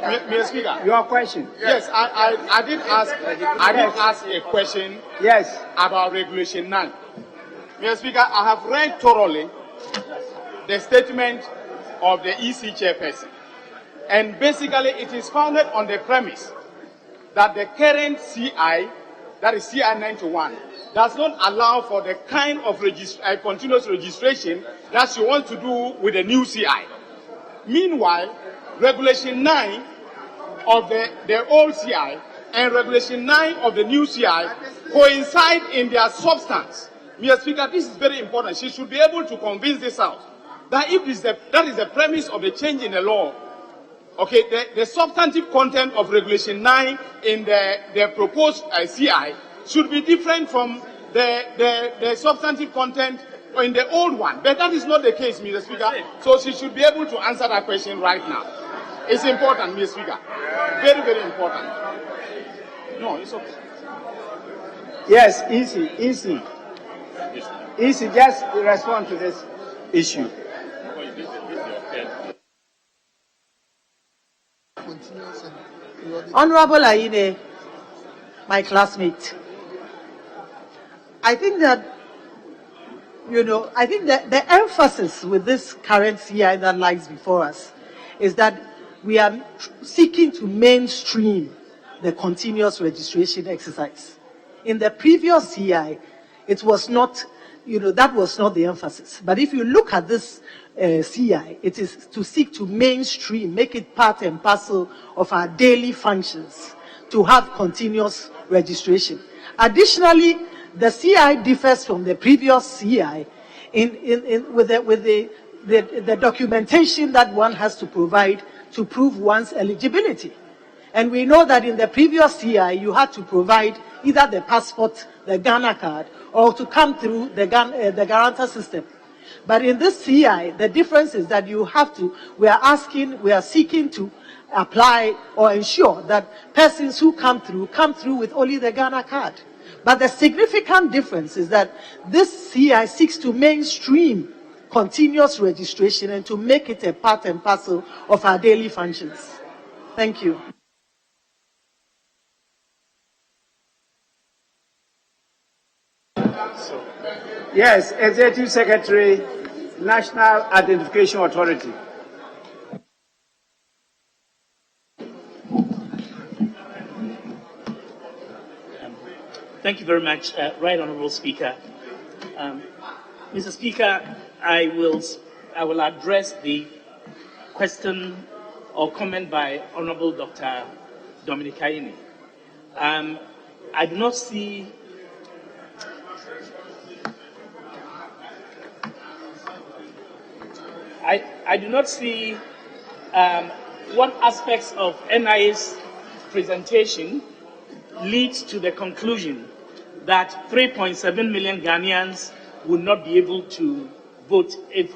Mr. Speaker. Your question. Yes, I did ask a question. Yes. About Regulation 9. Mr. Speaker, I have read thoroughly the statement of the EC chairperson, and basically it is founded on the premise that the current CI, that is CI 91, does not allow for the kind of continuous registration that she wants to do with the new CI. Meanwhile, Regulation 9 of the old CI and Regulation 9 of the new CI coincide in their substance. Mr. Speaker, this is very important. She should be able to convince this House that if that is the premise of the change in the law, okay, the substantive content of Regulation 9 in the proposed CI should be different from the substantive content in the old one. But that is not the case, Mr. Speaker. So she should be able to answer that question right now. It's important, Mr. Speaker. Very, very important. No, it's okay. Yes, easy. Just respond to this issue. Honorable Aine, my classmate, I think that, the emphasis with this current CI that lies before us is that we are seeking to mainstream the continuous registration exercise. In the previous CI, it was not, that was not the emphasis. But if you look at this CI, it is to seek to mainstream, make it part and parcel of our daily functions to have continuous registration. Additionally, the CI differs from the previous CI with the documentation that one has to provide to prove one's eligibility. And we know that in the previous CI, you had to provide either the passport, the Ghana card, or to come through the guarantor system. But in this CI, the difference is that we are seeking to apply or ensure that persons who come through with only the Ghana card. But the significant difference is that this CI seeks to mainstream continuous registration and to make it a part and parcel of our daily functions. Thank you. Yes, Executive Secretary, National Identification Authority. Thank you very much, Right Honourable Speaker. Mr. Speaker, I will address the question or comment by Honourable Dr. Dominic Aine. I do not see what aspects of NIA's presentation leads to the conclusion that 3.7 million Ghanaians would not be able to vote if,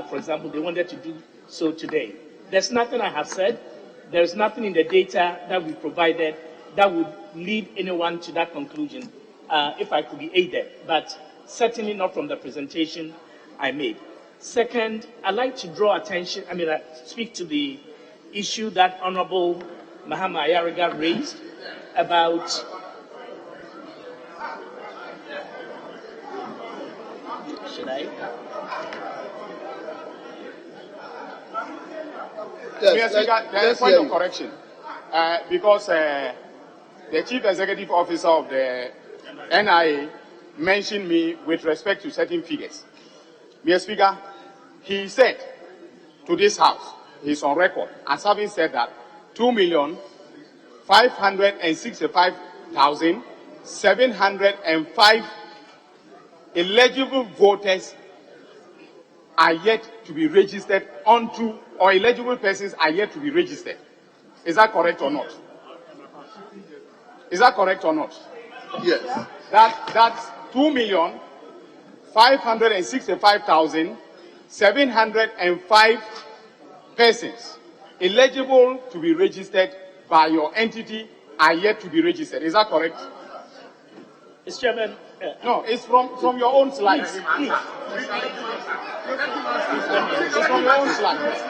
for example, they wanted to do so today. There's nothing I have said. There's nothing in the data that we provided that would lead anyone to that conclusion, if I could be aided, but certainly not from the presentation I made. Second, I'd like to speak to the issue that Honorable Mahama Ayariga raised about There's a point of correction. Because the Chief Executive Officer of the NIA mentioned me with respect to certain figures. Mr. Speaker, he said to this House, he's on record, as having said that 2,565,705 eligible voters are yet to be registered onto, or eligible persons are yet to be registered. Is that correct or not? Is that correct or not? Yes. That's 2,565,705 persons eligible to be registered by your entity are yet to be registered. Is that correct? Mr. Chairman. No, it's from your own slides. Please. It's from your own slides.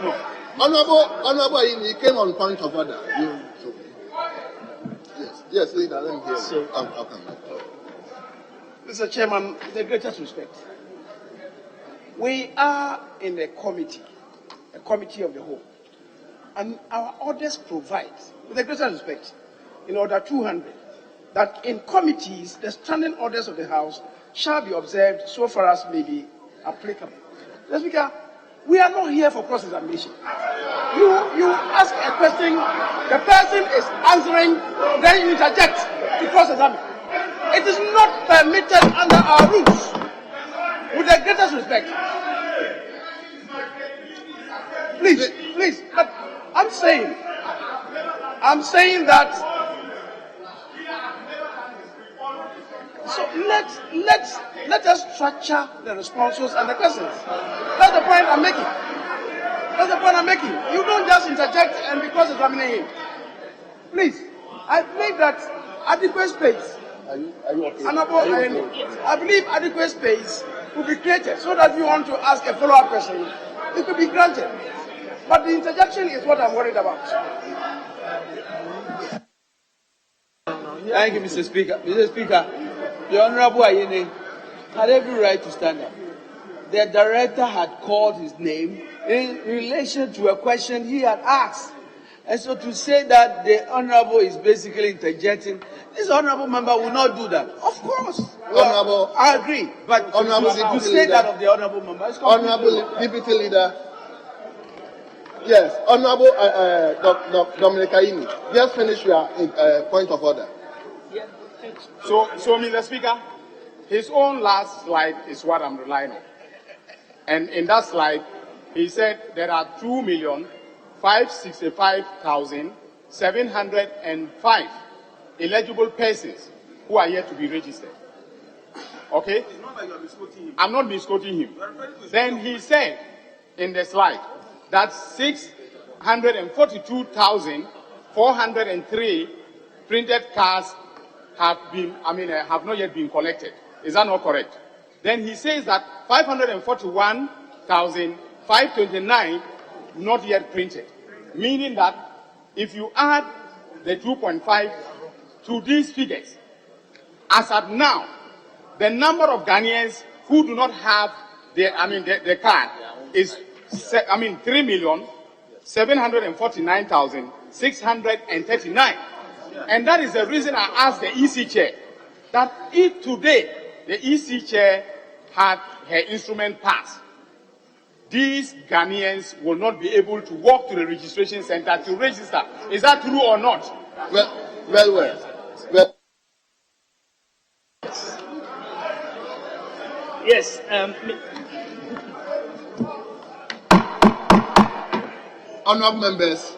No. Honorable, he came on point of order. Yes, leader, let me hear you. I'll come back. Mr. Chairman, with the greatest respect, we are in a committee of the whole, and our orders provide, with the greatest respect, in Order 200, that in committees, the standing orders of the House shall be observed so far as may be applicable. Mr. Speaker, we are not here for cross-examination. You ask a question, the person is answering, then you interject to cross-examine. It is not permitted under our rules. With the greatest respect. Please, but I'm saying that. So let us structure the responses and the questions. That's the point I'm making. You don't just interject and because examining him. Please, I believe that adequate space. Are you okay? I believe adequate space will be created so that if you want to ask a follow-up question, it could be granted. But the interjection is what I'm worried about. Thank you, Mr. Speaker. Mr. Speaker, the Honorable Ayene had every right to stand up. The director had called his name in relation to a question he had asked. And so to say that the Honorable is basically interjecting, this Honorable member will not do that. Of course. Honorable. I agree. But Honorable to say that of the Honorable member is Honorable Deputy Leader. Yes, Honorable Dominic Ayini, just finish your point of order. So, Mr. Speaker, his own last slide is what I'm relying on. And in that slide, he said there are 2,565,705 eligible persons who are yet to be registered. Okay? I'm not misquoting him. Then he said in the slide that 642,403 printed cards have not yet been collected. Is that not correct? Then he says that 541,529 not yet printed. Meaning that if you add the 2.5 to these figures, as at now, the number of Ghanaians who do not have the card is 3,749,639. And that is the reason I asked the EC chair that if today the EC chair had her instrument passed, these Ghanaians will not be able to walk to the registration center to register. Is that true or not? Well. Yes. Honourable members,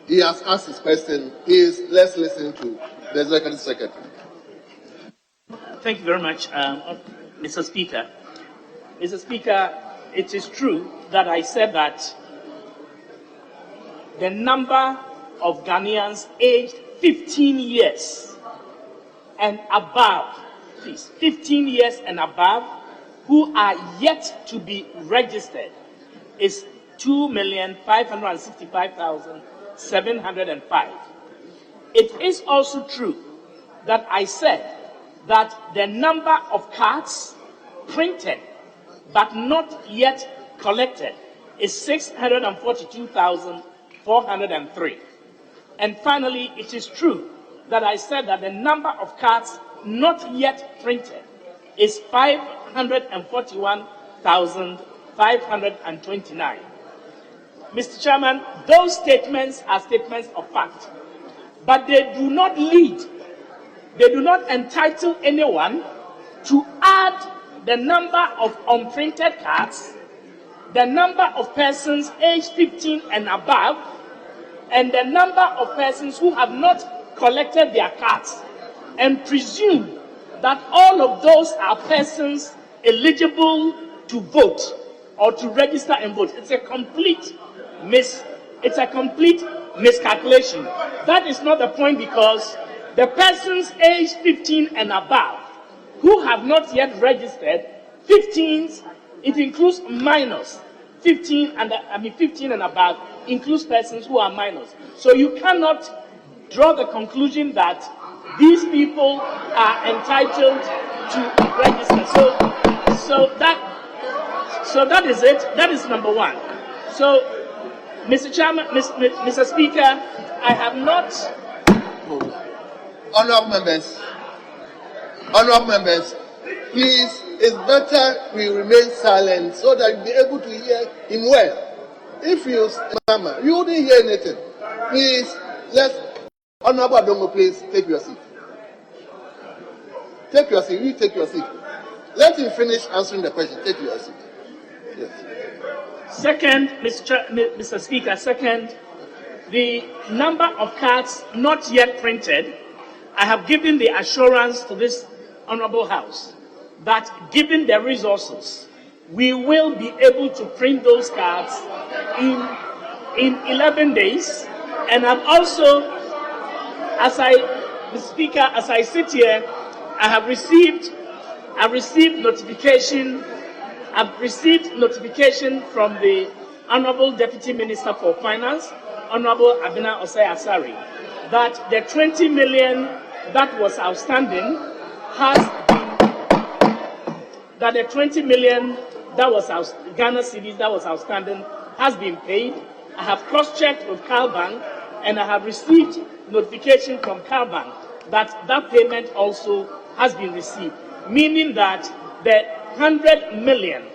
he has asked his question. Let's listen to the Executive Secretary. Thank you very much, Mr. Speaker. Mr. Speaker, it is true that I said that the number of Ghanaians aged 15 years and above, 15 years and above, who are yet to be registered is 2,565,705. It is also true that I said that the number of cards printed but not yet collected is 642,403. And finally, it is true that I said that the number of cards not yet printed is 541,529. Mr. Chairman, those statements are statements of fact, but they do not lead They do not entitle anyone to add the number of unprinted cards, the number of persons aged 15 and above, and the number of persons who have not collected their cards, and presume that all of those are persons eligible to vote or to register and vote. It's a complete miscalculation. That is not the point, because the persons aged 15 and above who have not yet registered, 15s, it includes minors. 15 and above includes persons who are minors. So you cannot draw the conclusion that these people are entitled to register. So that is it. That is number one. So, Mr. Chairman, Mr. Speaker, I have not. Honourable members, please, it's better we remain silent so that you'll be able to hear him well. If you, Mama, you wouldn't hear anything. Please, Honourable Adongo, please take your seat. Take your seat. You take your seat. Let him finish answering the question. Take your seat. Yes. Second, Mr. Speaker, the number of cards not yet printed, I have given the assurance to this Honourable House that given the resources, we will be able to print those cards in 11 days. And I've also, Mr. Speaker, as I sit here, I've received notification from the Honourable Deputy Minister for Finance, Honourable Abena Osei Asari, that the 20 million that was outstanding Ghana cedis that was outstanding has been paid. I have cross-checked with CalBank, and I have received notification from CalBank that that payment also has been received, meaning that the 100 million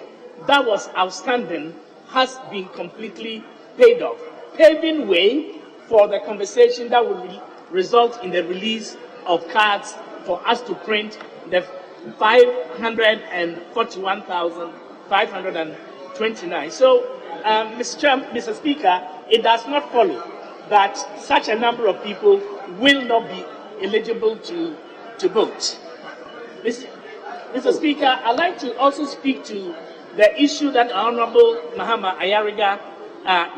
that was outstanding has been completely paid off, paving way for the conversation that will result in the release of cards for us to print the 541,529. So, Mr. Speaker, it does not follow that such a number of people will not be eligible to vote. Mr. Speaker, I'd like to also speak to the issue that Honourable Mahama Ayariga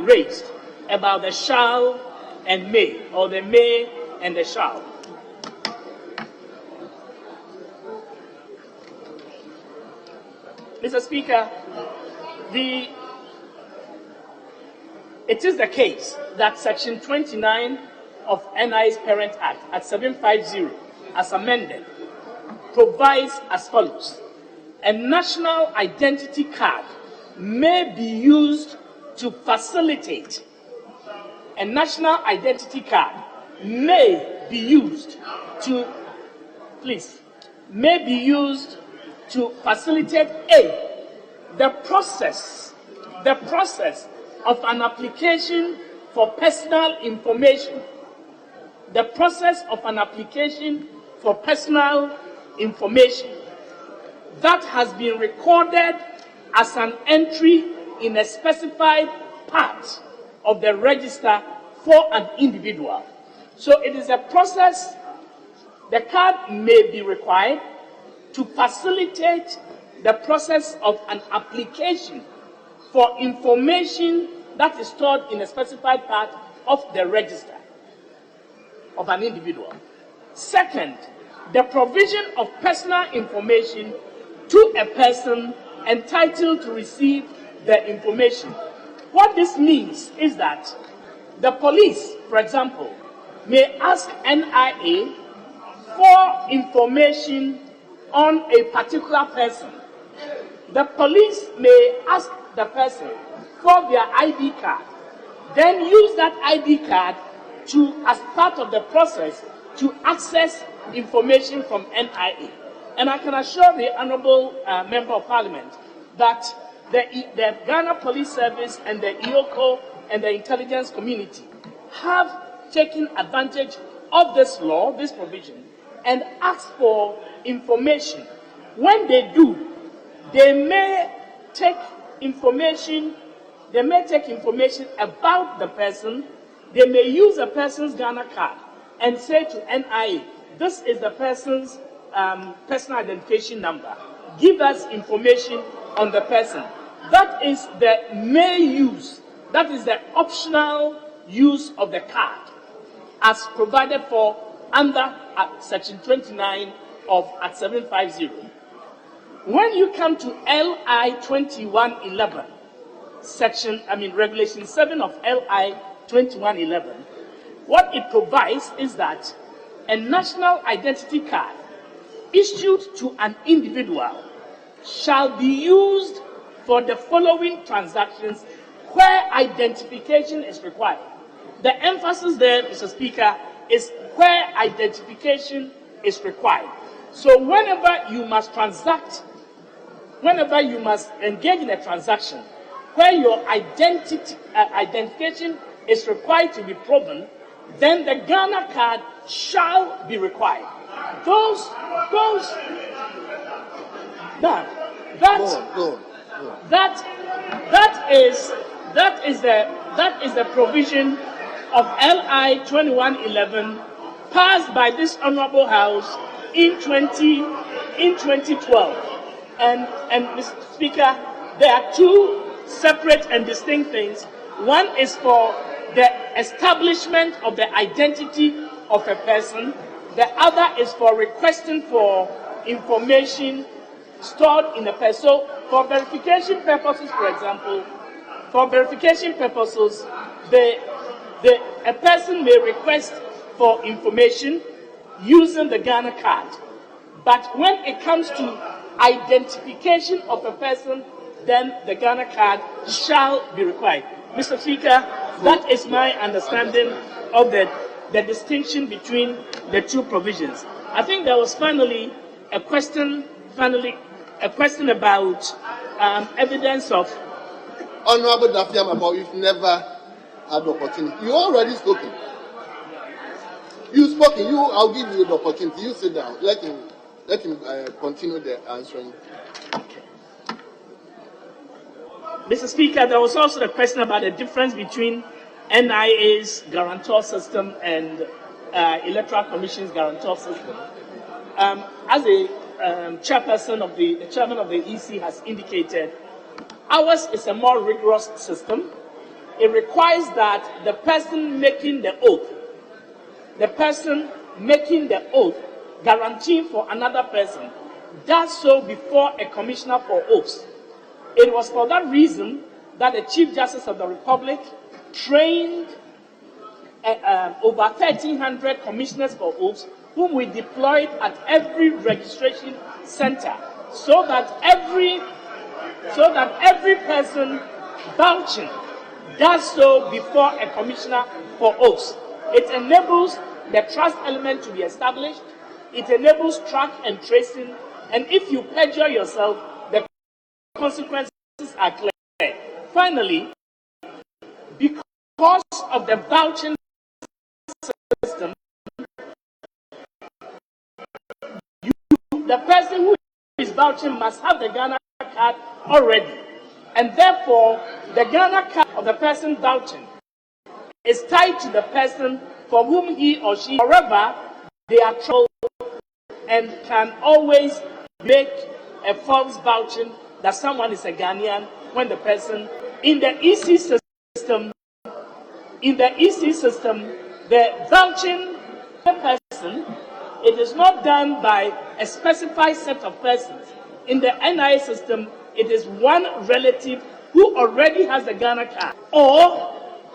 raised about the shall and may, or the may and the shall. Mr. Speaker, it is the case that Section 29 of NI's Parent Act at 750, as amended, provides as follows: a national identity card may be used to facilitate. A national identity card may be used to, facilitate the process of an application for personal information. The process of an application for personal information that has been recorded as an entry in a specified part of the register for an individual. So it is a process. The card may be required to facilitate the process of an application for information that is stored in a specified part of the register of an individual. Second, the provision of personal information to a person entitled to receive the information. What this means is that the police, for example, may ask NIA for information on a particular person. The police may ask the person for their ID card, then use that ID card as part of the process to access information from NIA. And I can assure the Honourable Member of Parliament that the Ghana Police Service and the IOCO and the intelligence community have taken advantage of this law, this provision, and ask for information. When they do, they may take information about the person. They may use a person's Ghana card and say to NIA, this is the person's personal identification number. Give us information on the person. That is the may use, that is the optional use of the card as provided for under Section 29 of Act 750. When you come to LI 2111, Regulation 7 of LI 2111, what it provides is that a national identity card issued to an individual shall be used for the following transactions where identification is required. The emphasis there, Mr. Speaker, is where identification is required. So whenever you must engage in a transaction where your identification is required to be proven, then the Ghana card shall be required. That is the provision of LI 2111 passed by this Honorable House in 2012. And Mr. Speaker, there are two separate and distinct things. One is for the establishment of the identity of a person. The other is for requesting for information stored in a person. So for verification purposes, for example, a person may request for information using the Ghana card. But when it comes to identification of a person, then the Ghana card shall be required. Mr. Speaker, that is my understanding of the distinction between the two provisions. I think there was finally a question about evidence of. Honorable Dafiam, about you've never had the opportunity. You already spoken. You've spoken. I'll give you the opportunity. You sit down. Let him continue the answering. Mr. Speaker, there was also the question about the difference between NIA's guarantor system and Electoral Commission's guarantor system. As a chairman of the EC has indicated, ours is a more rigorous system. It requires that the person making the oath, guaranteeing for another person, does so before a commissioner for oaths. It was for that reason that the Chief Justice of the Republic trained over 1,300 commissioners for oaths, whom we deployed at every registration center, so that every person vouching does so before a commissioner for oaths. It enables the trust element to be established. It enables track and tracing. And if you perjure yourself, the consequences are clear. Finally, because of the vouching system, the person who is vouching must have the Ghana card already. And therefore, the Ghana card of the person vouching is tied to the person for whom he or she, however, they are told and can always make a false vouching that someone is a Ghanaian when the person in the EC system, the vouching person, it is not done by a specified set of persons. In the NIA system, it is one relative who already has the Ghana card, or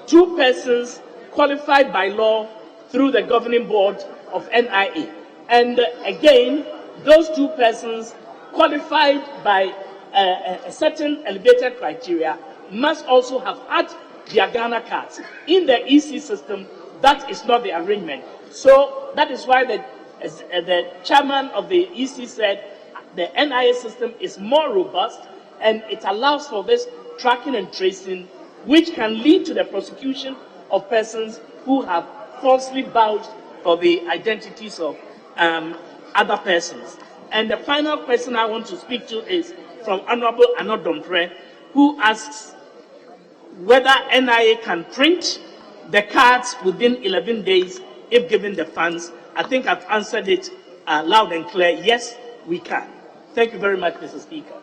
two persons qualified by law through the governing board of NIA. And again, those two persons qualified by a certain elevated criteria must also have had their Ghana cards. In the EC system, that is not the arrangement. So that is why the chairman of the EC said the NIA system is more robust and it allows for this tracking and tracing, which can lead to the prosecution of persons who have falsely vouched for the identities of other persons. And the final person I want to speak to is from Honorable Anodompre, who asks whether NIA can print the cards within 11 days if given the funds. I think I've answered it loud and clear. Yes, we can. Thank you very much, Mr. Speaker.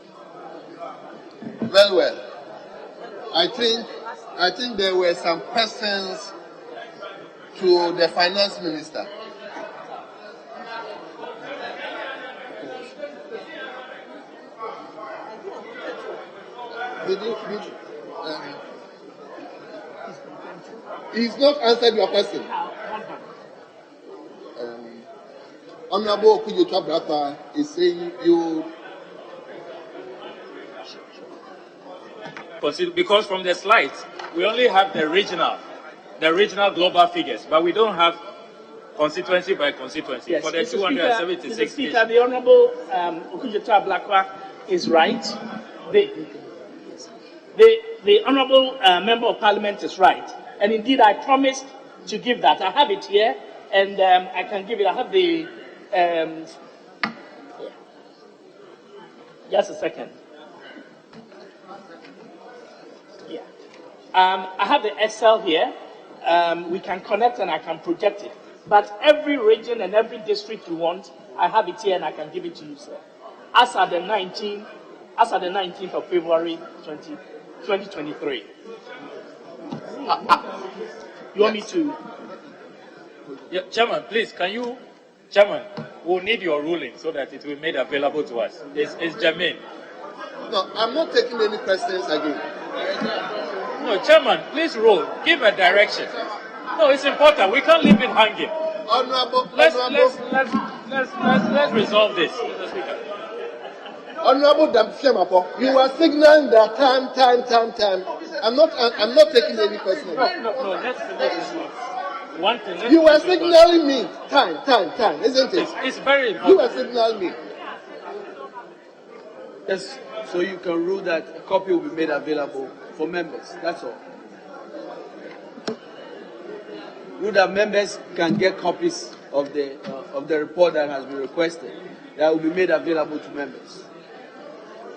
Well. I think there were some questions to the finance minister. He's not answered your question. Honorable Okujocha Brapa is saying you. Because from the slides, we only have the regional global figures, but we don't have constituency by constituency. Yes, for the 276. Mr. Speaker, the Honorable Okujocha Blakwa is right. The Honorable Member of Parliament is right. And indeed, I promised to give that. I have it here, and I can give it. I have the... just a second. Yeah. I have the Excel here. We can connect and I can project it. But every region and every district you want, I have it here and I can give it to you, sir. As at the 19th of February 2023. You want me to? Yeah, Chairman, please, Chairman, we'll need your ruling so that it will be made available to us. It's germane. No, I'm not taking any questions again. No, Chairman, please rule. Give a direction. No, it's important. We can't leave it hanging. Let's resolve this. Honorable Damfiamapo, you are signaling that time. I'm not taking any question. No. Let's one thing. You were signaling me time, isn't it? It's very important. You were signaling me. Yes, so you can rule that a copy will be made available for members. That's all. Rule that members can get copies of the report that has been requested. That will be made available to members.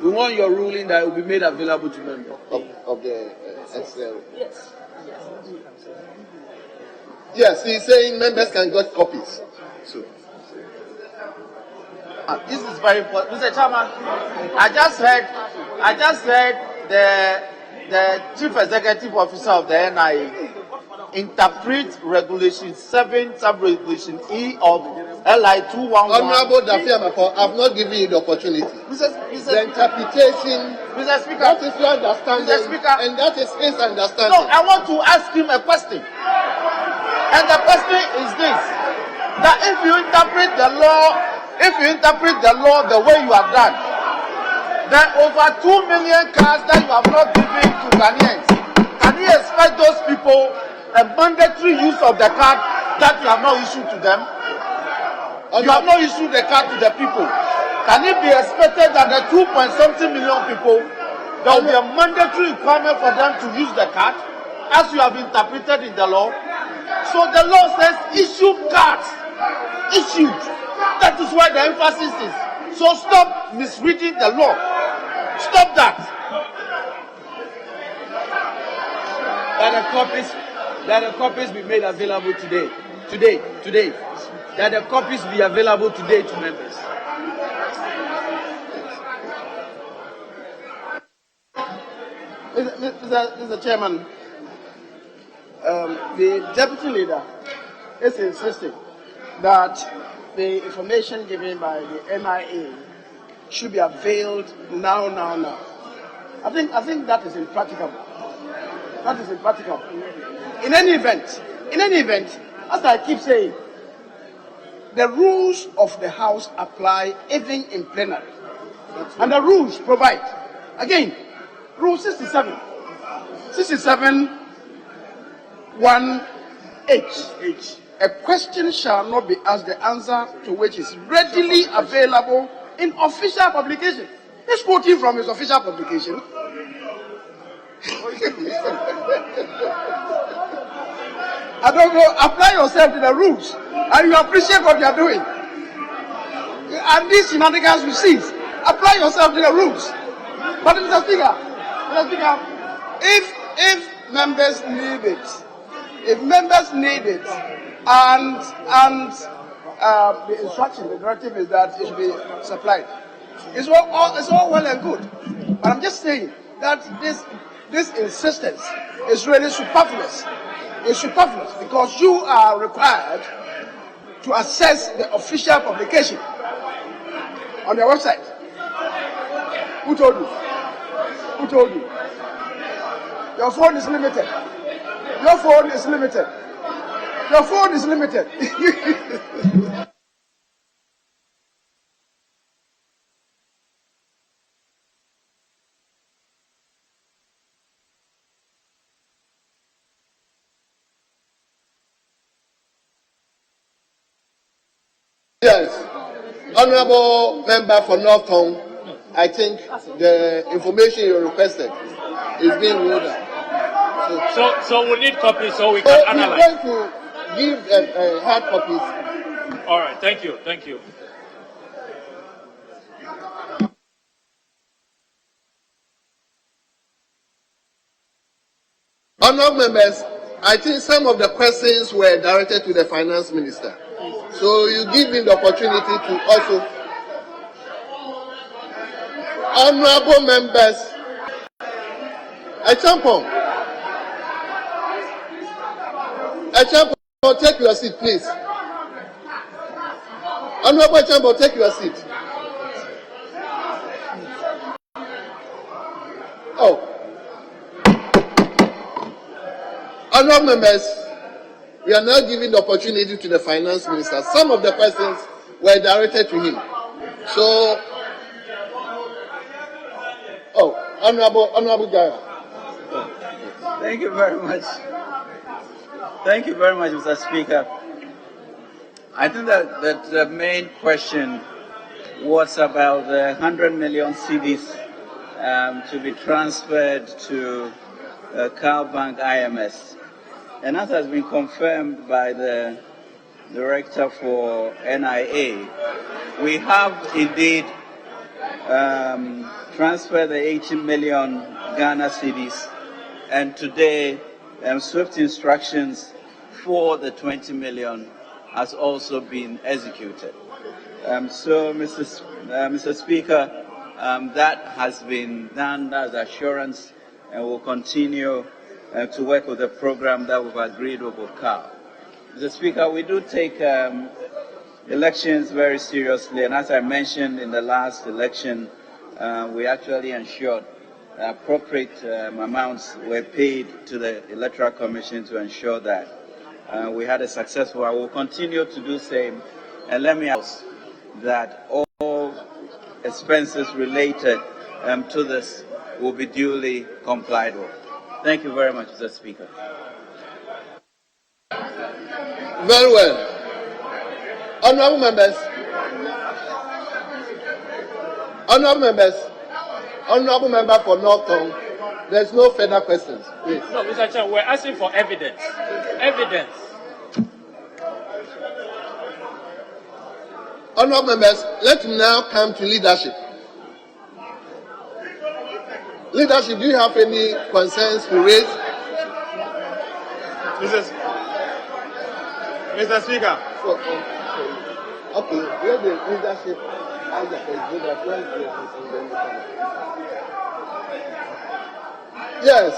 We want your ruling that it will be made available to members of the Excel. Yes. Yes, he's saying members can get copies. So. This is very important. Mr. Chairman, I just heard the Chief Executive Officer of the NIA interpret Regulation 7, Sub-Regulation E of LI 211. Honorable Dafiamako, I've not given you the opportunity. The interpretation, Mr. Speaker, that is your understanding, Mr. Speaker, and that is his understanding. No, I want to ask him a question. And the question is this: that if you interpret the law the way you have done, then over 2 million cards that you have not given to Ghanaians, can you expect those people a mandatory use of the card that you have not issued to them? You have not issued the card to the people. Can it be expected that the 2.something million people, there will be a mandatory requirement for them to use the card, as you have interpreted in the law? So the law says issue cards. Issued. That is why the emphasis is. So stop misreading the law. Stop that. That the copies be made available today. That the copies be available today to members. Mr. Chairman, the deputy leader is insisting that the information given by the MIA should be availed now. I think that is impracticable. In any event, as I keep saying, the rules of the House apply even in plenary. And the rules provide, again, Rule 67, 1H. A question shall not be asked, the answer to which is readily available in official publication. He's quoting from his official publication. I don't know, apply yourself to the rules and you appreciate what you are doing. and these shenanigans will cease. Apply yourself to the rules. But Mr. Speaker, if members need it, and the instruction, the directive is that it should be supplied. It's all well and good, but I'm just saying that this insistence is really superfluous. It's superfluous because you are required to access the official publication on their website. Who told you? Who told you? Your phone is limited. Your phone is limited. Your phone is limited. Yes, honourable member for North Tongue, I think the information you requested is being rolled out. So we need copies so we can analyze. We're going to give hard copies. All right, thank you, thank you. Honourable members, I think some of the questions were directed to the finance minister. So you give him the opportunity to also. Honourable members, Echampong, take your seat, please. Honourable Echampong, take your seat. Oh. Honourable members, we are now giving the opportunity to the finance minister. Some of the questions were directed to him. So, Honourable Gaya. Thank you very much. Thank you very much, Mr. Speaker. I think that the main question was about the 100 million cedis to be transferred to Cow Bank IMS. And as has been confirmed by the Director for NIA, we have indeed transferred the 80 million Ghana cedis, and today swift instructions for the 20 million has also been executed. So, Mr. Speaker, that has been done as assurance, and will continue to work with the program that we've agreed with CAR. Mr. Speaker, we do take elections very seriously, and as I mentioned in the last election, we actually ensured appropriate amounts were paid to the Electoral Commission to ensure that we had a successful. I will continue to do the same, and let me ask that all expenses related to this will be duly complied with. Thank you very much, Mr. Speaker. Very well. Honourable members, honourable member for North Tongue, there's no further questions, please. No, Mr. Chair, we're asking for evidence. Evidence. Honourable members, let me now come to leadership. Leadership, do you have any concerns to raise? Mr. Speaker. Okay, let the leadership ask the president. Yes,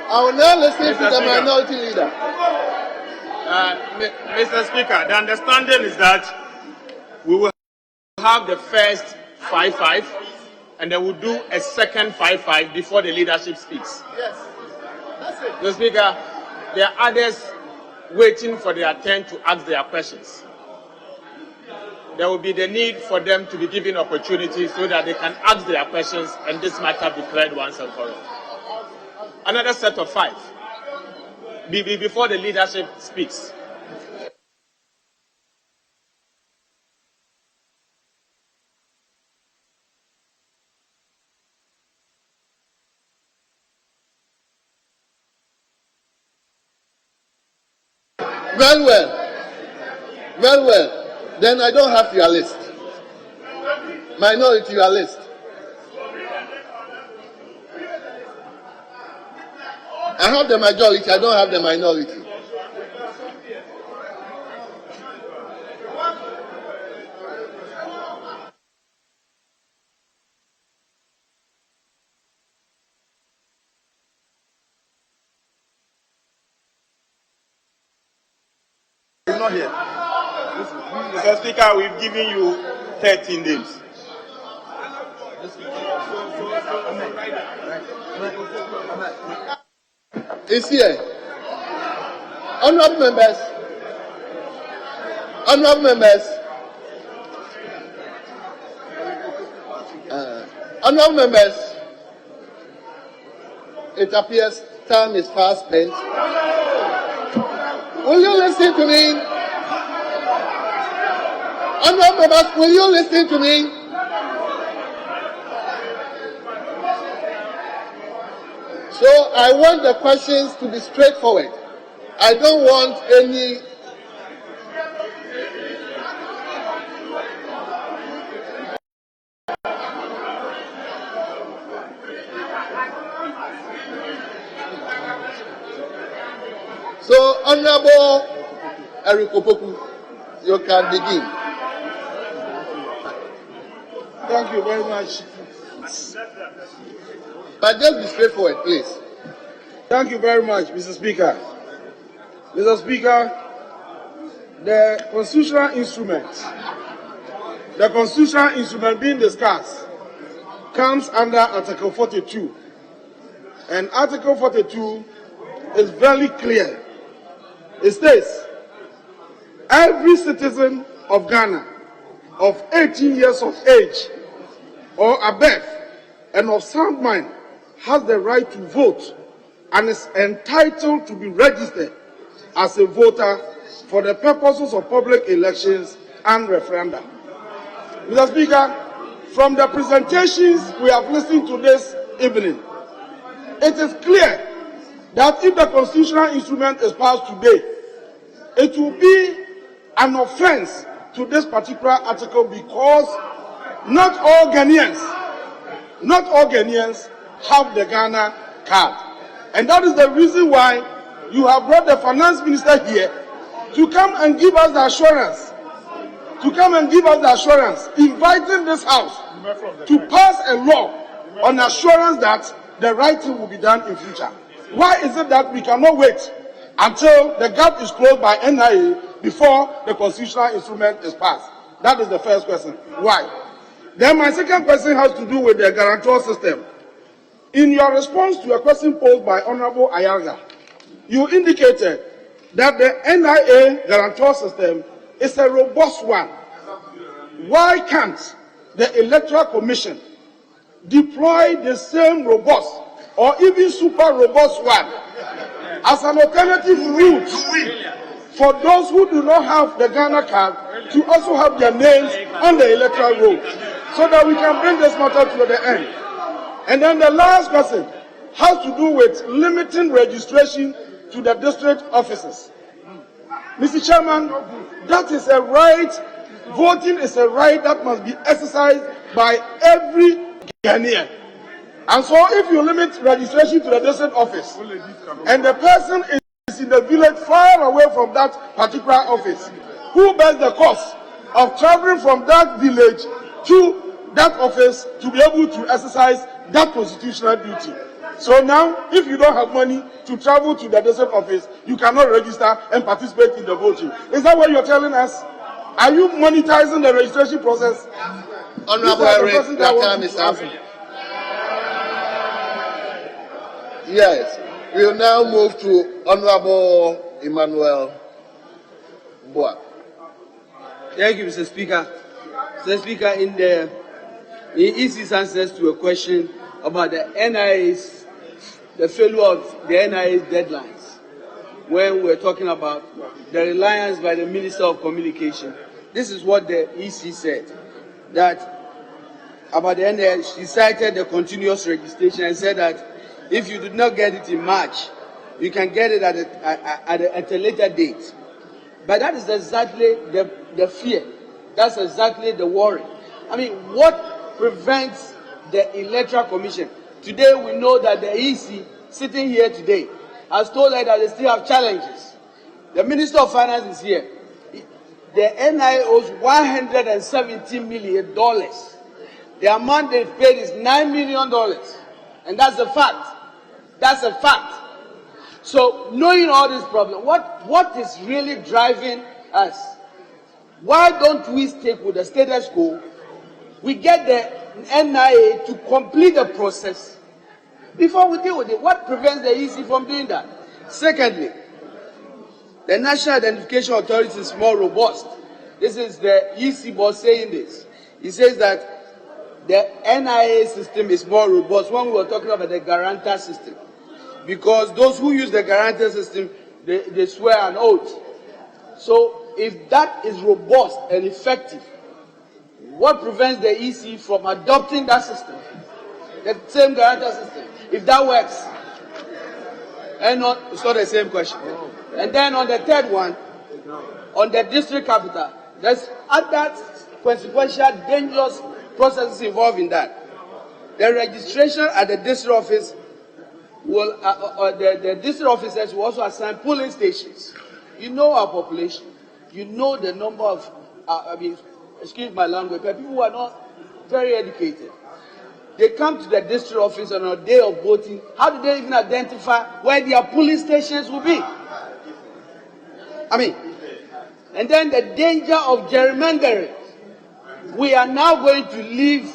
I will now listen to the minority leader. Mr. Speaker, the understanding is that we will have the first 5-5, and then we'll do a second 5-5 before the leadership speaks. Yes, that's it. Mr. Speaker, there are others waiting for their turn to ask their questions. There will be the need for them to be given opportunity so that they can ask their questions and this matter be cleared once and for all. Another set of 5 before the leadership speaks. Very well. Very well. Then I don't have your list. Minority, your list. I have the majority, I don't have the minority. He's not here. Mr. Speaker, we've given you 13 days. Is here. Honorable members. Honorable members. Honorable members. It appears time is fast spent. Will you listen to me? Honorable members, will you listen to me? So I want the questions to be straightforward. I don't want any So, Honorable Eric Opoku, you can begin. Thank you very much. But just be straightforward, please. Thank you very much, Mr. Speaker. Mr. Speaker, the constitutional instrument being discussed comes under Article 42. And Article 42 is very clear. It states, every citizen of Ghana of 18 years of age or above and of sound mind has the right to vote and is entitled to be registered as a voter for the purposes of public elections and referenda. Mr. Speaker, from the presentations we have listened to this evening, it is clear that if the constitutional instrument is passed today, it will be an offense to this particular article because not all Ghanaians have the Ghana card. And that is the reason why you have brought the finance minister here to come and give us the assurance, inviting this house to pass a law on assurance that the right thing will be done in future. Why is it that we cannot wait until the gap is closed by NIA before the constitutional instrument is passed? That is the first question. Why? Then my second question has to do with the guarantor system. In your response to a question posed by Honorable Ayarga, you indicated that the NIA guarantor system is a robust one. Why can't the Electoral Commission deploy the same robust or even super robust one as an alternative route for those who do not have the Ghana card to also have their names on the electoral roll, so that we can bring this matter to the end? And then the last question has to do with limiting registration to the district offices. Mr. Chairman, that is a right. Voting is a right that must be exercised by every Ghanaian. And so if you limit registration to the district office and the person is in the village far away from that particular office, who bears the cost of traveling from that village to that office to be able to exercise that constitutional duty? So now, if you don't have money to travel to the district office, you cannot register and participate in the voting. Is that what you're telling us? Are you monetizing the registration process? Honorable Eric, your time is up. Yes, we will now move to Honorable Emmanuel Boa. Thank you, Mr. Speaker. Mr. Speaker, in EC's answers to a question about the failure of the NIA's deadlines, when we're talking about the reliance by the Minister of Communication, this is what the EC said, that about the NIA, she cited the continuous registration and said that if you did not get it in March, you can get it at a later date. But that is exactly the fear. That's exactly the worry. I mean, what prevents the Electoral Commission? Today we know that the EC, sitting here today, has told us that they still have challenges. The Minister of Finance is here. The NIA owes $170 million. The amount they paid is $9 million. And that's a fact. That's a fact. So, knowing all these problems, what is really driving us? Why don't we stick with the status quo? We get the NIA to complete the process before we deal with it. What prevents the EC from doing that? Secondly, the National Identification Authority is more robust. This is the EC boss saying this. He says that the NIA system is more robust when we were talking about the guarantor system. Because those who use the guarantor system, they swear an oath. So if that is robust and effective, what prevents the EC from adopting that system? The same guarantor system. If that works, and it's not the same question. And then on the third one, on the district capital, there's other consequential dangerous processes involved in that. The registration at the district office will, the district officers will also assign polling stations. You know our population. You know the number of, excuse my language, but people who are not very educated. They come to the district office on a day of voting. How do they even identify where their polling stations will be? And then the danger of gerrymandering. We are now going to leave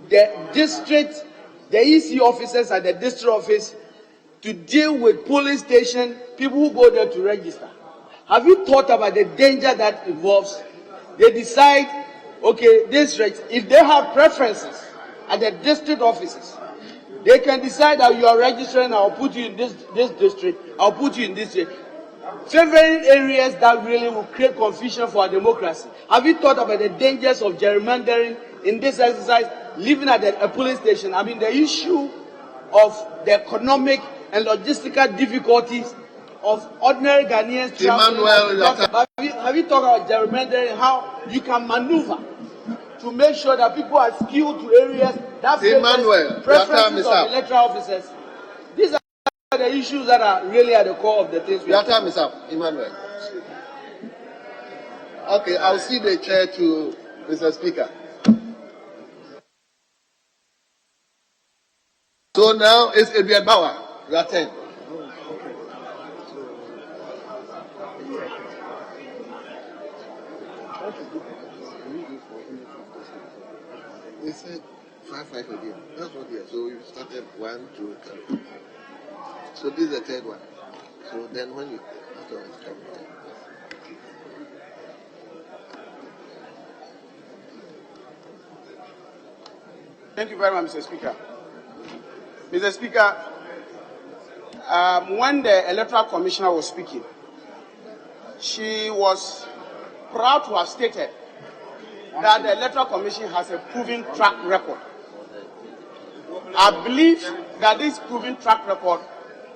the district, the EC officers at the district office to deal with polling station, people who go there to register. Have you thought about the danger that involves? They decide, okay, if they have preferences at the district offices, they can decide that you are registering, I'll put you in this district, I'll put you in this district. Favoring areas that really will create confusion for our democracy. Have you thought about the dangers of gerrymandering in this exercise, living at a polling station? The issue of the economic and logistical difficulties of ordinary Ghanaians traveling. Have you thought about gerrymandering, how you can maneuver to make sure that people are skewed to areas that preferences of electoral officers? These are the issues that are really at the core of the things. Your time is up, Emmanuel. Okay, I'll see the chair to Mr. Speaker. So now it's Adrian Bauer. Your turn. They said 5 again. That's what they are. So you started 1, 2, 3. So this is the third one. So then when you afterwards come. Thank you very much, Mr. Speaker. Mr. Speaker, when the Electoral Commissioner was speaking, she was proud to have stated that the Electoral Commission has a proven track record. I believe that this proven track record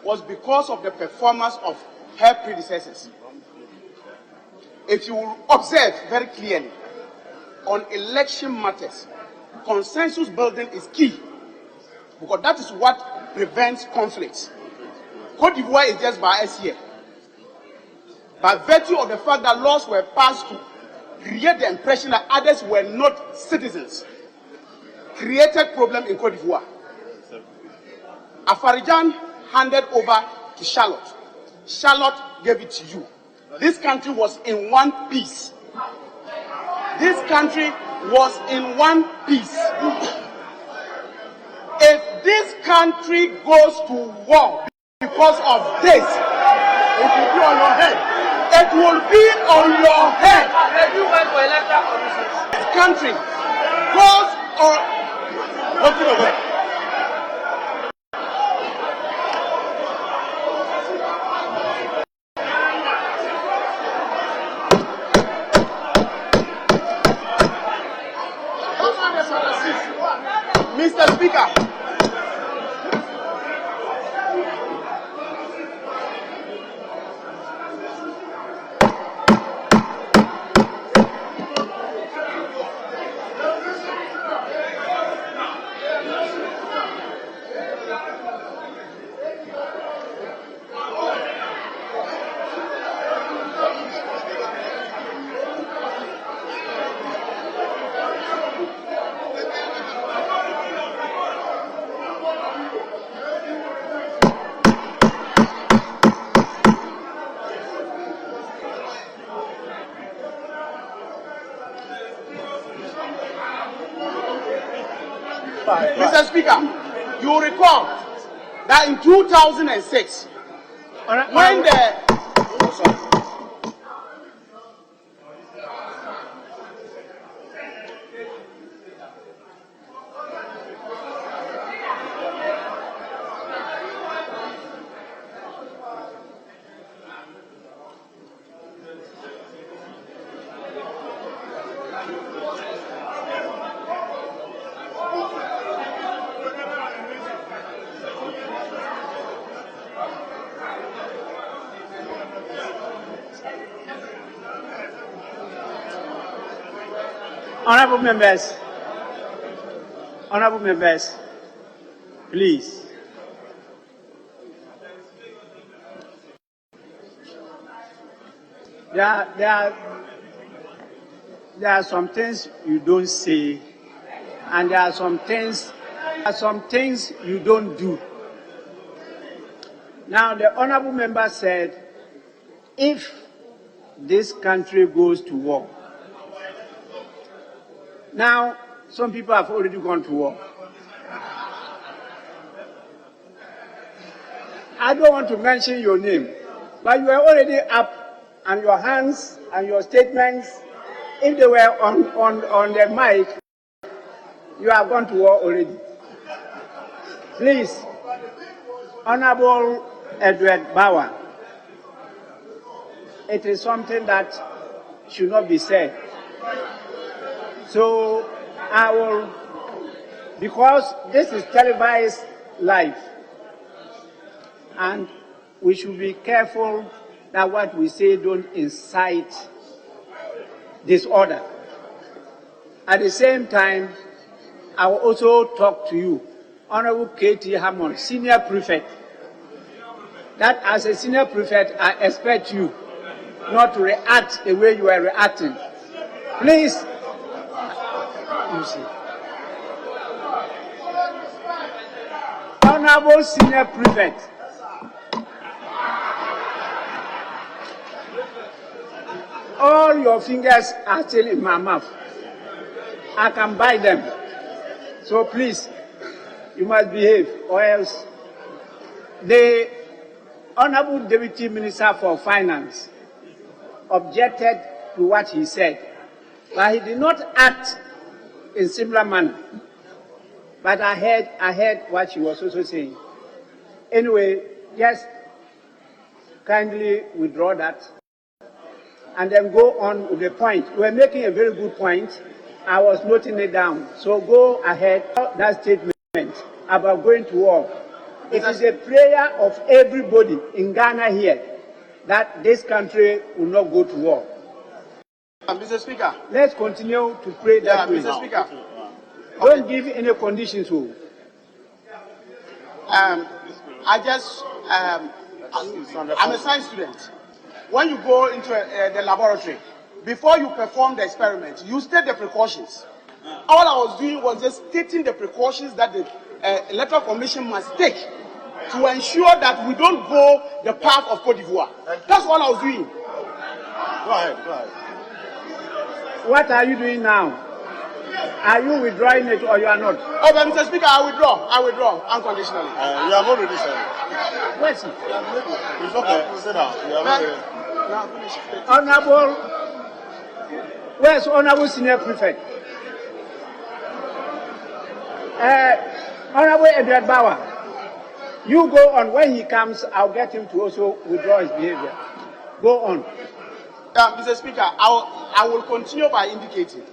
was because of the performance of her predecessors. If you will observe very clearly, on election matters, consensus building is key, because that is what prevents conflicts. Côte d'Ivoire is just by us here. By virtue of the fact that laws were passed to create the impression that others were not citizens, created problem in Côte d'Ivoire. Afarijan handed over to Charlotte. Charlotte gave it to you. This country was in one piece. This country was in one piece. If this country goes to war because of this, it will be on your head. It will be on your head. If you went for electoral commission, this country goes on. What's it over? Mr. Speaker, Speaker, you recall that in 2006, when the Honorable members, please. There are some things you don't say, and there are some things you don't do. Now, the honorable member said, if this country goes to war. Now, some people have already gone to war. I don't want to mention your name, but you are already up, and your hands and your statements, if they were on the mic, you have gone to war already. Please, Honorable Edward Bauer, it is something that should not be said. So I will, because this is televised live, and we should be careful that what we say don't incite disorder. At the same time, I will also talk to you, Honorable K.T. Hammond, Senior Prefect, that as a Senior Prefect, I expect you not to react the way you are reacting. Please, you see. Honorable Senior Prefect, all your fingers are still in my mouth. I can buy them. So please, you must behave, or else. The Honorable Deputy Minister for Finance objected to what he said, but he did not act in similar manner. But I heard what she was also saying. Anyway, just kindly withdraw that and then go on with the point. You were making a very good point. I was noting it down. So go ahead. That statement about going to war. It is a prayer of everybody in Ghana here that this country will not go to war. Mr. Speaker. Let's continue to pray that way. Mr. Speaker. Don't give any conditions. I'm a science student. When you go into the laboratory, before you perform the experiment, you state the precautions. All I was doing was just stating the precautions that the Electoral Commission must take to ensure that we don't go the path of Cote d'Ivoire. That's all I was doing. Go ahead. What are you doing now? Are you withdrawing it or you are not? Oh, but Mr. Speaker, I withdraw unconditionally. You have already said. Where's it? It's okay. Sit down. You have already. Honorable, where's Honorable Senior Prefect? Honorable Edward Bauer, you go on. When he comes, I'll get him to also withdraw his behavior. Go on. Mr. Speaker, I will continue by indicating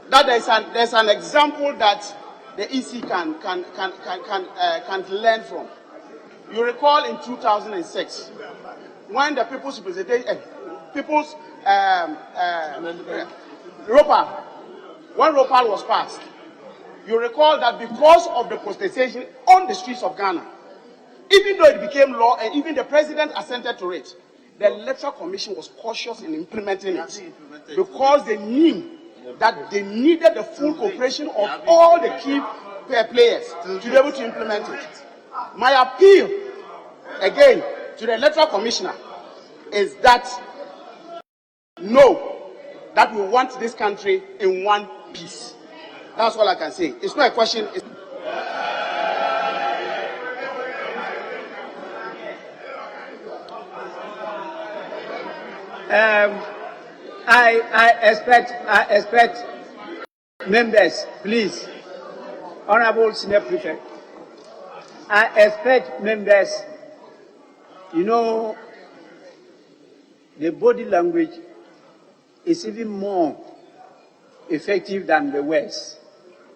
that there's an example that the EC can learn from. You recall in 2006 when the People's ROPAL, when ROPAL was passed, you recall that because of the protestation on the streets of Ghana, even though it became law and even the president assented to it, the Electoral Commission was cautious in implementing it because they knew that they needed the full cooperation of all the key players to be able to implement it. My appeal, again, to the Electoral Commissioner is that know that we want this country in one piece. That's all I can say. It's not a question. I expect members, please, Honorable Senior Prefect, I expect members, the body language is even more effective than the words.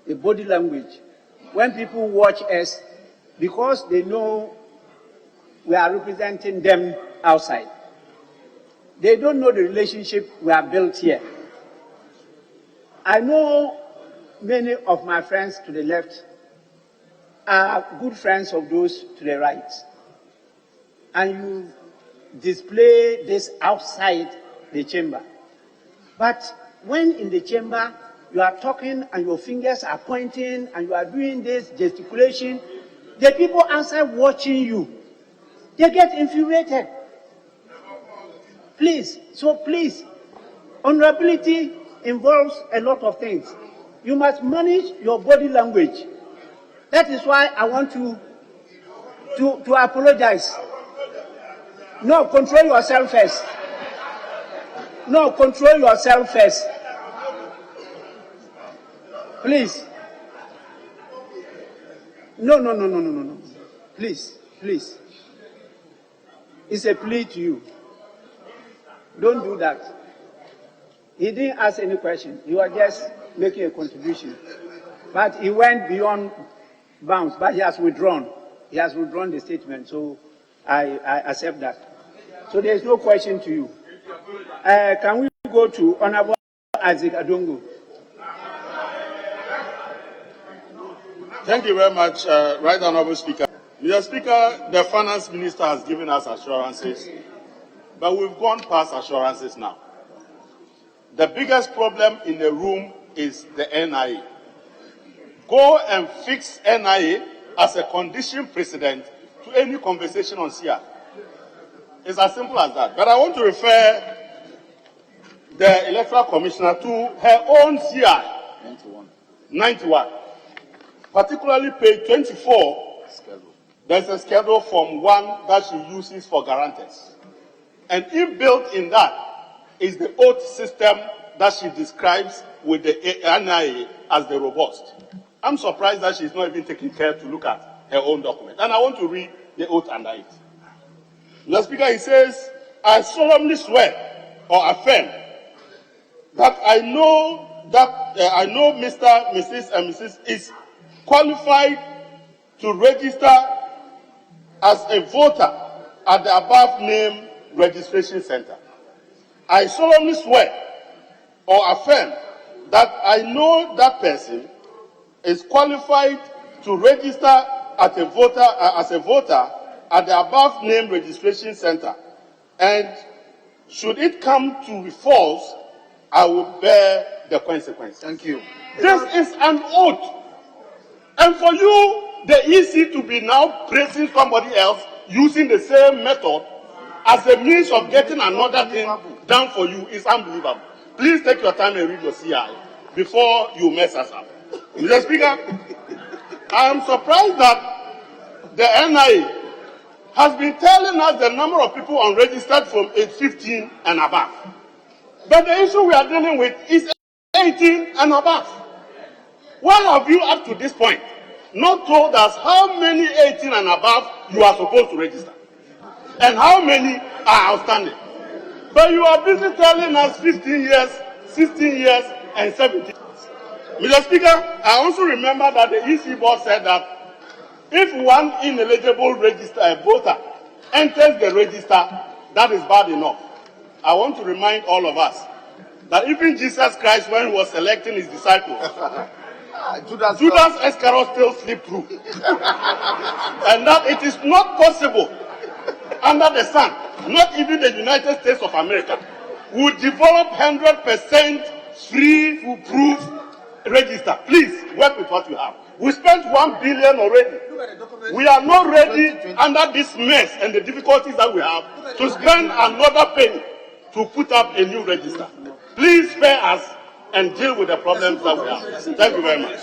The body language. When people watch us, because they know we are representing them outside, they don't know the relationship we have built here. I know many of my friends to the left are good friends of those to the right. And you display this outside the chamber. But when in the chamber, you are talking and your fingers are pointing and you are doing this gesticulation, the people outside watching you, they get infuriated. Please, honorability involves a lot of things. You must manage your body language. That is why I want to apologize. No, control yourself first. No, control yourself first. Please. No. Please. It's a plea to you. Don't do that. He didn't ask any question. You are just making a contribution. But he went beyond bounds, but he has withdrawn. He has withdrawn the statement, so I accept that. So there is no question to you. Can we go to Honorable Isaac Adongo? Thank you very much, Right Honorable Speaker. Mr. Speaker, the Finance Minister has given us assurances, but we've gone past assurances now. The biggest problem in the room is the NIA. Go and fix NIA as a condition precedent to any conversation on CR. It's as simple as that. But I want to refer the Electoral Commissioner to her own CR 91. Particularly page 24, there's a schedule from 1 that she uses for guarantors. And inbuilt in that is the oath system that she describes with the NIA as the robust. I'm surprised that she's not even taking care to look at her own document. And I want to read the oath under it. Mr. Speaker, he says, I solemnly swear or affirm that I know Mr., Mrs., and Mrs. is qualified to register as a voter at the above named registration center. I solemnly swear or affirm that I know that person is qualified to register as a voter at the above named registration center, and should it come to be false, I will bear the consequences. Thank you. This is an oath. And for you, the EC to be now praising somebody else using the same method as a means of getting another thing done for you is unbelievable. Please take your time and read your CI before you mess us up. Mr. Speaker, I am surprised that the NIA has been telling us the number of people unregistered from age 15 and above. But the issue we are dealing with is 18 and above. Why have you, up to this point, not told us how many 18 and above you are supposed to register? And how many are outstanding? But you are busy telling us 15 years, 16 years, and 17. Mr. Speaker, I also remember that the EC board said that if one ineligible voter enters the register, that is bad enough. I want to remind all of us that even Jesus Christ, when he was selecting his disciples, Judas Iscariot still slipped through. And that it is not possible under the sun, not even the United States of America, would develop 100% free, foolproof register. Please work with what you have. We spent 1 billion already. We are not ready under this mess and the difficulties that we have to spend another penny to put up a new register. Please spare us and deal with the problems that we have. Thank you very much.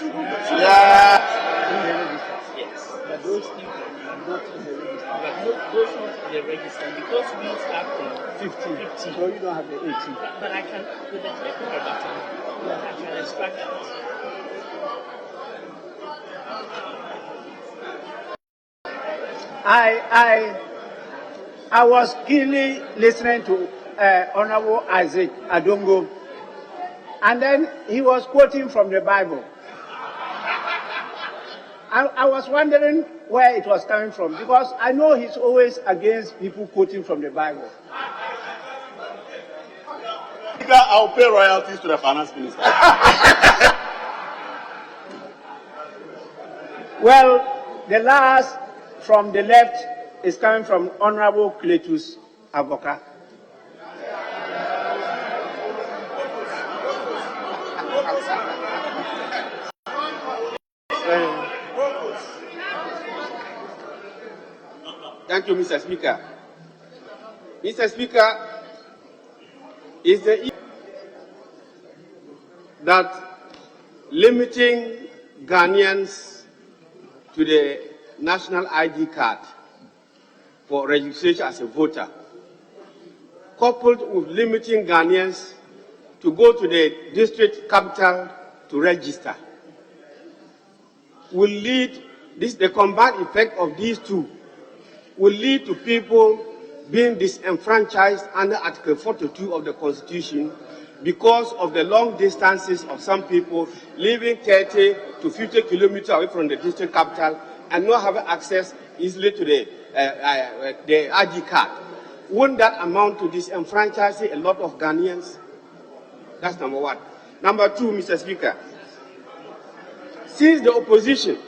Those ones on the register, because we start from 15. 15. So you don't have the 18. But I can, with the click of a button, I can extract that. I was keenly listening to Honorable Isaac Adongo, and then he was quoting from the Bible. I was wondering where it was coming from, because I know he's always against people quoting from the Bible. I'll pay royalties to the finance minister. Well, the last from the left is coming from Honorable Cletus Avoka. Thank you, Mr. Speaker. Mr. Speaker, is the that limiting Ghanaians to the national ID card for registration as a voter, coupled with limiting Ghanaians to go to the district capital to register, will lead the combined effect of these two will lead to people being disenfranchised under Article 42 of the Constitution because of the long distances of some people living 30 to 50 kilometers away from the district capital and not having access easily to the ID card. Wouldn't that amount to disenfranchising a lot of Ghanaians? That's number one. Number two, Mr. Speaker, since the opposition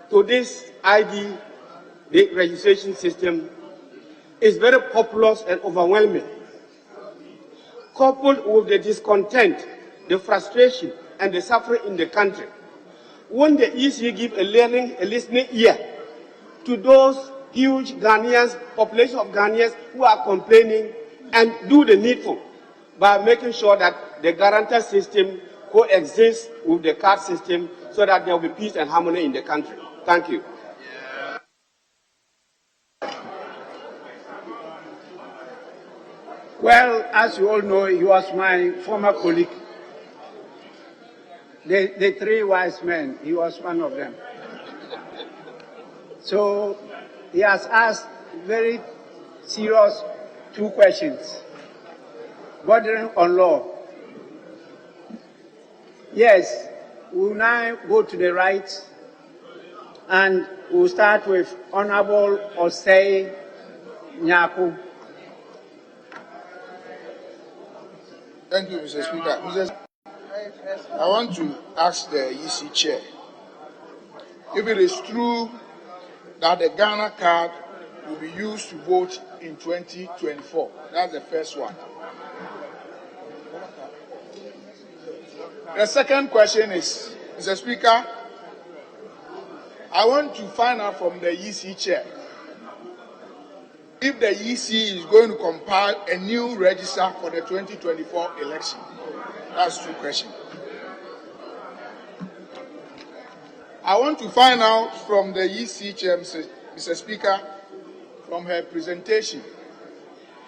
to this ID, the registration system, is very populous and overwhelming, coupled with the discontent, the frustration, and the suffering in the country, won't the EC give a listening ear to those huge Ghanaians, population of Ghanaians who are complaining, and do the needful by making sure that the guarantor system coexists with the card system so that there will be peace and harmony in the country? Thank you. Well, as you all know, he was my former colleague. The three wise men, he was one of them. So he has asked very serious two questions bordering on law. Yes, we will now go to the right, and we'll start with Honorable Osei Nyaku. Thank you, Mr. Speaker. I want to ask the EC chair if it is true that the Ghana card will be used to vote in 2024. That's the first one. The second question is, Mr. Speaker, I want to find out from the EC chair if the EC is going to compile a new register for the 2024 election. That's two questions. I want to find out from the EC chair, Mr. Speaker, from her presentation.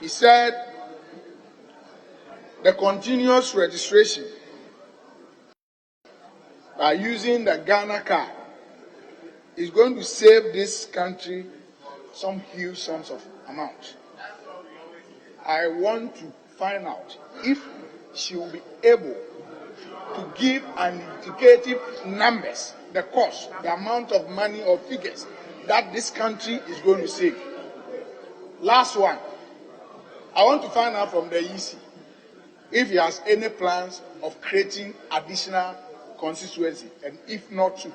He said the continuous registration by using the Ghana card is going to save this country some huge sums of amount. I want to find out if she will be able to give an indicative numbers, the cost, the amount of money or figures that this country is going to save. Last one, I want to find out from the EC if he has any plans of creating additional constituency, and if not,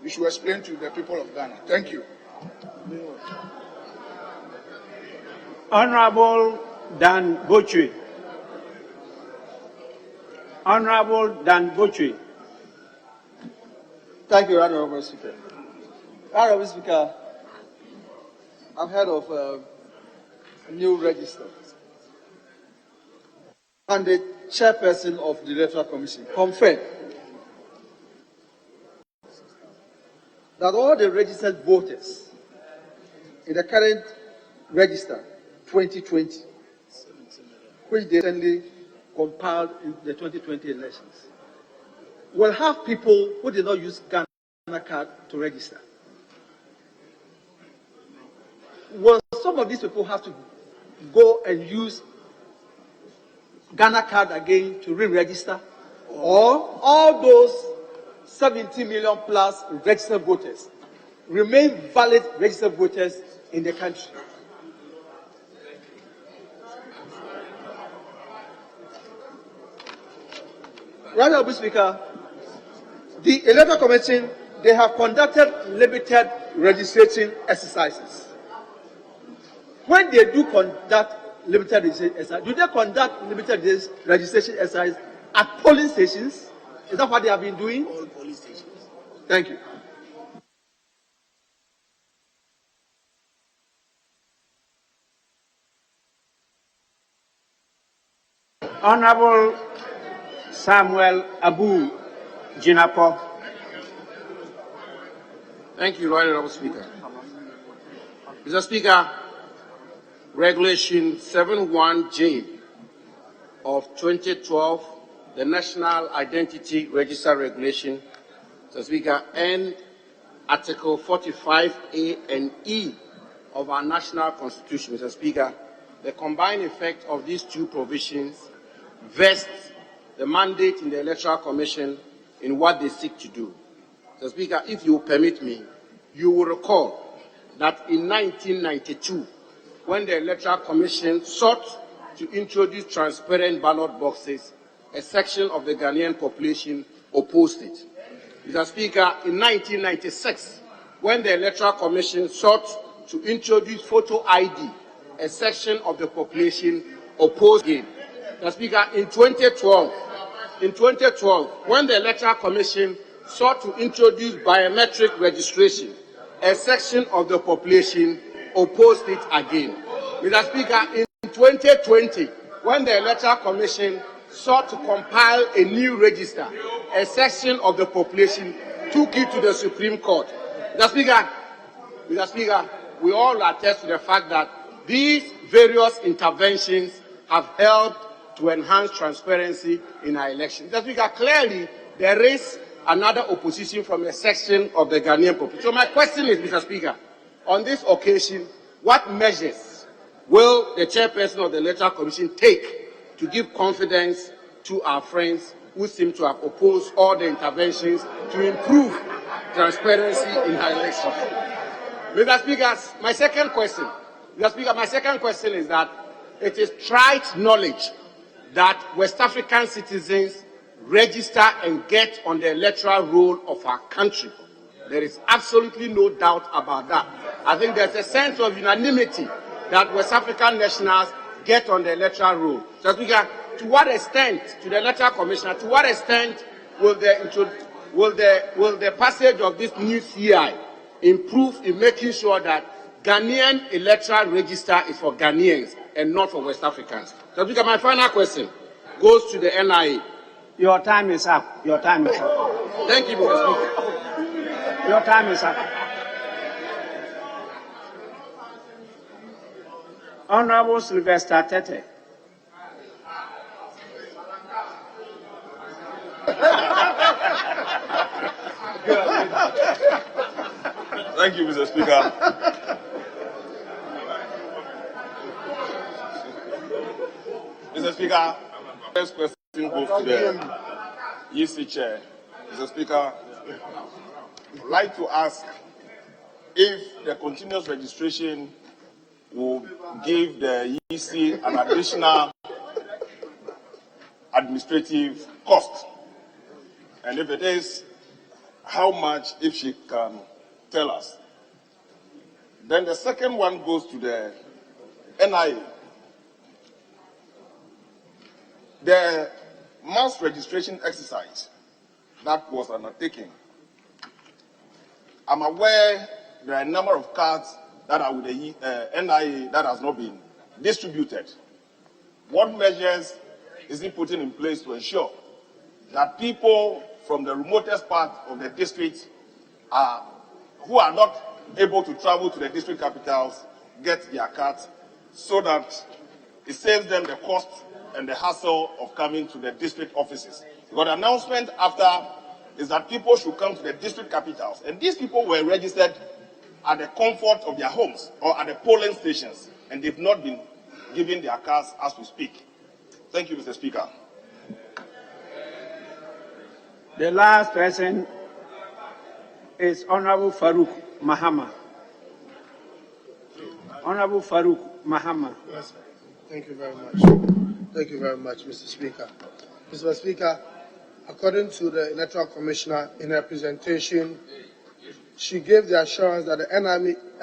we should explain to the people of Ghana. Thank you. Honorable Dan Bochwe. Honorable Dan Bochwe. Thank you, Honorable Speaker. Honorable Speaker, I've heard of a new register. And the chairperson of the Electoral Commission confirmed that all the registered voters in the current register 2020, which they recently compiled in the 2020 elections, will have people who did not use Ghana card to register. Will some of these people have to go and use Ghana card again to re-register? Or all those 70 million plus registered voters remain valid registered voters in the country? Right, Honorable Speaker, the Electoral Commission, they have conducted limited registration exercises. When they do conduct limited registration exercise, do they conduct limited registration exercise at polling stations? Is that what they have been doing? All polling stations. Thank you. Honorable Samuel Abu Jinapo. Thank you, Right Honorable Speaker. Mr. Speaker, Regulation 71J of 2012, the National Identity Register Regulation, Mr. Speaker, and Article 45A and E of our national constitution, Mr. Speaker, the combined effect of these two provisions vests the mandate in the Electoral Commission in what they seek to do. Mr. Speaker, if you permit me, you will recall that in 1992, when the Electoral Commission sought to introduce transparent ballot boxes, a section of the Ghanaian population opposed it. Mr. Speaker, in 1996, when the Electoral Commission sought to introduce photo ID, a section of the population opposed it. Mr. Speaker, in 2012, when the Electoral Commission sought to introduce biometric registration, a section of the population opposed it again. Mr. Speaker, in 2020, when the Electoral Commission sought to compile a new register, a section of the population took it to the Supreme Court. Mr. Speaker, we all attest to the fact that these various interventions have helped to enhance transparency in our elections. Mr. Speaker, clearly there is another opposition from a section of the Ghanaian population. So my question is, Mr. Speaker, on this occasion, what measures will the chairperson of the Electoral Commission take to give confidence to our friends who seem to have opposed all the interventions to improve transparency in our elections? Mr. Speaker, my second question is that it is trite knowledge that West African citizens register and get on the electoral roll of our country. There is absolutely no doubt about that. I think there's a sense of unanimity that West African nationals get on the electoral roll. So, Speaker, to what extent, to the Electoral Commissioner, to what extent will the passage of this new CI improve in making sure that Ghanaian electoral register is for Ghanaians and not for West Africans? So, Speaker, my final question goes to the NIA. Your time is up. Your time is up. Thank you, Mr. Speaker. Your time is up. Honorable Sylvester Tete. Thank you, Mr. Speaker. Mr. Speaker, first question goes to the EC chair. Mr. Speaker, I'd like to ask if the continuous registration will give the EC an additional administrative cost. And if it is, how much, if she can tell us. Then the second one goes to the NIA. The mass registration exercise that was undertaken, I'm aware there are a number of cards that are with the NIA that has not been distributed. What measures is he putting in place to ensure that people from the remotest part of the district are who are not able to travel to the district capitals get their cards, so that it saves them the cost and the hassle of coming to the district offices. Because the announcement after is that people should come to the district capitals, and these people were registered at the comfort of their homes or at the polling stations, and they've not been given their cards as we speak. Thank you, Mr. Speaker. The last person is Honorable Farouk Mahama. Honorable Farouk Mahama. Yes, sir. Thank you very much. Thank you very much, Mr. Speaker. Mr. Speaker, according to the Electoral Commissioner in her presentation, she gave the assurance that the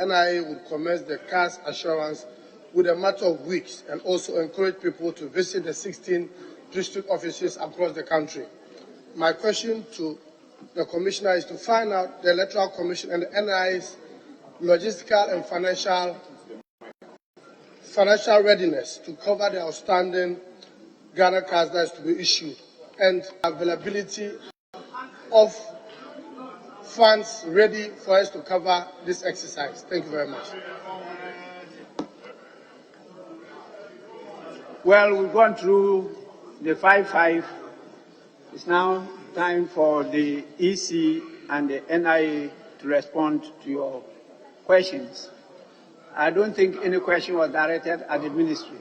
NIA would commence the CAS assurance with a matter of weeks and also encourage people to visit the 16 district offices across the country. My question to the Commissioner is to find out the Electoral Commission and the NIA's logistical and financial readiness to cover the outstanding Ghana cards that is to be issued, and availability of funds ready for us to cover this exercise. Thank you very much. Well, we've gone through the 5-5. It's now time for the EC and the NIA to respond to your questions. I don't think any question was directed at the ministry.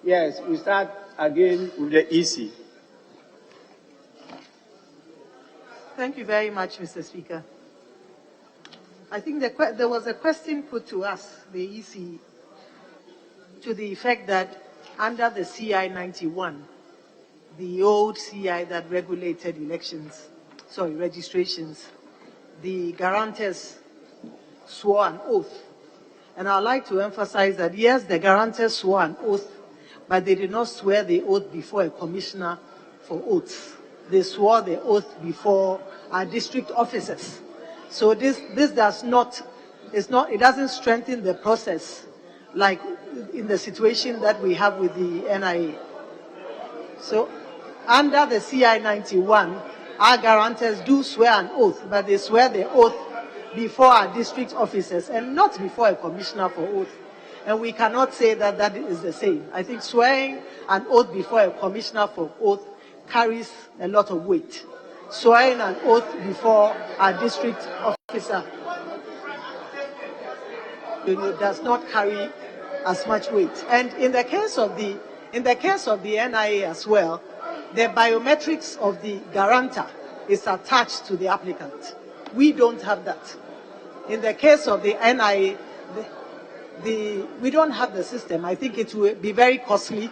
Yes, we start again with the EC. Thank you very much, Mr. Speaker. I think there was a question put to us, the EC, to the effect that under the CI 91, the old CI that regulated registrations, the guarantors swore an oath. And I'd like to emphasize that, yes, the guarantors swore an oath, but they did not swear the oath before a commissioner for oaths. They swore the oath before our district officers. So this does not, it doesn't strengthen the process like in the situation that we have with the NIA. So under the CI 91, our guarantors do swear an oath, but they swear the oath before our district officers and not before a commissioner for oath. And we cannot say that that is the same. I think swearing an oath before a commissioner for oath carries a lot of weight. Swearing an oath before our district officer does not carry as much weight. And in the case of the NIA as well, the biometrics of the guarantor is attached to the applicant. We don't have that. In the case of the NIA, we don't have the system. I think it will be very costly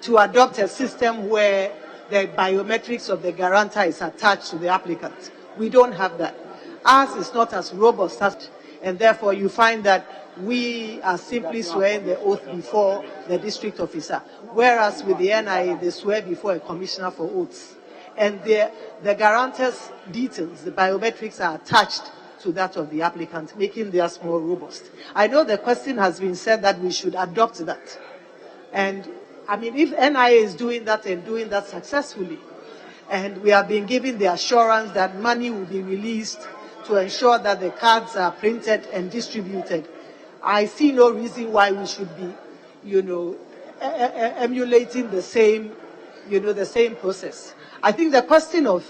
to adopt a system where the biometrics of the guarantor is attached to the applicant. We don't have that. Ours is not as robust as, and therefore you find that we are simply swearing the oath before the district officer, whereas with the NIA, they swear before a commissioner for oaths. And the guarantor's details, the biometrics, are attached to that of the applicant, making theirs more robust. I know the question has been said that we should adopt that. And I mean, if NIA is doing that and doing that successfully, and we have been given the assurance that money will be released to ensure that the cards are printed and distributed, I see no reason why we should be, emulating the same process. I think the question of,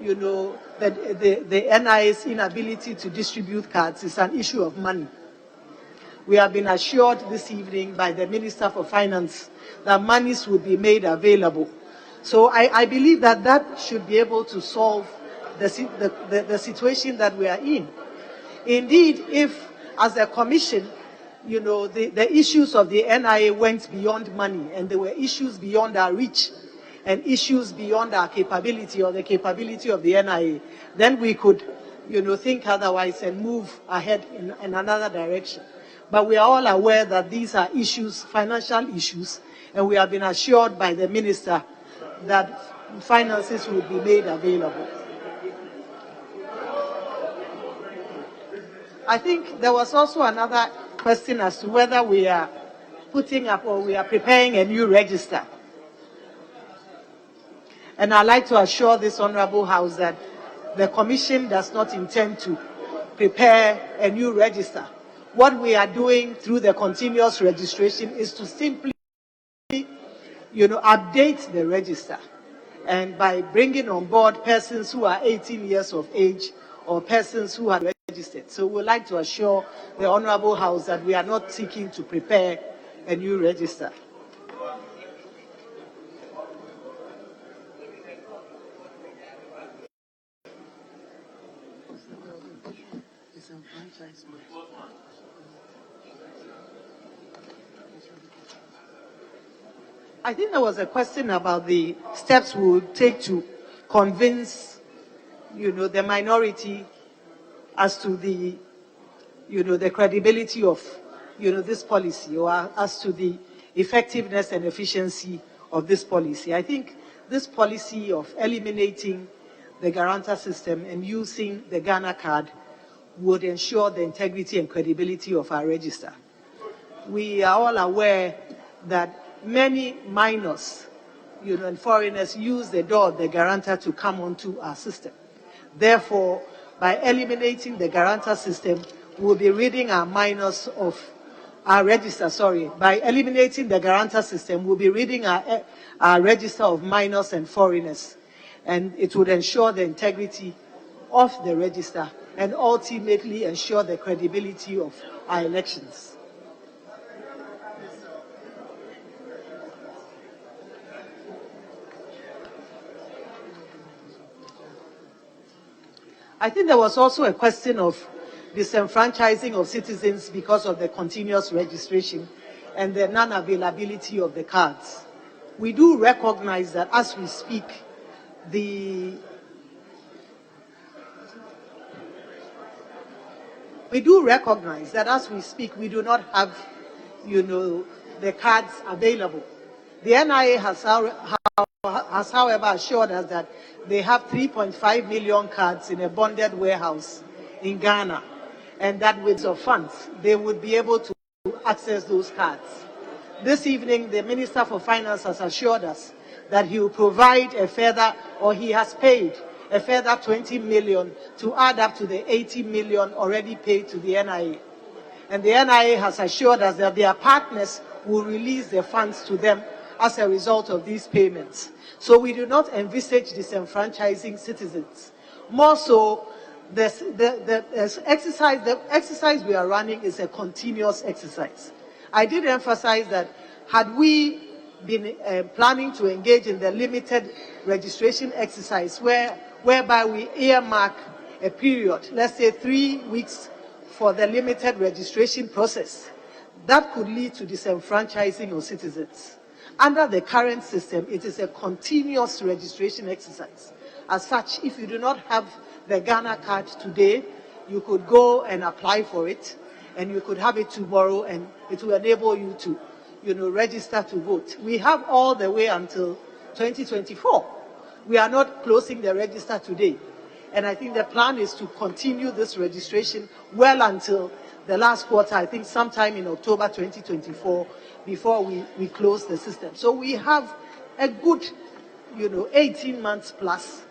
the NIA's inability to distribute cards is an issue of money. We have been assured this evening by the Minister for Finance that monies would be made available. So I believe that that should be able to solve the situation that we are in. Indeed, if, as a commission, the issues of the NIA went beyond money, and there were issues beyond our reach, and issues beyond our capability or the capability of the NIA, then we could, think otherwise and move ahead in another direction. But we are all aware that these are issues, financial issues, and we have been assured by the minister that finances will be made available. I think there was also another question as to whether we are putting up or we are preparing a new register. And I'd like to assure this Honorable House that the Commission does not intend to prepare a new register. What we are doing through the continuous registration is to simply, update the register. And by bringing on board persons who are 18 years of age or persons who are registered. So we would like to assure the Honourable House that we are not seeking to prepare a new register. I think there was a question about the steps we would take to convince, the minority as to the, the credibility of, this policy, or as to the effectiveness and efficiency of this policy. I think this policy of eliminating the guarantor system and using the Ghana card would ensure the integrity and credibility of our register. We are all aware that many minors, and foreigners use the door of the guarantor to come onto our system. Therefore, by eliminating the guarantor system, we'll be ridding our minors of our register, by eliminating the guarantor system, we'll be ridding our register of minors and foreigners. And it would ensure the integrity of the register and ultimately ensure the credibility of our elections. I think there was also a question of disenfranchising of citizens because of the continuous registration and the non-availability of the cards. We do recognize that as we speak, we do not have, the cards available. The NIA has however assured us that they have 3.5 million cards in a bonded warehouse in Ghana, and that with the funds, they would be able to access those cards. This evening, the Minister for Finance has assured us that he will provide he has paid a further 20 million to add up to the 80 million already paid to the NIA. And the NIA has assured us that their partners will release the funds to them as a result of these payments. So we do not envisage disenfranchising citizens. More so, the exercise we are running is a continuous exercise. I did emphasize that had we been planning to engage in the limited registration exercise whereby we earmark a period, let's say 3 weeks for the limited registration process, that could lead to disenfranchising of citizens. Under the current system, it is a continuous registration exercise. As such, if you do not have the Ghana card today, you could go and apply for it, and you could have it tomorrow, and it will enable you to, register to vote. We have all the way until 2024. We are not closing the register today. And I think the plan is to continue this registration well until the last quarter, I think sometime in October 2024, before we close the system. So we have a good, 18 months plus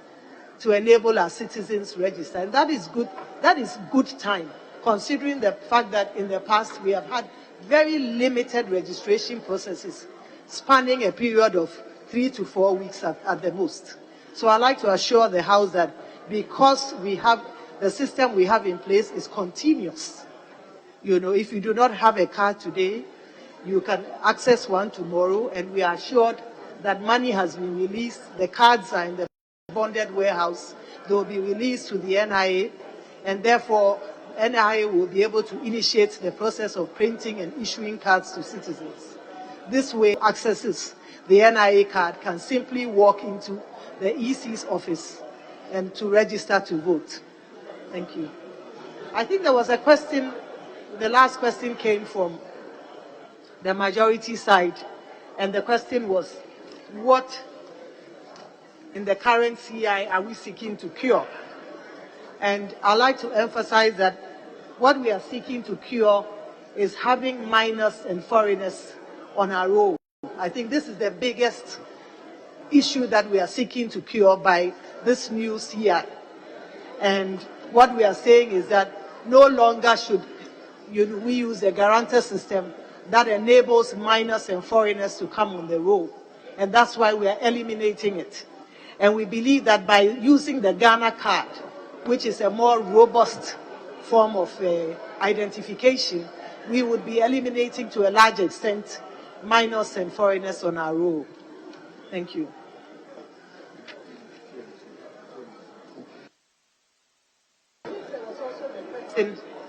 to enable our citizens register. And that is good. That is good time, considering the fact that in the past we have had very limited registration processes, spanning a period of 3 to 4 weeks at the most. So I'd like to assure the House that because we have the system we have in place is continuous. If you do not have a card today, you can access one tomorrow, and we are assured that money has been released. The cards are in the bonded warehouse. They will be released to the NIA, and therefore NIA will be able to initiate the process of printing and issuing cards to citizens. This way, accesses the NIA card can simply walk into the EC's office and to register to vote. Thank you. I think there was a question, the last question came from the majority side, and the question was, what in the current CI are we seeking to cure? And I'd like to emphasize that what we are seeking to cure is having minors and foreigners on our roll. I think this is the biggest issue that we are seeking to cure by this new CI. And what we are saying is that no longer should we use a guarantor system that enables minors and foreigners to come on the roll. And that's why we are eliminating it. And we believe that by using the Ghana card, which is a more robust form of identification, we would be eliminating to a large extent minors and foreigners on our roll. Thank you.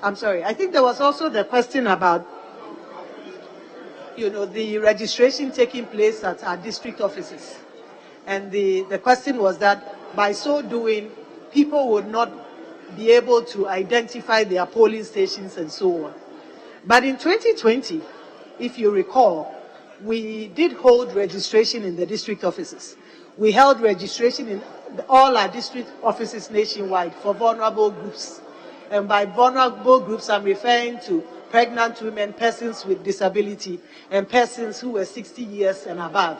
I'm sorry, I think there was also the question about the registration taking place at our district offices. And the question was that by so doing, people would not be able to identify their polling stations and so on. But in 2020, if you recall, we did hold registration in the district offices. We held registration in all our district offices nationwide for vulnerable groups. And by vulnerable groups, I'm referring to pregnant women, persons with disability, and persons who were 60 years and above.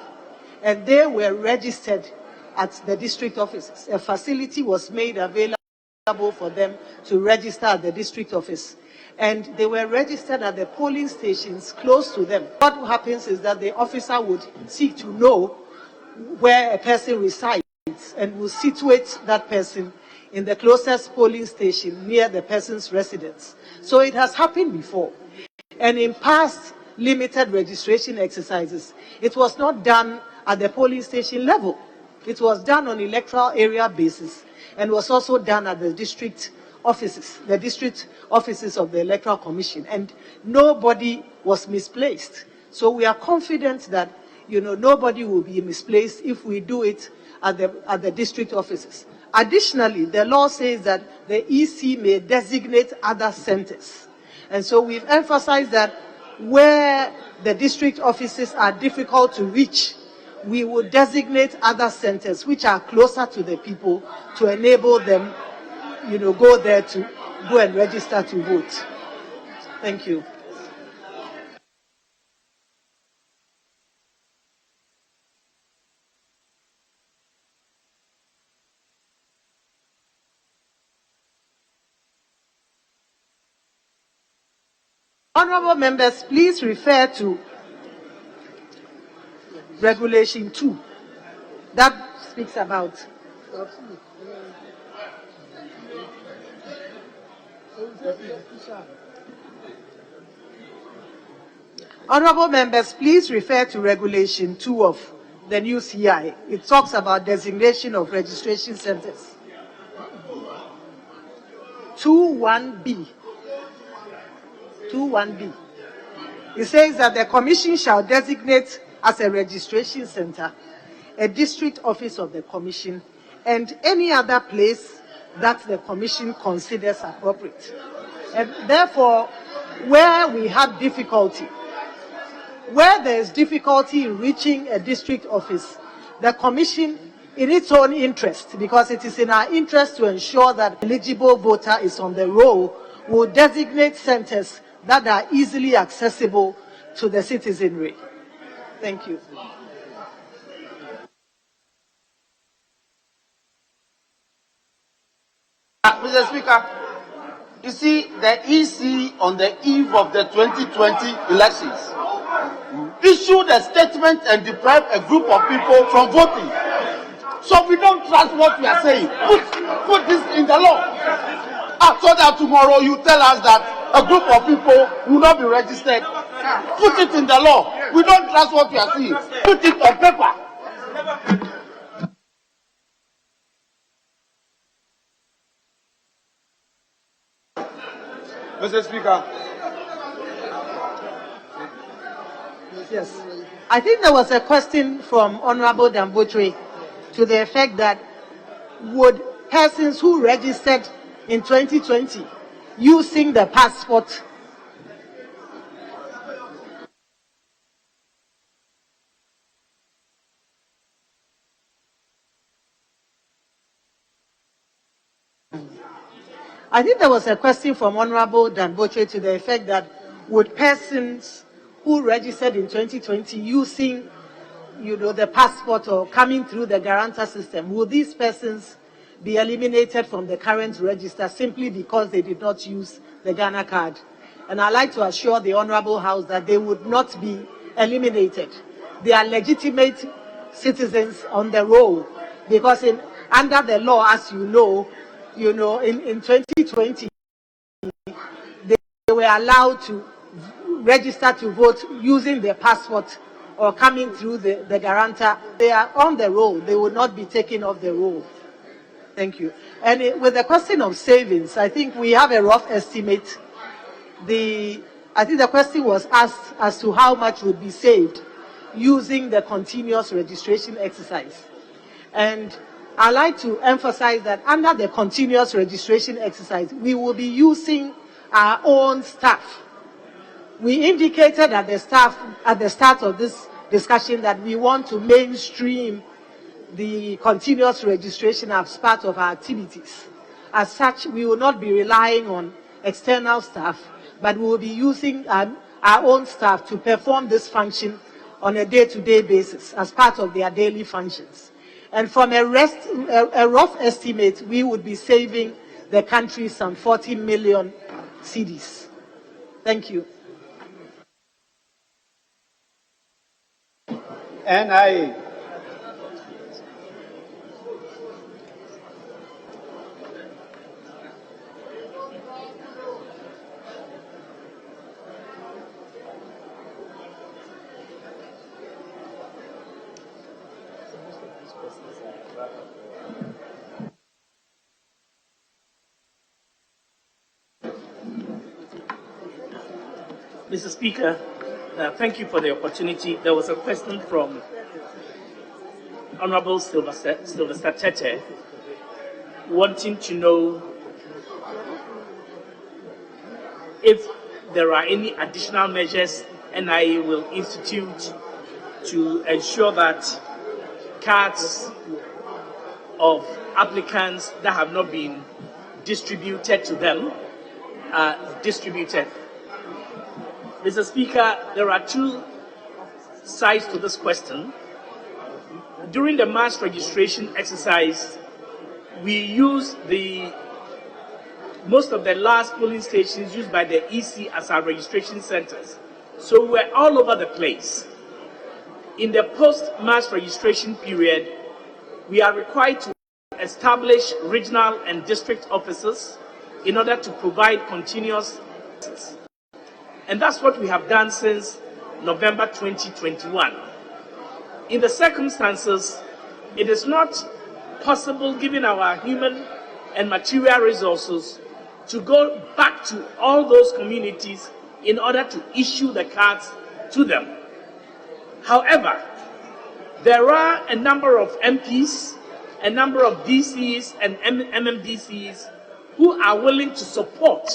And they were registered at the district offices. A facility was made available for them to register at the district office. And they were registered at the polling stations close to them. What happens is that the officer would seek to know where a person resides and will situate that person in the closest polling station near the person's residence. So it has happened before. And in past limited registration exercises, it was not done at the polling station level. It was done on electoral area basis and was also done at the district offices of the Electoral Commission, and nobody was misplaced. So we are confident that nobody will be misplaced if we do it at the district offices. Additionally, the law says that the EC may designate other centers. And so we've emphasized that where the district offices are difficult to reach, we will designate other centers which are closer to the people to enable them, go there to go and register to vote. Thank you. Honorable members, please refer to Regulation 2 that speaks about Honorable members, please refer to Regulation 2 of the new CI. It talks about designation of registration centers. 2(1)(b). 2(1)(b). It says that the Commission shall designate as a registration center a district office of the Commission and any other place that the Commission considers appropriate. And therefore, where we have difficulty, where there is difficulty in reaching a district office, the Commission, in its own interest, because it is in our interest to ensure that eligible voter is on the roll, will designate centers that are easily accessible to the citizenry. Thank you. Mr. Speaker, you see, the EC on the eve of the 2020 elections issued a statement and deprived a group of people from voting. So we don't trust what we are saying. Put this in the law. So that tomorrow you tell us that a group of people will not be registered. Put it in the law. We don't trust what we are saying. Put it on paper. Mr. Speaker. Yes. I think there was a question from Honorable Dambotre to the effect that would persons who registered in 2020 using the passport I think there was a question from Honorable Dambotre to the effect that would persons who registered in 2020 using, the passport or coming through the guarantor system, will these persons be eliminated from the current register simply because they did not use the Ghana card. And I'd like to assure the Honorable House that they would not be eliminated. They are legitimate citizens on the roll, because under the law, as you know, in 2020, they were allowed to register to vote using their passport or coming through the guarantor. They are on the roll. They will not be taken off the roll. Thank you. And with the question of savings, I think we have a rough estimate. I think the question was asked as to how much would be saved using the continuous registration exercise. And I'd like to emphasize that under the continuous registration exercise, we will be using our own staff. We indicated at the start of this discussion that we want to mainstream the continuous registration as part of our activities. As such, we will not be relying on external staff, but we will be using our own staff to perform this function on a day-to-day basis as part of their daily functions. And from a rough estimate, we would be saving the country some 40 million cedis. Thank you. And Mr. Speaker, thank you for the opportunity. There was a question from Honorable Sylvester Tete wanting to know if there are any additional measures NIA will institute to ensure that cards of applicants that have not been distributed to them are distributed. Mr. Speaker, there are two sides to this question. During the mass registration exercise, we used most of the last polling stations used by the EC as our registration centers. So we're all over the place. In the post-mass registration period, we are required to establish regional and district offices in order to provide continuous services. And that's what we have done since November 2021. In the circumstances, it is not possible, given our human and material resources, to go back to all those communities in order to issue the cards to them. However, there are a number of MPs, a number of DCs and MMDCs who are willing to support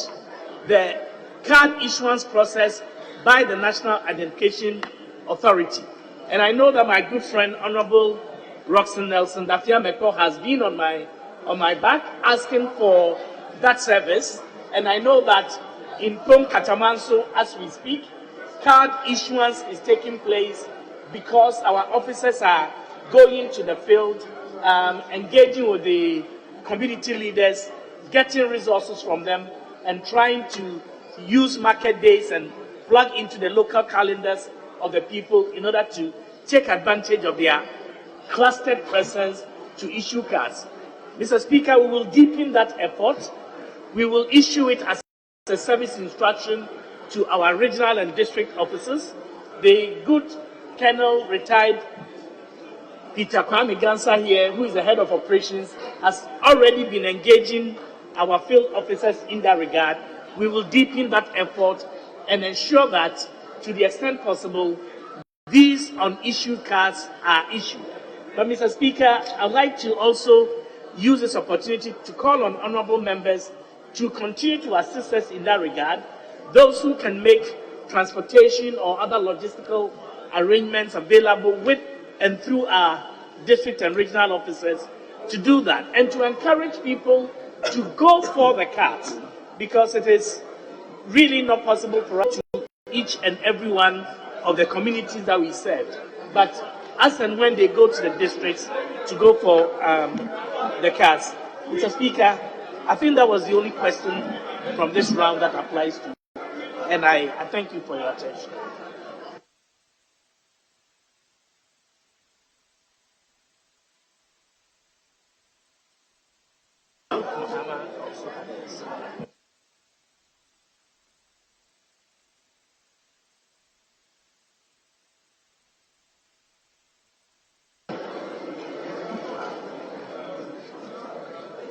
the card issuance process by the National Identification Authority. And I know that my good friend, Honorable Roxanne Nelson Dafiameko, has been on my back asking for that service. And I know that in Tom Katamanso, as we speak, card issuance is taking place because our officers are going to the field, engaging with the community leaders, getting resources from them, and trying to use market days and plug into the local calendars of the people in order to take advantage of their clustered presence to issue cards. Mr. Speaker, we will deepen that effort. We will issue it as a service instruction to our regional and district officers. The good Colonel retired Peter Kwame Gansa here, who is the head of operations, has already been engaging our field officers in that regard. We will deepen that effort and ensure that, to the extent possible, these unissued cards are issued. But, Mr. Speaker, I'd like to also use this opportunity to call on honorable members to continue to assist us in that regard. Those who can make transportation or other logistical arrangements available with and through our district and regional officers to do that, and to encourage people to go for the cards, because it is really not possible for us to each and every one of the communities that we serve. But as and when they go to the districts to go for the cards. Mr. Speaker, I think that was the only question from this round that applies to you, and I thank you for your attention.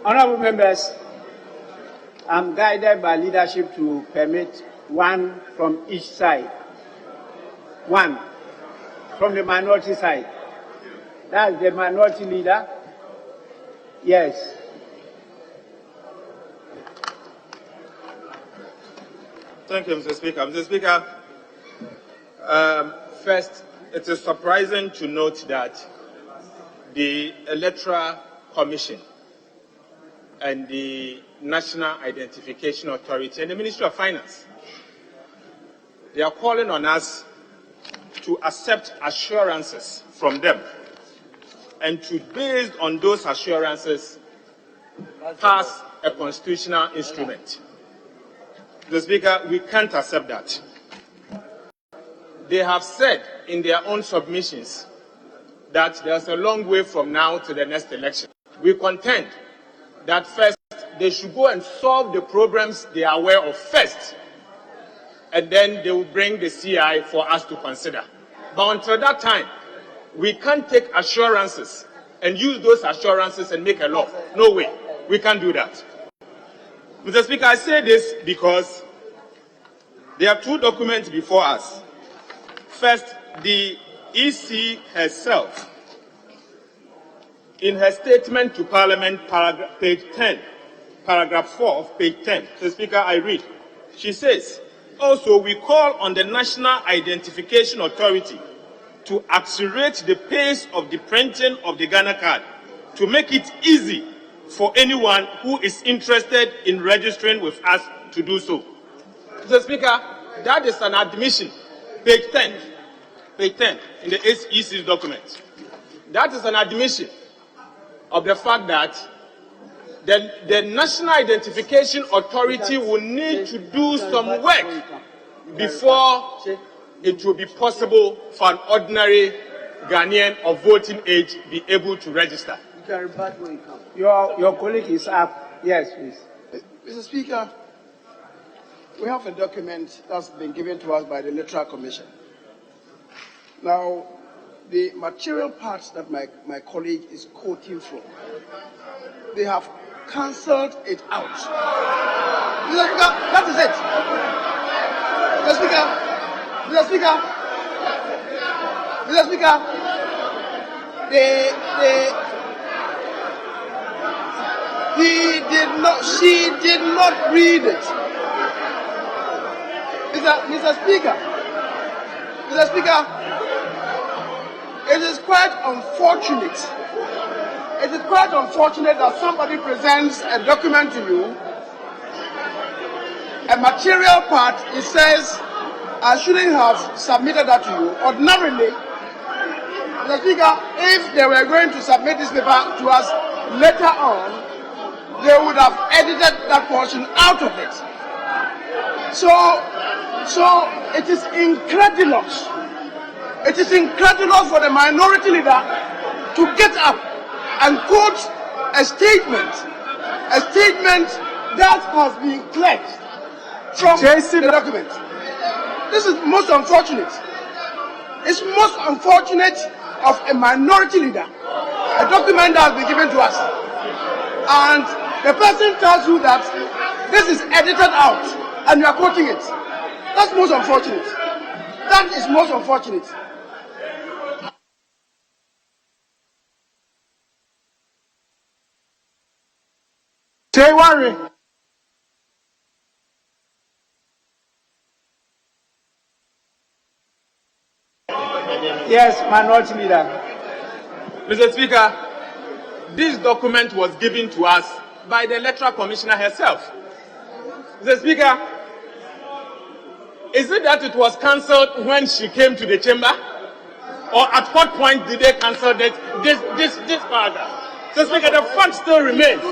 Honorable members, I'm guided by leadership to permit one from each side. One from the minority side. That's the minority leader. Yes. Thank you, Mr. Speaker. Mr. Speaker, first, it is surprising to note that the Electoral Commission and the National Identification Authority and the Ministry of Finance, they are calling on us to accept assurances from them and to, based on those assurances, pass a constitutional instrument. Mr. Speaker, we can't accept that. They have said in their own submissions that there's a long way from now to the next election. We contend that first, they should go and solve the problems they are aware of first, and then they will bring the CI for us to consider. But until that time, we can't take assurances and use those assurances and make a law. No way. We can't do that. Mr. Speaker, I say this because there are two documents before us. First, the EC herself, in her statement to Parliament, page 10, paragraph 4 of page 10, Mr. Speaker, I read. She says, also, we call on the National Identification Authority to accelerate the pace of the printing of the Ghana card to make it easy for anyone who is interested in registering with us to do so. Mr. Speaker, that is an admission, page 10 in the EC's document. That is an admission of the fact that the National Identification Authority will need to do some work before it will be possible for an ordinary Ghanaian of voting age be able to register. Your colleague is up. Yes, please. Mr. Speaker, we have a document that's been given to us by the Electoral Commission. Now, the material parts that my colleague is quoting from, they have cancelled it out. Mr. Speaker, that is it. Mr. Speaker, she did not read it. Mr. Speaker, it is quite unfortunate. It is quite unfortunate that somebody presents a document to you, a material part, it says, I shouldn't have submitted that to you. Ordinarily, Mr. Speaker, if they were going to submit this paper to us later on, they would have edited that portion out of it. So it is incredulous. It is incredulous for the minority leader to get up and quote a statement that has been cleansed from the document. This is most unfortunate. It's most unfortunate of a minority leader. A document that has been given to us, and the person tells you that this is edited out, and you are quoting it. That's most unfortunate. That is most unfortunate. Say worry. Yes, minority leader. Mr. Speaker, this document was given to us by the Electoral Commissioner herself. Mr. Speaker, is it that it was cancelled when she came to the chamber? Or at what point did they cancel this paragraph? Mr. Speaker, the fact still remains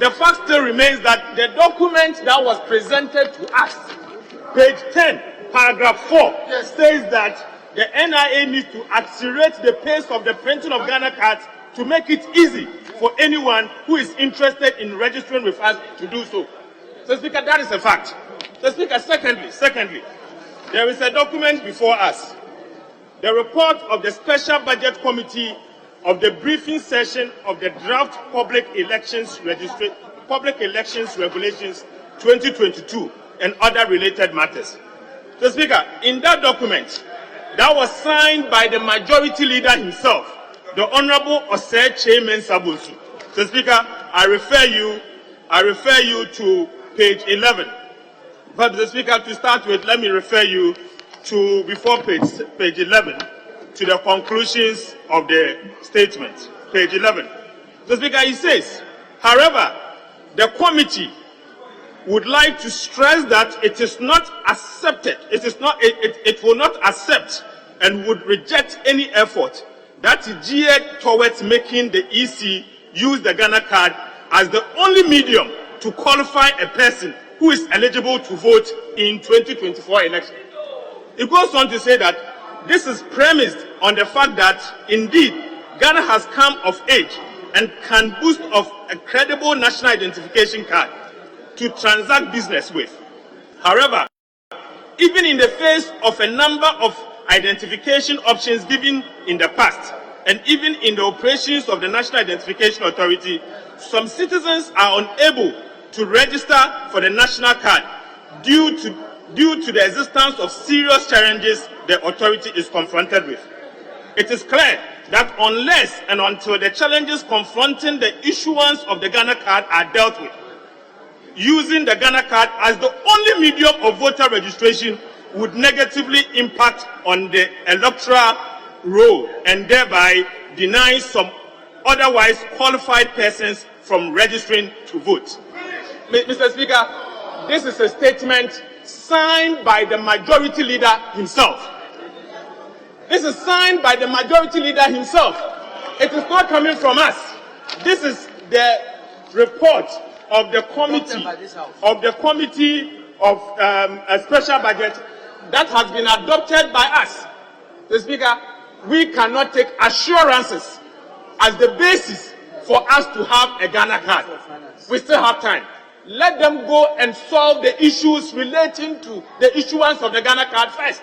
the fact still remains that the document that was presented to us, page 10, paragraph 4, says that the NIA needs to accelerate the pace of the printing of Ghana cards to make it easy for anyone who is interested in registering with us to do so. So, Speaker, that is a fact. So, Speaker, secondly, there is a document before us, the report of the Special Budget Committee of the briefing session of the draft Public Elections Regulations 2022 and other related matters. So, Speaker, in that document, that was signed by the Majority Leader himself, the Honorable Osei Mensa Bonsu. So, Speaker, I refer you to page 11. But, Mr. Speaker, to start with, let me refer you to, before page 11, to the conclusions of the statement. Page 11. Mr. Speaker, he says, however, the committee would like to stress that it is not accepted, it will not accept and would reject any effort that is geared towards making the EC use the Ghana card as the only medium to qualify a person who is eligible to vote in 2024 election. It goes on to say that this is premised on the fact that, indeed, Ghana has come of age and can boast of a credible national identification card to transact business with. However, even in the face of a number of identification options given in the past, and even in the operations of the National Identification Authority, some citizens are unable to register for the national card due to the existence of serious challenges the authority is confronted with. It is clear that unless and until the challenges confronting the issuance of the Ghana card are dealt with, using the Ghana card as the only medium of voter registration would negatively impact on the electoral roll and thereby deny some otherwise qualified persons from registering to vote. Mr. Speaker, this is a statement signed by the Majority Leader himself. This is signed by the Majority Leader himself. It is not coming from us. This is the report of the committee of a special budget that has been adopted by us. Mr. Speaker, we cannot take assurances as the basis for us to have a Ghana card. We still have time. Let them go and solve the issues relating to the issuance of the Ghana card first.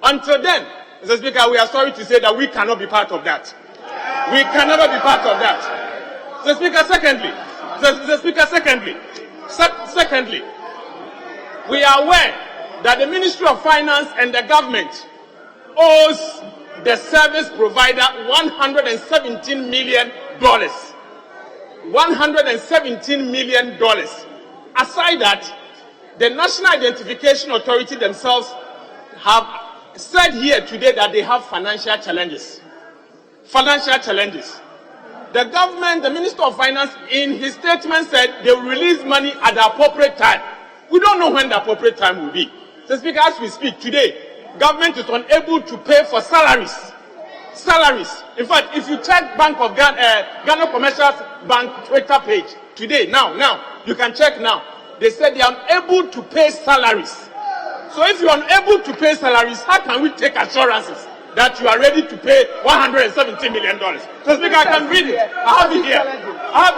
Until then, Mr. Speaker, we are sorry to say that we cannot be part of that. We can never be part of that. Mr. Speaker, secondly, we are aware that the Ministry of Finance and the government owes the service provider $117 million. $117 million. Aside that, the National Identification Authority themselves have said here today that they have financial challenges. The government, the Minister of Finance, in his statement said they will release money at the appropriate time. We don't know when the appropriate time will be. So, Speaker, as we speak today, government is unable to pay for salaries. In fact, if you check Ghana Commercial Bank Twitter page today, now, you can check now. They said they are unable to pay salaries. So if you are unable to pay salaries, how can we take assurances that you are ready to pay $170 million? So, Speaker, I can read it. I have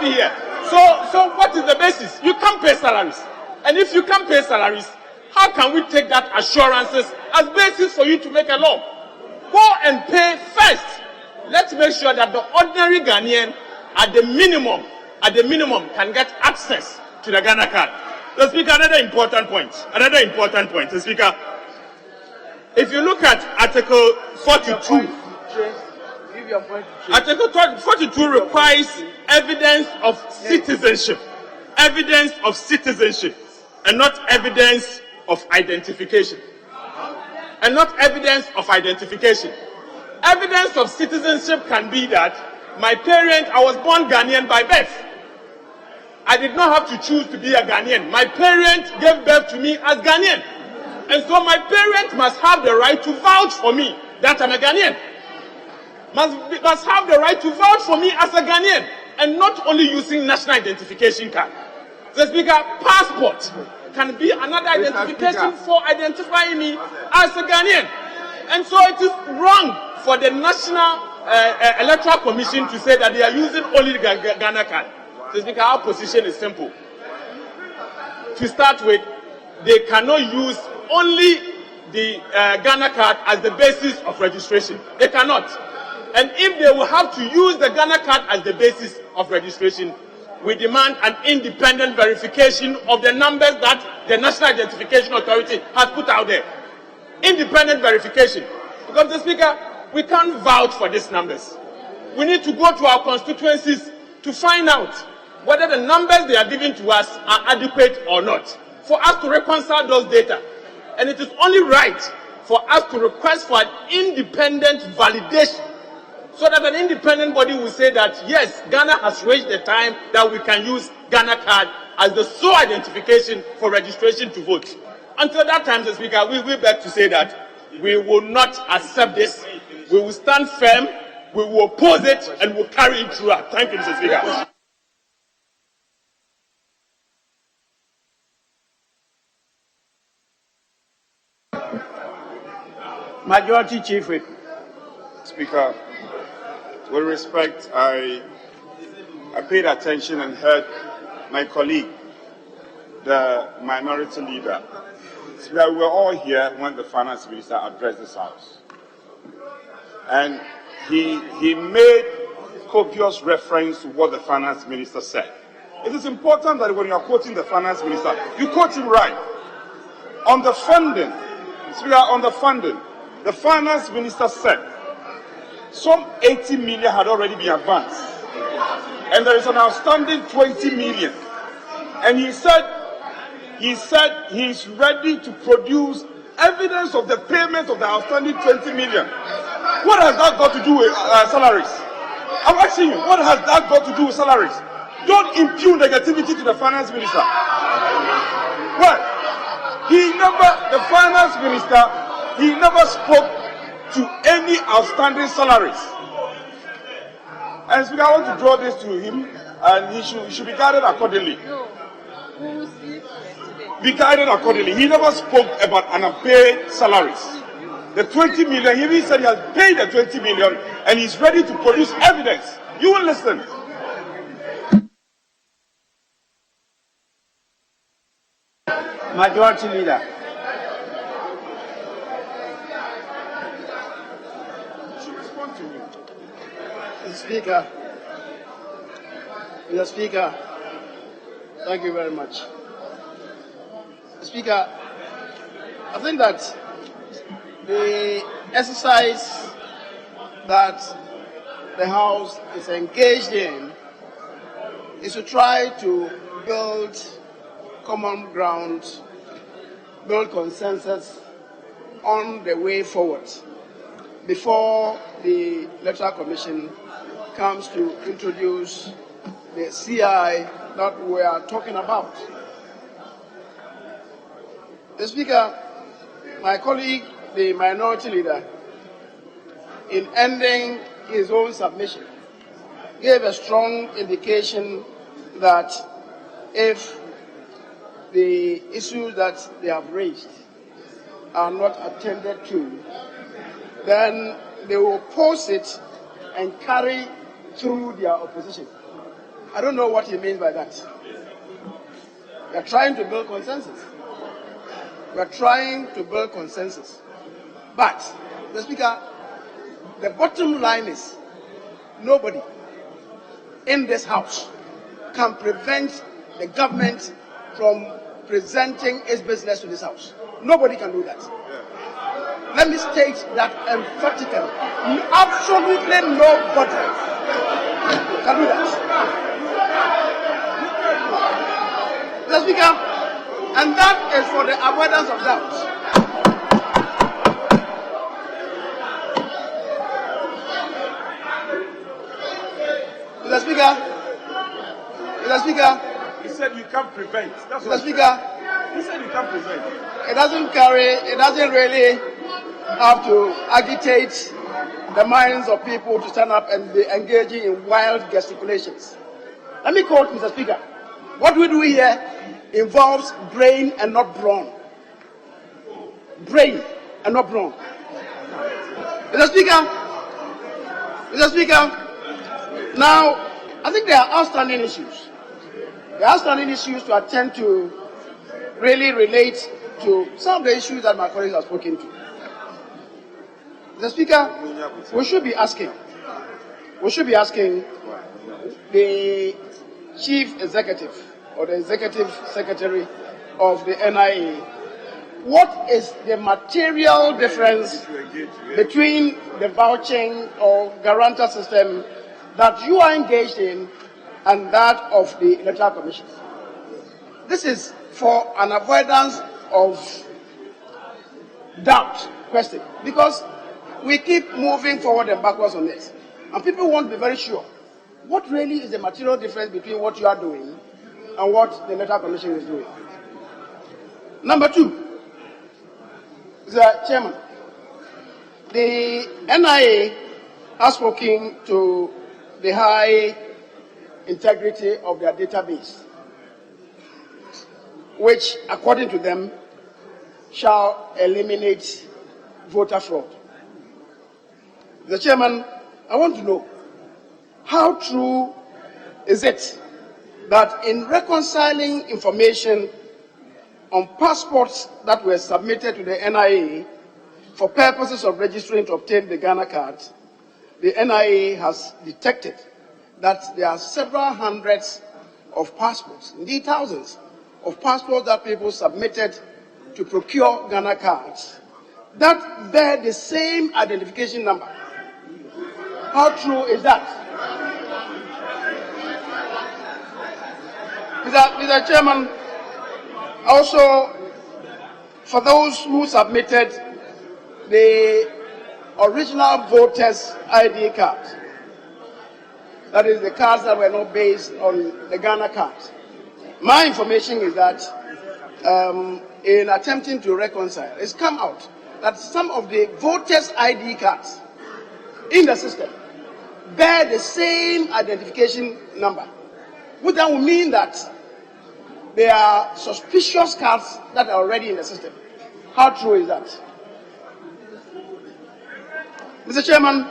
it here. So what is the basis? You can't pay salaries. And if you can't pay salaries, how can we take that assurances as basis for you to make a law? Go and pay first. Let's make sure that the ordinary Ghanaian, at the minimum, can get access to the Ghana card. So, Speaker, another important point. So, Speaker, if you look at Article 42, Article 42 requires evidence of citizenship, and not evidence of identification. Evidence of citizenship can be that I was born Ghanaian by birth. I did not have to choose to be a Ghanaian. My parents gave birth to me as Ghanaian. And so my parents must have the right to vouch for me that I'm a Ghanaian. Must have the right to vouch for me as a Ghanaian. and not only using national identification card. The Speaker, passport can be another identification for identifying me as a Ghanaian. And so it is wrong for the National Electoral Commission to say that they are using only the Ghana card. The Speaker, our position is simple. To start with, they cannot use only the Ghana card as the basis of registration. They cannot. And if they will have to use the Ghana card as the basis of registration, we demand an independent verification of the numbers that the National Identification Authority has put out there. Independent verification. Because, the Speaker, we can't vouch for these numbers. We need to go to our constituencies to find out whether the numbers they are giving to us are adequate or not, for us to reconcile those data. And it is only right for us to request for an independent validation, so that an independent body will say that, yes, Ghana has reached the time that we can use Ghana card as the sole identification for registration to vote. Until that time, Mr. Speaker, we beg to say that we will not accept this. We will stand firm, we will oppose it, and we will carry it through. Thank you, Mr. Speaker. Majority Chief Whip. Speaker, with respect, I paid attention and heard my colleague, the minority leader. Speaker, we were all here when the finance minister addressed this House. And he made copious reference to what the finance minister said. It is important that when you are quoting the finance minister, you quote him right. On the funding, Speaker, on the funding, the finance minister said some 80 million had already been advanced, and there is an outstanding 20 million. And he said he's ready to produce evidence of the payment of the outstanding 20 million. What has that got to do with salaries? I'm asking you, what has that got to do with salaries? Don't impugn negativity to the finance minister. Well, the finance minister, he never spoke to any outstanding salaries. And Speaker, I want to draw this to him, and he should be guided accordingly. Be guided accordingly. He never spoke about unpaid salaries. The 20 million, he even said he has paid the 20 million, and he's ready to produce evidence. You will listen. Majority Leader. Mr. Speaker, thank you very much. Speaker, I think that the exercise that the House is engaged in is to try to build common ground, build consensus on the way forward before the Electoral Commission comes to introduce the CI that we are talking about. The Speaker, my colleague, the minority leader, in ending his own submission, gave a strong indication that if the issues that they have raised are not attended to, then they will oppose it and carry through their opposition. I don't know what he means by that. We are trying to build consensus. We are trying to build consensus. But, the Speaker, the bottom line is nobody in this House can prevent the government from presenting its business to this House. Nobody can do that. Let me state that emphatically. Absolutely nobody can do that. Mr. Speaker, and that is for the avoidance of doubt. Mr. Speaker, he said you can't prevent. That's Mr. Speaker, he said you can't prevent. It doesn't really have to agitate the minds of people to stand up and be engaging in wild gesticulations. Let me quote Mr. Speaker. What we do here involves brain and not brawn. Brain and not brawn. Mr. Speaker, now I think there are outstanding issues. The outstanding issues to attend to really relate to some of the issues that my colleagues have spoken to. Mr. Speaker, we should be asking the Chief Executive or the Executive Secretary of the NIA, what is the material difference between the vouching or guarantor system that you are engaged in and that of the Electoral Commission? This is for an avoidance of doubt question, because we keep moving forward and backwards on this. And people want to be very sure. What really is the material difference between what you are doing and what the Electoral Commission is doing? Number two, Mr. Chairman, the NIA has spoken to the high integrity of their database, which, according to them, shall eliminate voter fraud. Mr. Chairman, I want to know, how true is it that in reconciling information on passports that were submitted to the NIA for purposes of registering to obtain the Ghana card, the NIA has detected that there are several hundreds of passports, indeed thousands of passports that people submitted to procure Ghana cards that bear the same identification number. How true is that? Mr. Chairman, also, for those who submitted the original voters' ID card, that is the cards that were not based on the Ghana cards, my information is that in attempting to reconcile, it's come out that some of the voters' ID cards in the system bear the same identification number, which then will mean that there are suspicious cards that are already in the system. How true is that? Mr. Chairman,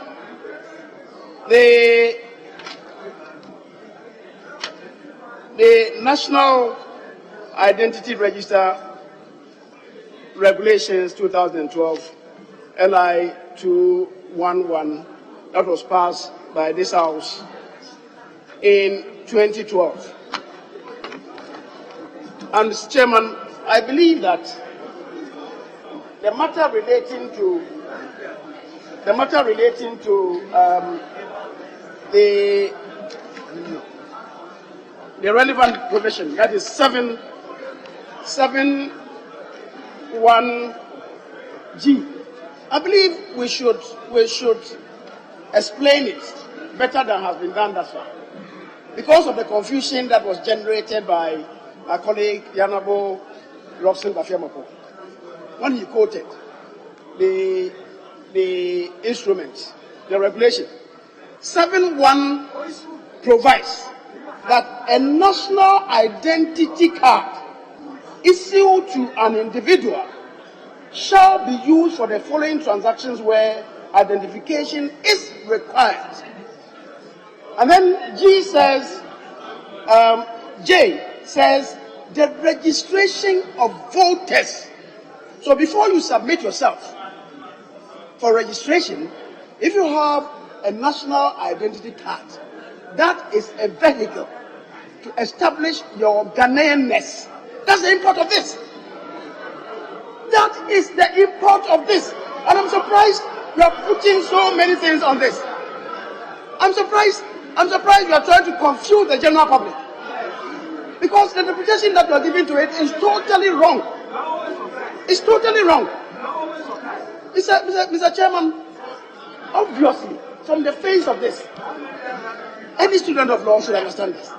the National Identity Register Regulations 2012, LI 211, that was passed by this House in 2012. And Mr. Chairman, I believe that the matter relating to the relevant provision, that is 7.1G, I believe we should explain it better than has been done thus far, because of the confusion that was generated by my colleague Yanabo Robson Bafiamako when he quoted the instrument, the regulation. 7.1 provides that a national identity card issued to an individual shall be used for the following transactions where identification is required. And then G says, J says the registration of voters. So before you submit yourself for registration, if you have a national identity card, that is a vehicle to establish your Ghanaianness. That's the import of this. That is the import of this. And I'm surprised you are putting so many things on this. I'm surprised you are trying to confuse the general public. Because the interpretation that you are giving to it is totally wrong. It's totally wrong. Mr. Chairman, obviously, from the face of this, any student of law should understand this.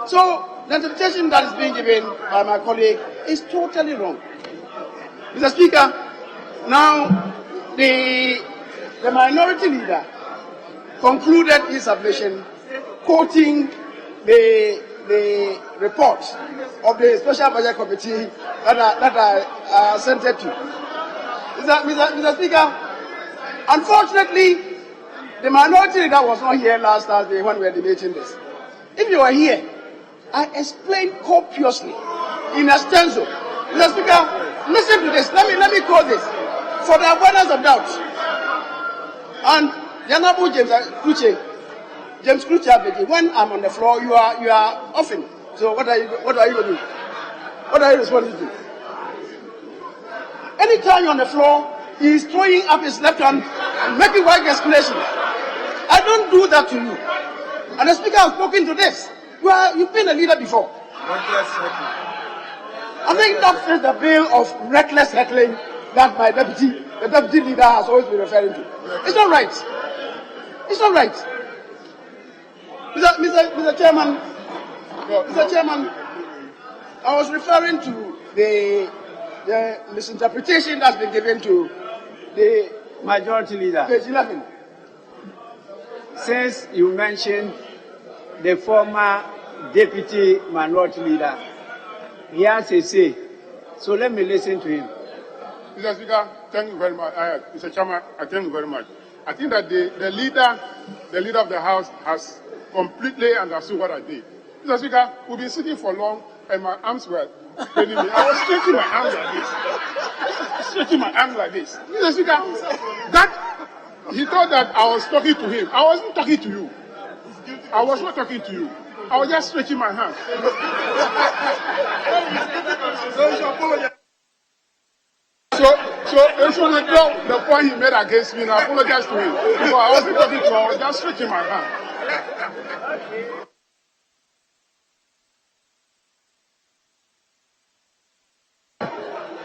So, the interpretation that is being given by my colleague is totally wrong. Mr. Speaker, now the minority leader concluded his submission quoting the report of the Special Budget Committee that I sent it to. Mr. Speaker, unfortunately, the minority leader was not here last Thursday when we were debating this. If you were here, I explained copiously in extenso. Mr. Speaker, listen to this. Let me quote this for the avoidance of doubt. And the Honorable James Kluche, when I'm on the floor, you are offing. So what are you going to do? What are you responding to? Anytime you're on the floor, he's throwing up his left hand and making wide gesticulations. I don't do that to you. And the speaker has spoken to this. You've been a leader before. I think that fits the bill of reckless heckling that the deputy leader has always been referring to. It's not right. It's not right. Mr. Chairman, I was referring to the misinterpretation that's been given to the Majority Leader. Page 11. Since you mentioned the former Deputy Minority Leader, he has a say. So let me listen to him. Mr. Speaker, thank you very much. Mr. Chairman, I thank you very much. I think that the leader of the House has completely understood what I did. Mr. Speaker, we've been sitting for long and my arms were paining me. I was stretching my arms like this. Mr. Speaker, he thought that I was talking to him. I wasn't talking to you. I was not talking to you. I was just stretching my hand. So the point he made against me, and I apologize to him. So I wasn't talking to him, I was just stretching my hand.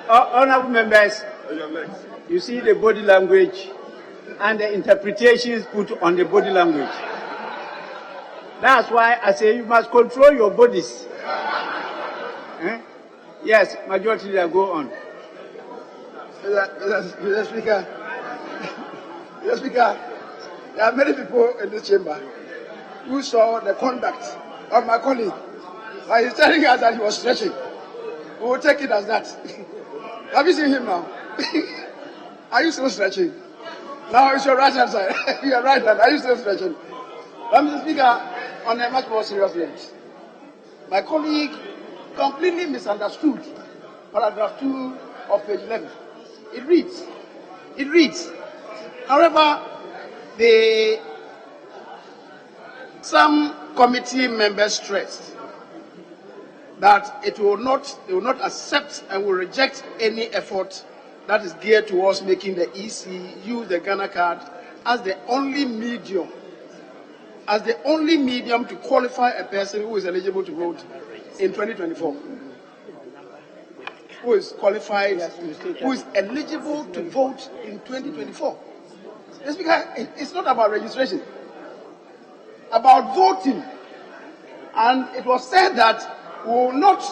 Honorable members, you see the body language and the interpretations put on the body language. That's why I say you must control your bodies. Yes, Majority Leader, go on. Mr. Speaker, there are many people in this chamber who saw the conduct of my colleague. But he's telling us that he was stretching. We will take it as that. Have you seen him now? Are you still stretching? Now it's your right hand side. Your right hand. Are you still stretching? Mr. Speaker, on a much more serious note, my colleague completely misunderstood paragraph 2 of page 11. It reads, however, some committee members stressed that they will not accept and will reject any effort that is geared towards making the EC use the Ghana card as the only medium to qualify a person who is eligible to vote in 2024. Who is qualified, who is eligible to vote in 2024. It's not about registration, about voting. And it was said that we will not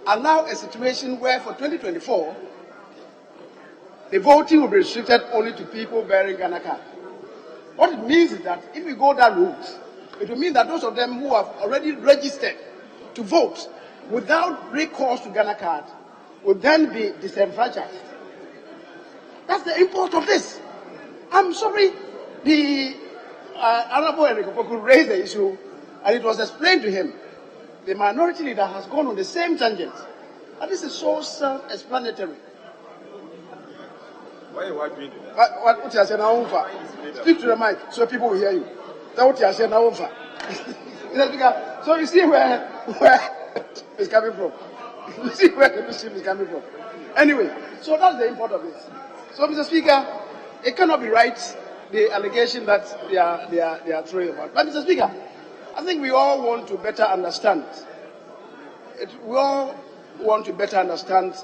allow a situation where for 2024, the voting will be restricted only to people bearing Ghana card. What it means is that if we go that route, it will mean that those of them who have already registered to vote without recourse to Ghana card will then be disenfranchised. That's the import of this. I'm sorry, the Honorable Enrico Poku raised the issue, and it was explained to him. The minority leader has gone on the same tangent. And this is so self-explanatory. Why are you doing What you are saying now? Speak to the mic so people will hear you. That's what you are saying now. So you see where it's coming from. You see where the mischief is coming from. Anyway, so that's the import of this. So, Mr. Speaker, it cannot be right, the allegation that they are throwing about. But, Mr. Speaker, I think we all want to better understand. We all want to better understand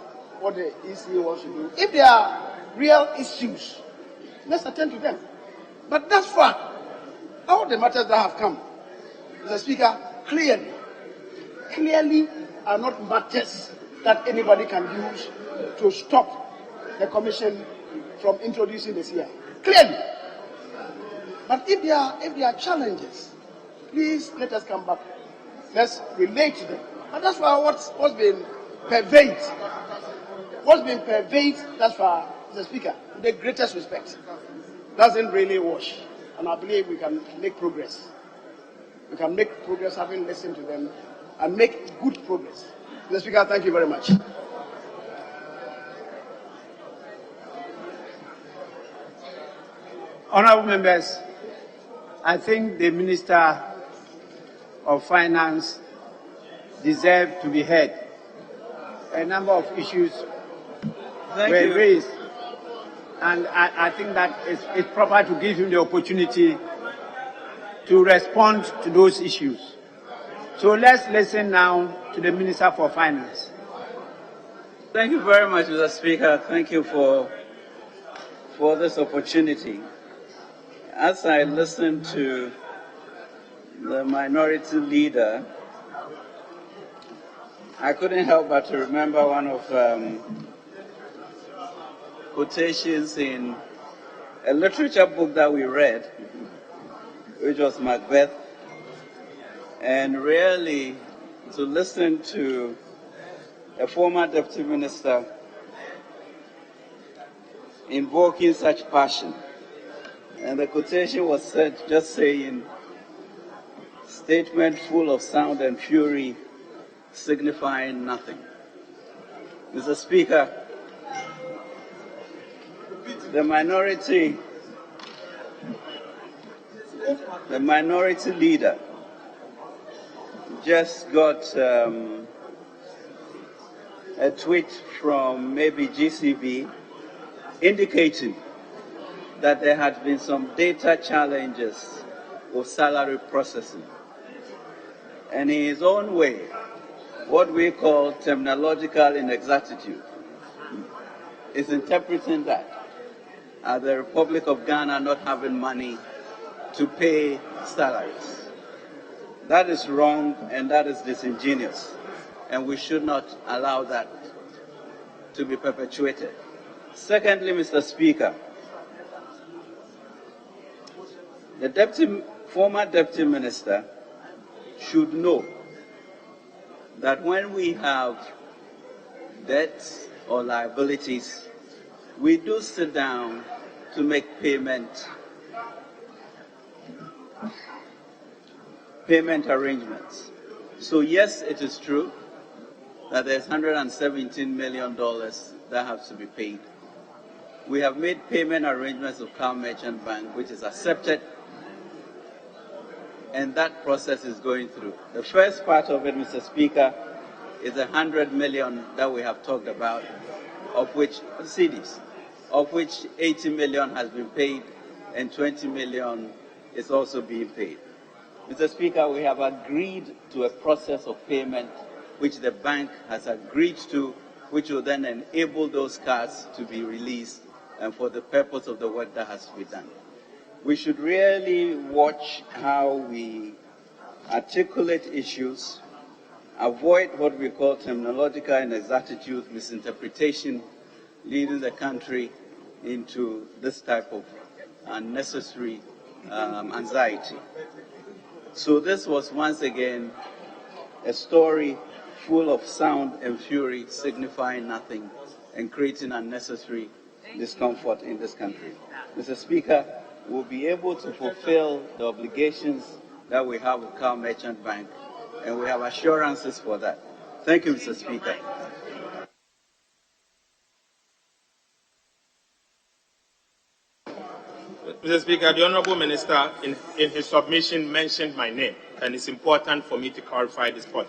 what the EC wants to do. If there are real issues, let's attend to them. But thus far, all the matters that have come, Mr. Speaker, clearly are not matters that anybody can use to stop the Commission from introducing the CI. Clearly. But if there are challenges please let us come back. Let's relate to them. And that's why what's been pervaded, that's why, Mr. Speaker, with the greatest respect, doesn't really wash. And I believe we can make progress. We can make progress having listened to them and make good progress. Mr. Speaker, thank you very much. Honourable members, I think the Minister of Finance deserves to be heard. A number of issues were raised, and I think that it's proper to give him the opportunity to respond to those issues. So let's listen now to the Minister for Finance. Thank you very much, Mr. Speaker. Thank you for this opportunity. As I listened to the minority leader, I couldn't help but to remember one of quotations in a literature book that we read, which was Macbeth, and really to listen to a former deputy minister invoking such passion. And the quotation was said, just saying, statement full of sound and fury, signifying nothing. Mr. Speaker, the minority leader just got a tweet from maybe GCB indicating that there had been some data challenges with salary processing. And in his own way, what we call terminological inexactitude is interpreting that as the Republic of Ghana not having money to pay salaries. That is wrong and that is disingenuous, and we should not allow that to be perpetuated. Secondly, Mr. Speaker, the former deputy minister should know that when we have debts or liabilities, we do sit down to make payment arrangements. So yes, it is true that there's $117 million that has to be paid. We have made payment arrangements with Car Merchant Bank, which is accepted, and that process is going through. The first part of it, Mr. Speaker, is $100 million that we have talked about, of which CDs, of which $80 million has been paid and $20 million is also being paid. Mr. Speaker, we have agreed to a process of payment which the bank has agreed to, which will then enable those cards to be released and for the purpose of the work that has to be done. We should really watch how we articulate issues, avoid what we call terminological inexactitude, misinterpretation, leading the country into this type of unnecessary anxiety. So this was once again a story full of sound and fury, signifying nothing and creating unnecessary discomfort in this country. Mr. Speaker, we'll be able to fulfill the obligations that we have with Car Merchant Bank, and we have assurances for that. Thank you, Mr. Speaker. Mr. Speaker, the Honourable Minister in his submission mentioned my name, and it's important for me to clarify this point.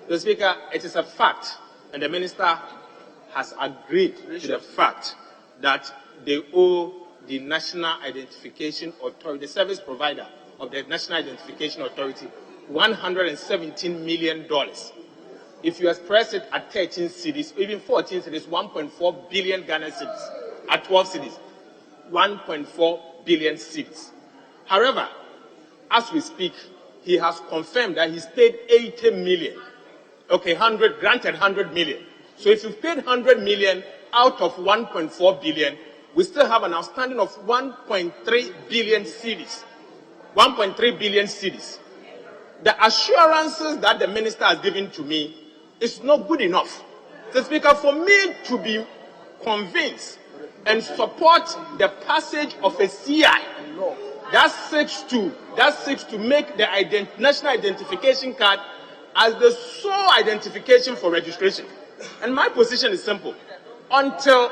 Mr. Speaker, it is a fact, and the Minister has agreed to the fact that they owe the National Identification Authority, the service provider of the National Identification Authority, $117 million. If you express it at 13 cities, even 14 cities, 1.4 billion Ghana cedis. At 12 cities, 1.4 billion cedis. However, as we speak, he has confirmed that he's paid 80 million. Okay, granted 100 million. So if you've paid 100 million out of 1.4 billion, we still have an outstanding of 1.3 billion cedis. 1.3 billion cedis. The assurances that the minister has given to me is not good enough. Mr. Speaker, for me to be convinced and support the passage of a CI that seeks to make the national identification card as the sole identification for registration. And my position is simple. Until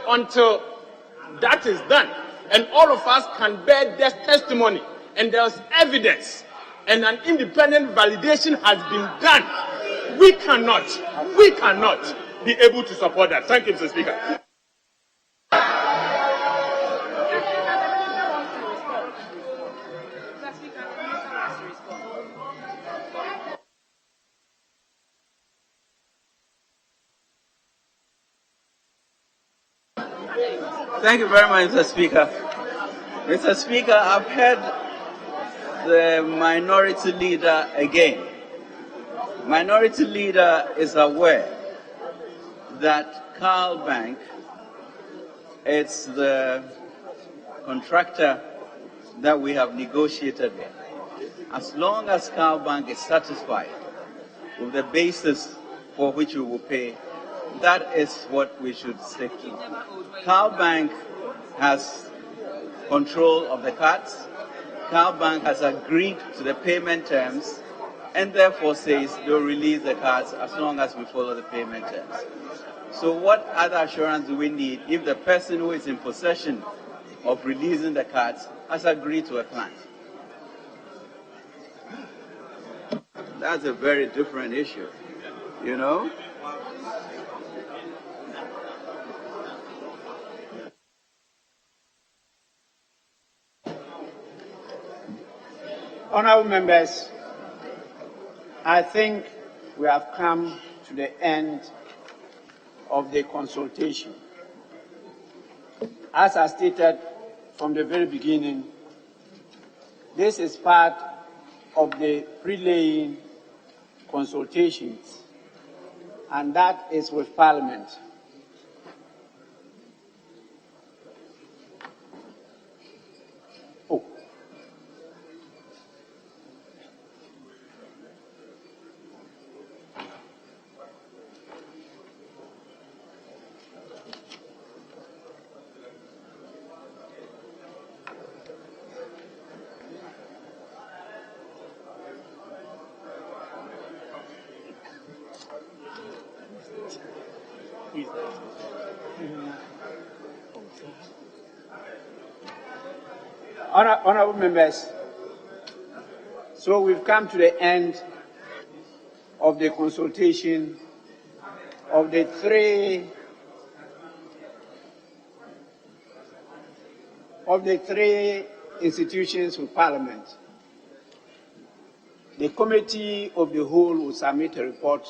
that is done, and all of us can bear this testimony, and there's evidence, and an independent validation has been done, we cannot be able to support that. Thank you, Mr. Speaker. Thank you very much, Mr. Speaker. Mr. Speaker, I've heard the minority leader again. Minority leader is aware that Carl Bank, it's the contractor that we have negotiated with. As long as Carl Bank is satisfied with the basis for which we will pay, that is what we should stick to. Carl Bank has control of the cards. Carl Bank has agreed to the payment terms and therefore says they'll release the cards as long as we follow the payment terms. So what other assurance do we need if the person who is in possession of releasing the cards has agreed to a plan? That's a very different issue, you know? Honourable members, I think we have come to the end of the consultation. As I stated from the very beginning, this is part of the pre-laying consultations, and that is with Parliament. Honourable members, so we've come to the end of the consultation of the three institutions with Parliament. The Committee of the Whole will submit a report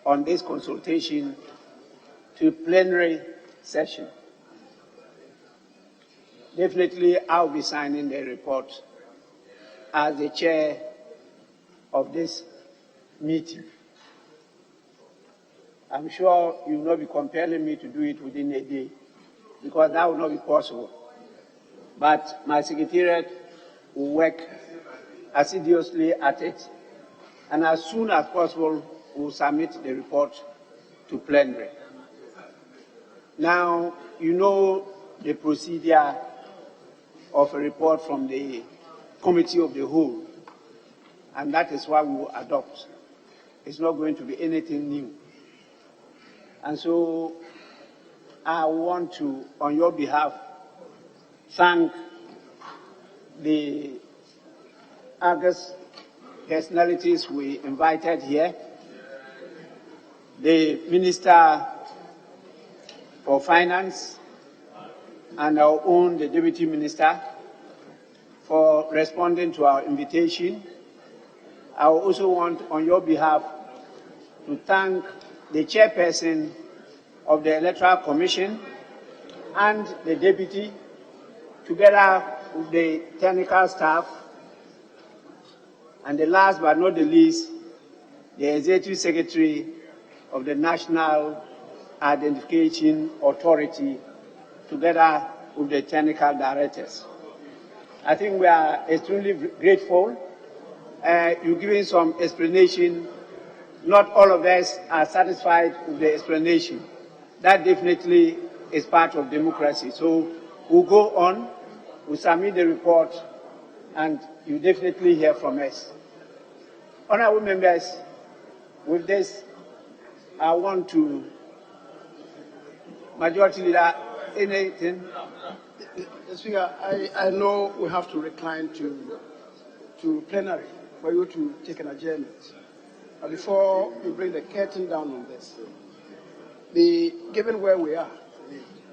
on this consultation to plenary session. Definitely, I'll be signing the report as the chair of this meeting. I'm sure you will not be compelling me to do it within a day, because that will not be possible. But my secretariat will work assiduously at it, and as soon as possible, we'll submit the report to plenary. Now, you know the procedure of a report from the Committee of the Whole, and that is what we will adopt. It's not going to be anything new. And so I want to, on your behalf, thank the August personalities we invited here, the Minister for Finance, and our own, the Deputy Minister, for responding to our invitation. I also want, on your behalf, to thank the Chairperson of the Electoral Commission and the Deputy, together with the technical staff, and the last but not the least, the Executive Secretary of the National Identification Authority, together with the technical directors. I think we are extremely grateful. You're giving some explanation. Not all of us are satisfied with the explanation. That definitely is part of democracy. So we'll go on, we'll submit the report, and you definitely hear from us. Honorable members, with this, I want to, Majority Leader, anything? Speaker, I know we have to recline to plenary for you to take an adjournment. But before you bring the curtain down on this, given where we are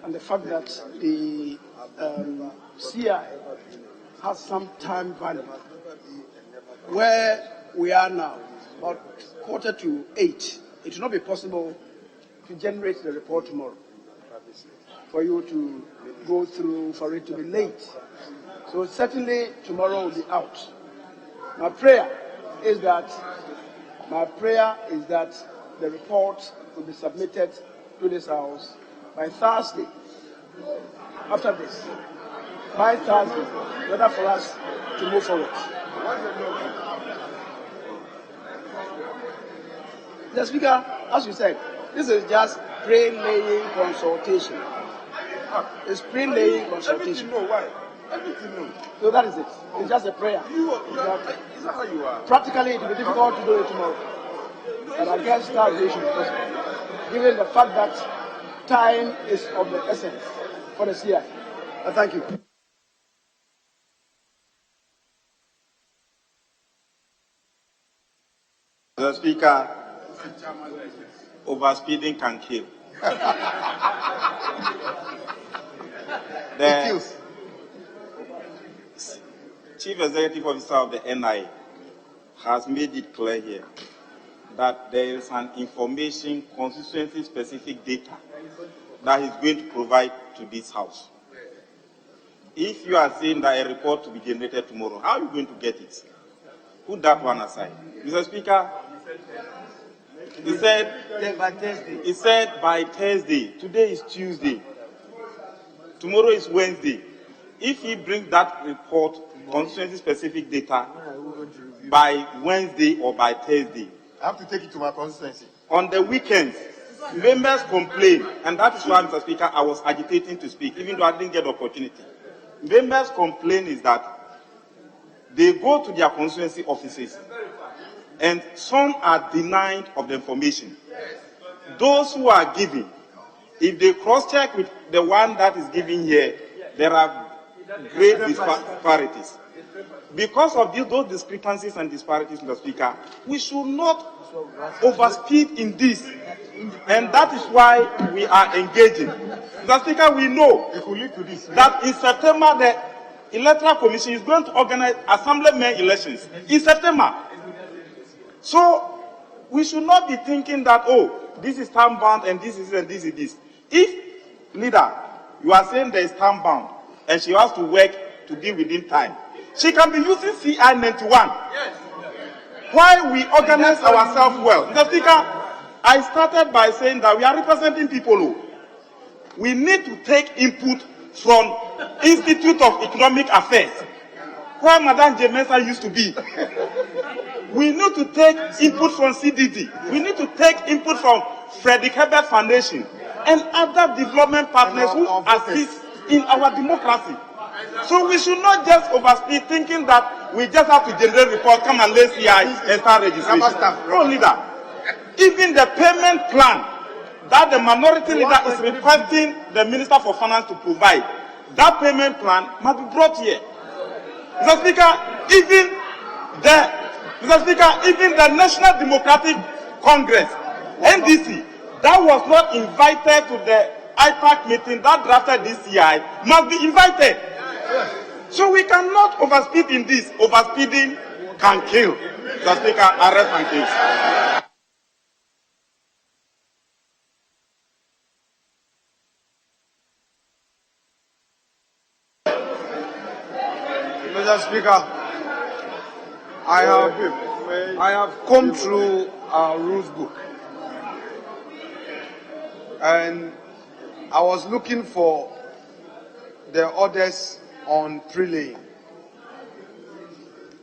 and the fact that the CI has some time value, where we are now, about 7:45, it will not be possible to generate the report tomorrow for you to go through, for it to be late. So certainly tomorrow will be out. My prayer is that the report will be submitted to this House by Thursday. After this, by Thursday, in order for us to move forward. The Speaker, as you said, this is just pre-laying consultation. It's pre-laying consultation. Everything know why? Everything know. So that is it. It's just a prayer. Is that how you are? Practically, it will be difficult to do it tomorrow. But I guess Thursday should be possible, given the fact that time is of the essence for the CI. Thank you. The Speaker, overspeeding can kill. The Chief Executive Officer of the NIA has made it clear here that there is an information constituency-specific data that he's going to provide to this House. If you are saying that a report to be generated tomorrow, how are you going to get it? Put that one aside. Mr. Speaker, he said by Thursday. Today is Tuesday. Tomorrow is Wednesday. If he brings that report, constituency-specific data, by Wednesday or by Thursday, I have to take it to my constituency. On the weekends, members complain, and that is why, Mr. Speaker, I was agitating to speak, even though I didn't get the opportunity. Members complain is that they go to their constituency offices, and some are denied of the information. Those who are giving, if they cross-check with the one that is giving here, there are great disparities. Because of those discrepancies and disparities, Mr. Speaker, we should not overspeed in this. And that is why we are engaging. Mr. Speaker, we know that in September, the Electoral Commission is going to organize assemblyman elections in September. So we should not be thinking that, oh, this is time-bound and this is and this is this. If, leader, you are saying there is time-bound and she has to work to be within time, she can be using CI 91. Yes. While we organize ourselves well. Mr. Speaker, I started by saying that we are representing people. We need to take input from Institute of Economic Affairs, where Madame Jemesa used to be. We need to take input from CDD. We need to take input from Frederick Herbert Foundation and other development partners who assist in our democracy. So we should not just overspeed thinking that we just have to generate report, come and lay CI and start registration. No, leader. Even the payment plan that the minority leader is requesting the Minister for Finance to provide, that payment plan must be brought here. Mr. Speaker, even the National Democratic Congress, NDC, that was not invited to the IPAC meeting that drafted this CI, must be invited. So we cannot overspeed in this. Overspeeding can kill. Mr. Speaker, arrest my case. Mr. Speaker, I have come through our rules book, and I was looking for the orders on pre-laying.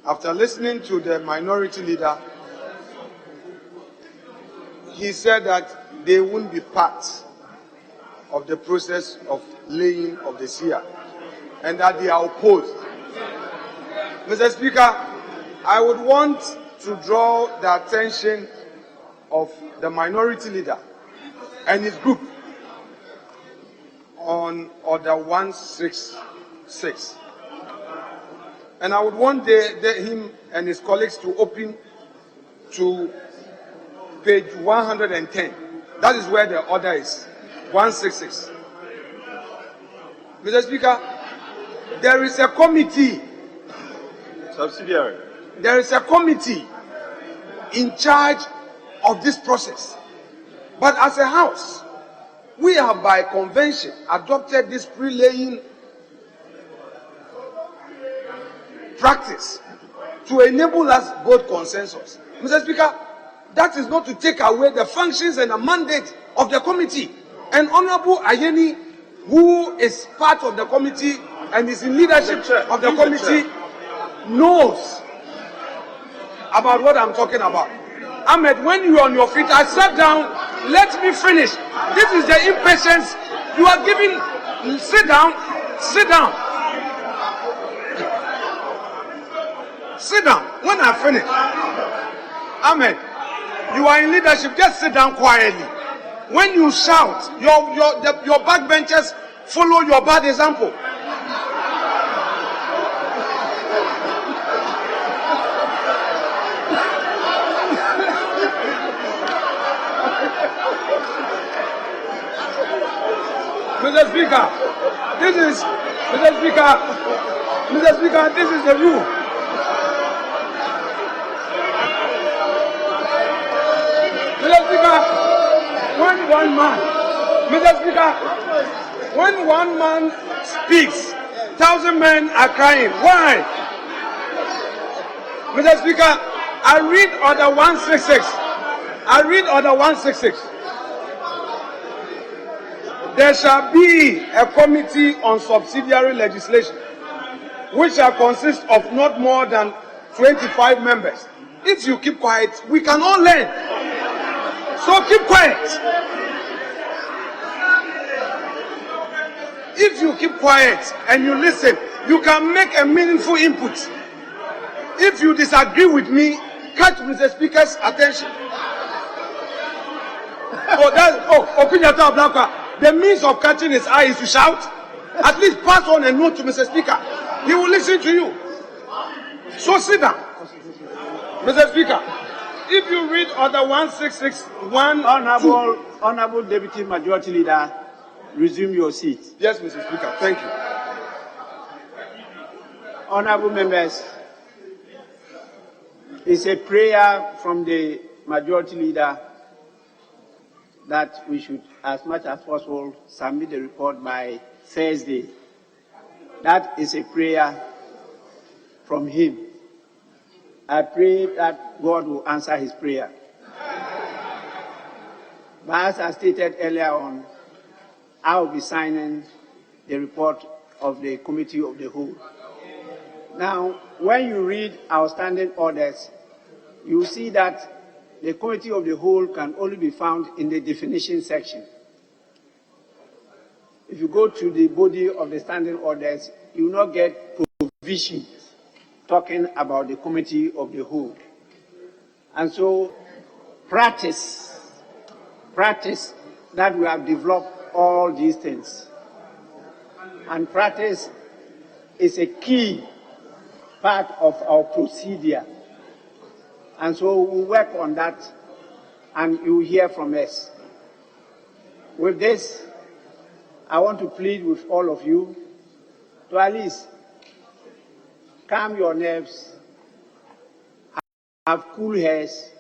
after listening to the minority leader, he said that they won't be part of the process of laying of the seer and that they are opposed. Mr. Speaker, I would want to draw the attention of the minority leader and his group on Order 166. And I would want him and his colleagues to open to page 110. That is where the order is, 166. Mr. Speaker, there is a committee. Subsidiary. There is a committee in charge of this process. But as a House, we have by convention adopted this pre-laying practice to enable us both consensus. Mr. Speaker, that is not to take away the functions and the mandate of the committee. And Honorable Ayeni, who is part of the committee and is in leadership of the committee, knows about what I'm talking about. Ahmed, when you are on your feet, I sat down. Let me finish. This is the impatience you are giving. Sit down. Sit down. Sit down. When I finish, Ahmed, you are in leadership. Just sit down quietly. When you shout, your backbenchers follow your bad example. Mr. Speaker, this is the rule. Mr. Speaker, when one man speaks, 1,000 men are crying. Why? Mr. Speaker, I read Order 166. There shall be a committee on subsidiary legislation, which shall consist of not more than 25 members. If you keep quiet, we can all learn. So keep quiet. If you keep quiet and you listen, you can make a meaningful input. If you disagree with me, catch Mr. Speaker's attention. Okunyata Blanca. The means of catching his eye is to shout. At least pass on a note to Mr. Speaker. He will listen to you. So sit down. Mr. Speaker, if you read Order 1661, Honorable Deputy Majority Leader, resume your seat. Yes, Mr. Speaker. Thank you. Honorable members, it's a prayer from the Majority Leader that we should, as much as possible, submit the report by Thursday. That is a prayer from him. I pray that God will answer his prayer. But as I stated earlier on, I will be signing the report of the Committee of the Whole. Now, when you read our standing orders, you see that the Committee of the Whole can only be found in the definition section. If you go to the body of the standing orders, you will not get provisions talking about the Committee of the Whole. And so, practice that we have developed all these things. And practice is a key part of our procedure. And so we'll work on that, and you'll hear from us. With this, I want to plead with all of you to at least calm your nerves, have cool heads.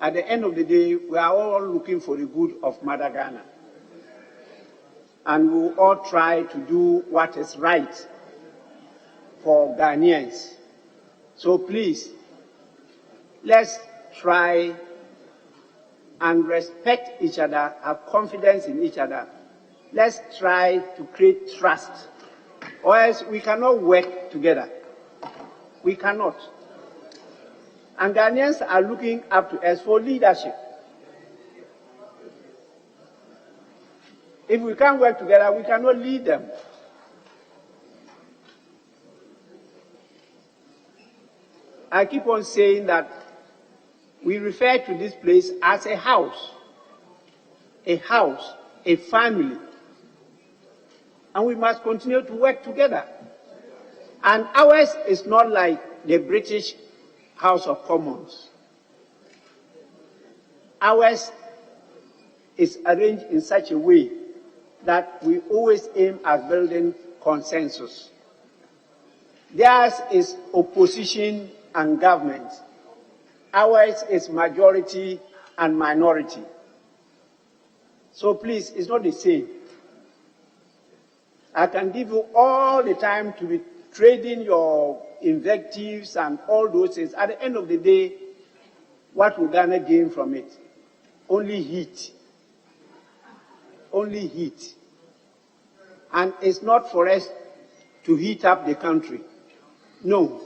At the end of the day, we are all looking for the good of Mother Ghana. And we'll all try to do what is right for Ghanaians. So please, let's try and respect each other, have confidence in each other. Let's try to create trust, or else we cannot work together. We cannot. And Ghanaians are looking up to us for leadership. If we can't work together, we cannot lead them. I keep on saying that we refer to this place as a house, a family. And we must continue to work together. And ours is not like the British House of Commons. Ours is arranged in such a way that we always aim at building consensus. Theirs is opposition and government. Ours is majority and minority. So please, it's not the same. I can give you all the time to be trading your invectives and all those things. At the end of the day, what will Ghana gain from it? Only heat. Only heat. And it's not for us to heat up the country. No.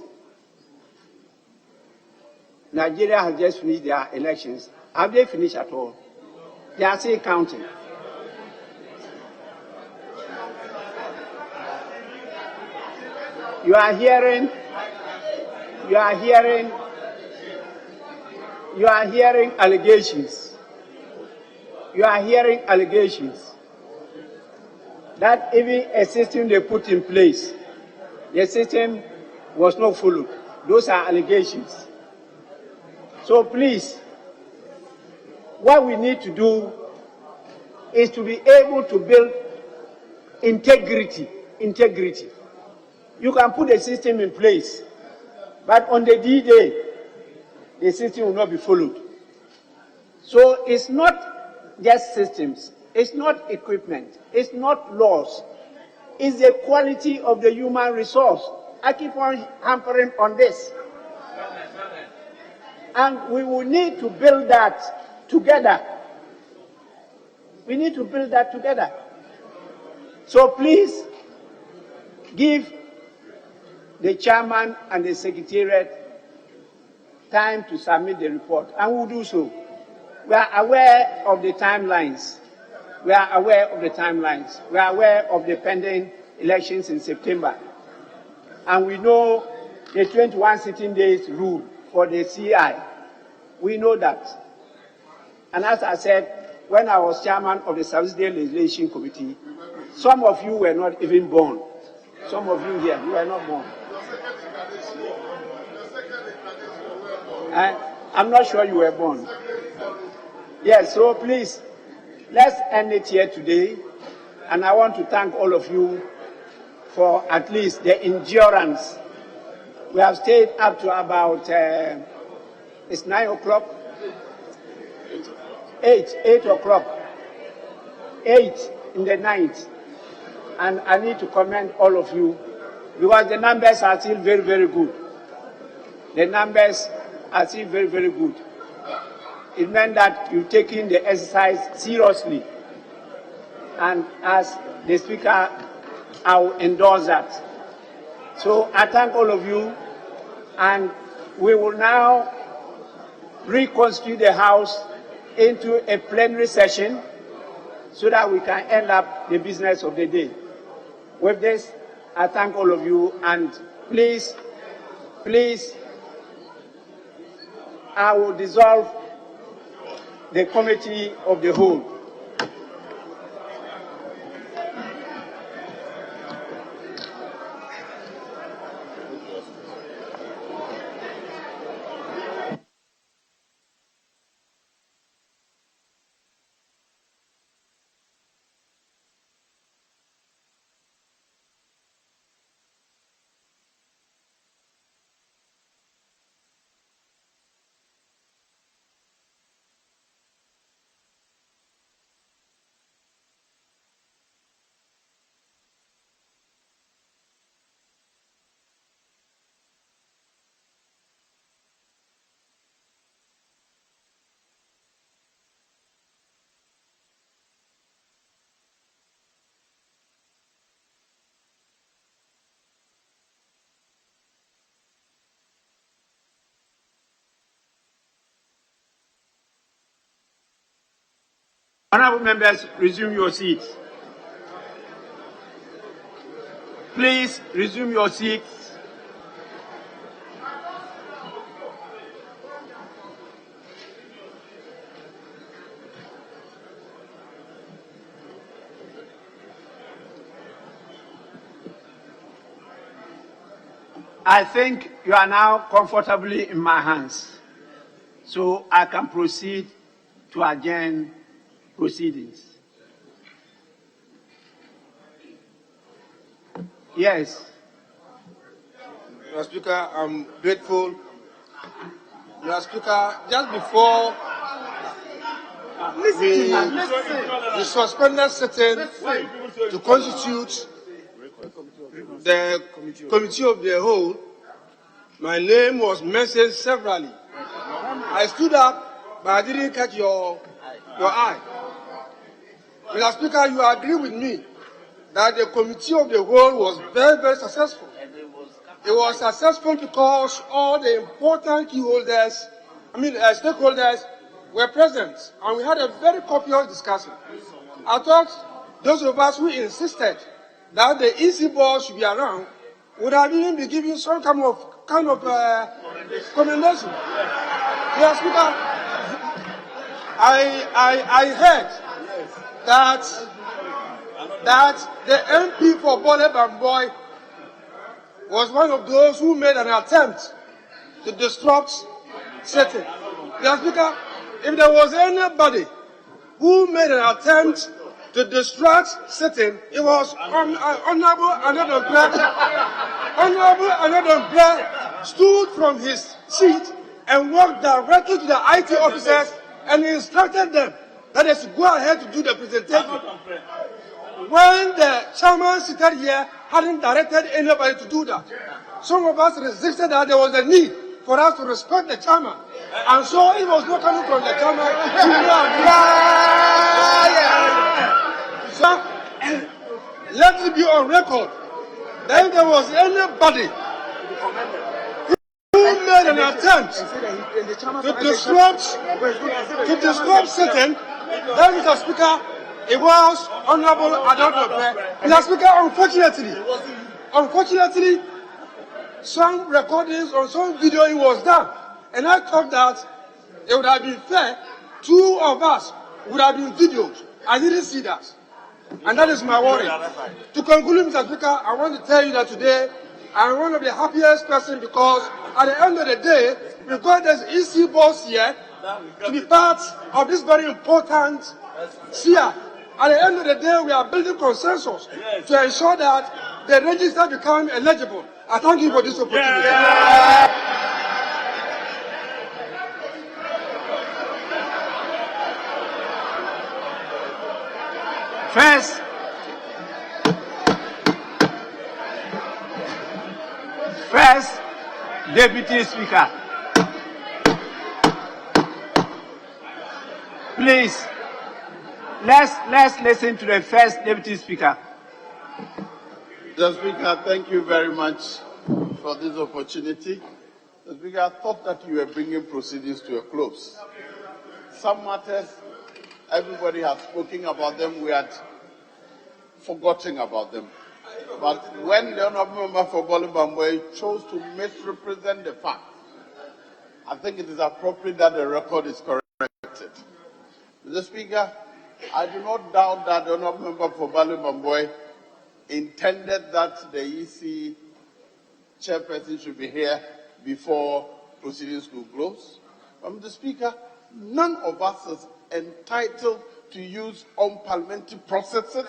Nigeria has just finished their elections. Have they finished at all? They are still counting. You are hearing allegations. You are hearing allegations that even a system they put in place, the system was not followed. Those are allegations. So please, what we need to do is to be able to build integrity. Integrity. You can put a system in place, but on the D-Day, the system will not be followed. So it's not just systems, it's not equipment, it's not laws, it's the quality of the human resource. I keep on hampering on this. And we will need to build that together. We need to build that together. So please, give the chairman and the secretariat time to submit the report, and we'll do so. We are aware of the timelines. We are aware of the timelines. We are aware of the pending elections in September. And we know the 21 sitting days rule for the CI. We know that. And as I said, when I was chairman of the Subsidiary Legislation Committee, some of you were not even born. Some of you here, you were not born. I'm not sure you were born. Yes, so please, let's end it here today. And I want to thank all of you for at least the endurance. We have stayed up to about, it's 9 o'clock? 8 o'clock. 8 in the night. And I need to commend all of you because the numbers are still very, very good. The numbers are still very, very good. It meant that you've taken the exercise seriously. And as the Speaker, I will endorse that. So I thank all of you, and we will now reconstitute the House into a plenary session so that we can end up the business of the day. With this, I thank all of you, and please, I will dissolve the committee of the whole. Honorable members, resume your seats. Please resume your seats. I think you are now comfortably in my hands, so I can proceed to adjourn proceedings. Yes. Mr. Speaker, I'm grateful. Mr. Speaker, just before the suspended sitting to constitute the committee of the whole, my name was mentioned severally. I stood up, but I didn't catch your eye. Mr. Speaker, you agree with me that the committee of the whole was very, very successful. It was successful because all the important stakeholders were present, and we had a very copious discussion. I thought those of us who insisted that the EC board should be around would have even been given some kind of commendation. Yes, Speaker, I heard that the MP for Bole Bamboy was one of those who made an attempt to disrupt sitting. Mr. Speaker, if there was anybody who made an attempt to distract sitting, it was Honorable Anodon Blair stood from his seat and walked directly to the IT officers and instructed them that they should go ahead to do the presentation. When the chairman seated here hadn't directed anybody to do that, some of us resisted that there was a need for us to respect the chairman. And so it was not coming from the chairman. So, let it be on record that if there was anybody who made an attempt to disrupt sitting, then, Mr. Speaker, it was Honorable Adolfo. Mr. Speaker, unfortunately, some recordings or some video it was done. And I thought that it would have been fair, two of us would have been videoed. I didn't see that. And that is my worry. To conclude, Mr. Speaker, I want to tell you that today I'm one of the happiest persons because at the end of the day, we've got this EC boss here to be part of this very important sphere. At the end of the day, we are building consensus to ensure that the register become eligible. I thank you for this opportunity. First, Deputy Speaker. Please, let's listen to the first Deputy Speaker. Mr. Speaker, thank you very much for this opportunity. Mr. Speaker, I thought that you were bringing proceedings to a close. Some matters, everybody has spoken about them, we had forgotten about them. But when the Honourable Member for Bole Bamboy chose to misrepresent the fact, I think it is appropriate that the record is corrected. Mr. Speaker, I do not doubt that the Honourable Member for Bole Bamboy intended that the EC chairperson should be here before proceedings could close. But Mr. Speaker, none of us is entitled to use unparliamentary processes.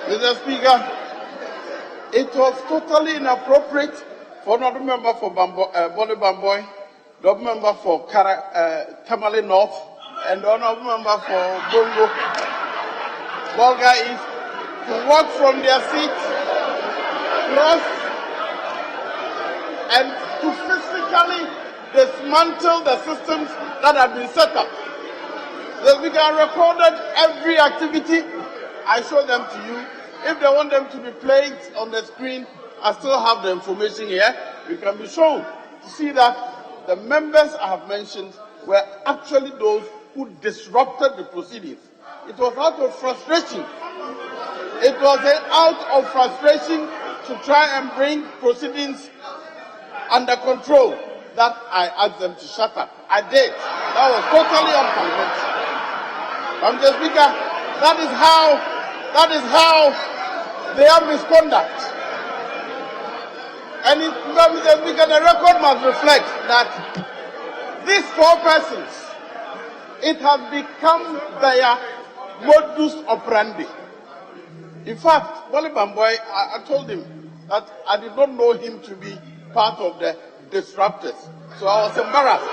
Mr. Speaker, it was totally inappropriate for another member for Bole Bamboy the honorable member for Tamale North, and the honorable member for Bongo, Bolga East, to walk from their seats, cross, and to physically dismantle the systems that have been set up. The Speaker recorded every activity. I showed them to you. If they want them to be played on the screen, I still have the information here. We can be shown to see that the members I have mentioned were actually those who disrupted the proceedings. It was out of frustration. It was out of frustration to try and bring proceedings under control that I asked them to shut up. I did. That was totally unconventional. Mr. Speaker, that is how they have misconduct. And Mr. Speaker, the record must reflect that these 4 persons, it has become their modus operandi. In fact, Wally Bamboy, I told him that I did not know him to be part of the disruptors. So I was embarrassed.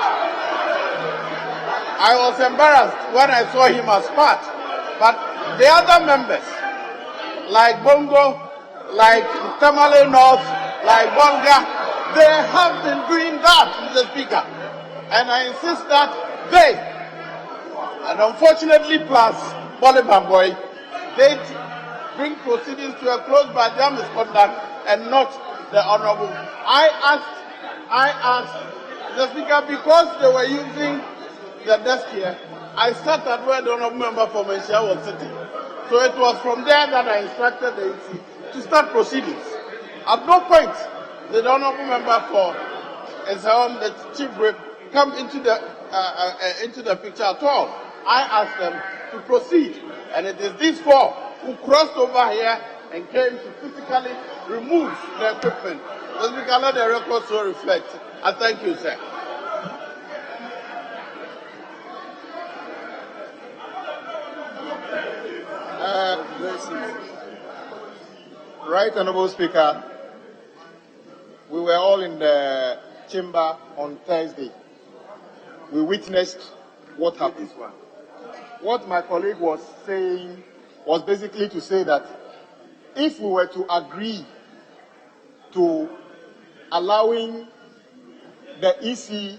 I was embarrassed when I saw him as part. But the other members, like Bongo, like Tamale North, like Bonga, they have been doing that, Mr. Speaker. And I insist that they, and unfortunately plus Wally Bamboy, they bring proceedings to a close by their misconduct and not the honorable. I asked the Speaker, because they were using the desk here, I sat at where the honorable member for Menchia was sitting. So it was from there that I instructed the EC to start proceedings. At no point did the honorable member for Esaom, the chief whip, come into the picture at all. I asked them to proceed, and it is these 4 who crossed over here and came to physically remove the equipment. So we can let the record so reflect. I thank you, sir. Right Honorable Speaker, we were all in the chamber on Thursday. We witnessed what happened. What my colleague was saying was basically to say that if we were to agree to allowing the EC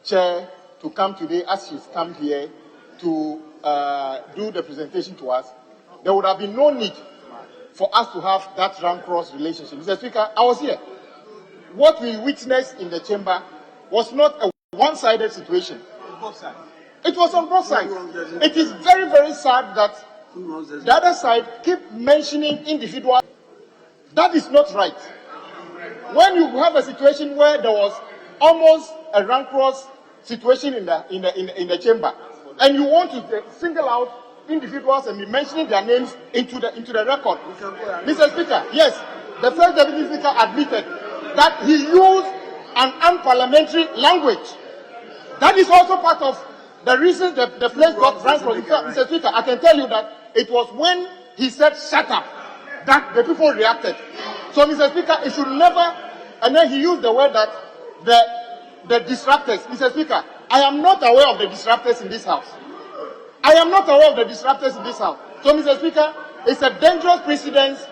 chair to come today, as she's come here, to do the presentation to us, there would have been no need for us to have that rank-cross relationship. Mr. Speaker, I was here. What we witnessed in the chamber was not a one-sided situation. It was on both sides. It is very, very sad that the other side keep mentioning individuals. That is not right. When you have a situation where there was almost a rank-cross situation in the chamber, and you want to single out individuals and be mentioning their names into the record. Mr. Speaker, yes, the first Deputy Speaker admitted that he used an unparliamentary language. That is also part of the reason the place got rank cross. Mr. Speaker, I can tell you that it was when he said shut up that the people reacted. So, Mr. Speaker, it should never, and then he used the word that the disruptors. Mr. Speaker, I am not aware of the disruptors in this house. I am not aware of the disruptors in this house. So, Mr. Speaker, it's a dangerous precedence.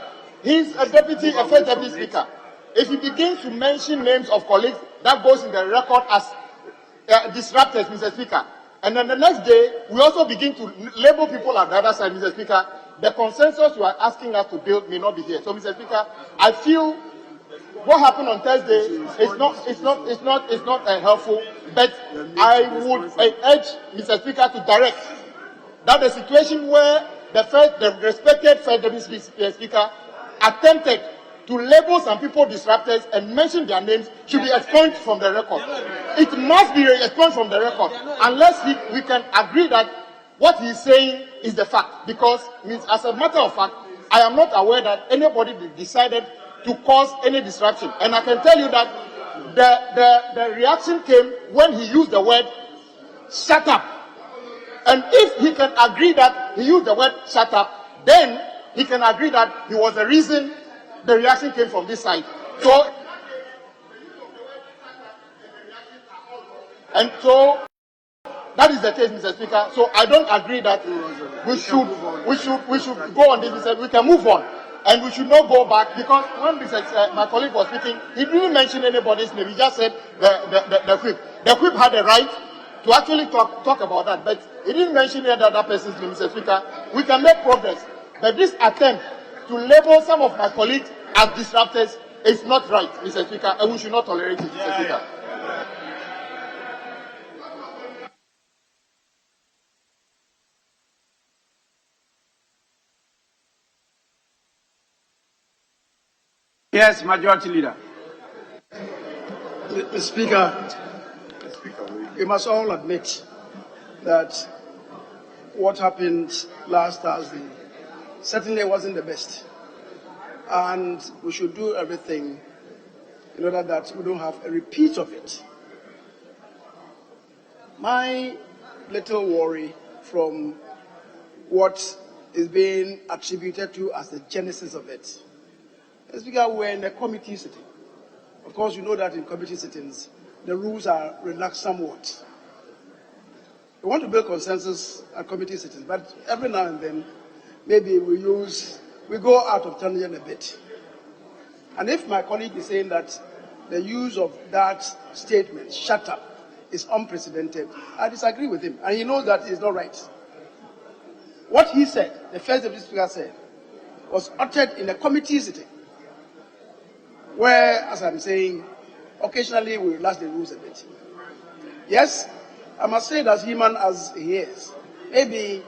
He's a first deputy speaker. If he begins to mention names of colleagues, that goes in the record as disruptors, Mr. Speaker. And then the next day, we also begin to label people at the other side, Mr. Speaker. The consensus you are asking us to build may not be here. So, Mr. Speaker, I feel what happened on Thursday is not helpful. But I would urge Mr. Speaker to direct that the situation where the respected first deputy speaker attempted to label some people disruptors and mention their names should be expunged from the record. It must be expunged from the record unless we can agree that what he is saying is the fact. Because, as a matter of fact, I am not aware that anybody decided to cause any disruption. And I can tell you that the reaction came when he used the word shut up. And if he can agree that he used the word shut up, then he can agree that he was the reason the reaction came from this side. So And so that is the case, Mr. Speaker. So I don't agree that we should go on this. Mr. We can move on, and we should not go back, because when my colleague was speaking, he didn't mention anybody's name. He just said the whip. The whip had a right to actually talk about that, but he didn't mention any other person's name, Mr. Speaker. We can make progress, but this attempt to label some of my colleagues as disruptors is not right, Mr. Speaker, and we should not tolerate it, Mr. Speaker. Yes, Majority Leader. Mr. Speaker, we must all admit that what happened last Thursday certainly wasn't the best. And we should do everything in order that we don't have a repeat of it. My little worry from what is being attributed to as the genesis of it, Mr. Speaker, we're in a committee sitting. Of course, you know that in committee sittings, the rules are relaxed somewhat. We want to build consensus at committee sittings, but every now and then, maybe we go out of tangent a bit. And if my colleague is saying that the use of that statement, shut up, is unprecedented, I disagree with him. And he knows that it's not right. What he said, the first deputy speaker said, was uttered in a committee sitting, where, as I'm saying, occasionally we relax the rules a bit. Yes, I must say that human as he is, maybe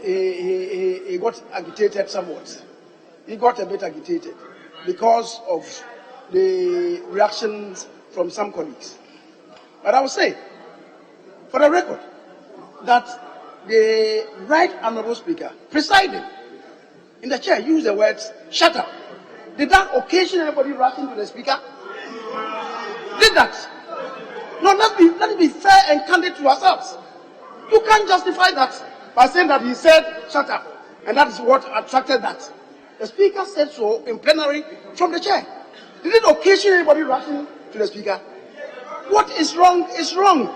he got agitated somewhat. He got a bit agitated because of the reactions from some colleagues. But I will say, for the record, that the Right Honourable Speaker presiding in the chair used the words, shut up. Did that occasion anybody rushing to the Speaker? Did that? No, let's be fair and candid to ourselves. You can't justify that by saying that he said, shut up. And that is what attracted that. The Speaker said so in plenary from the chair. Did it occasion anybody rushing to the Speaker? What is wrong is wrong.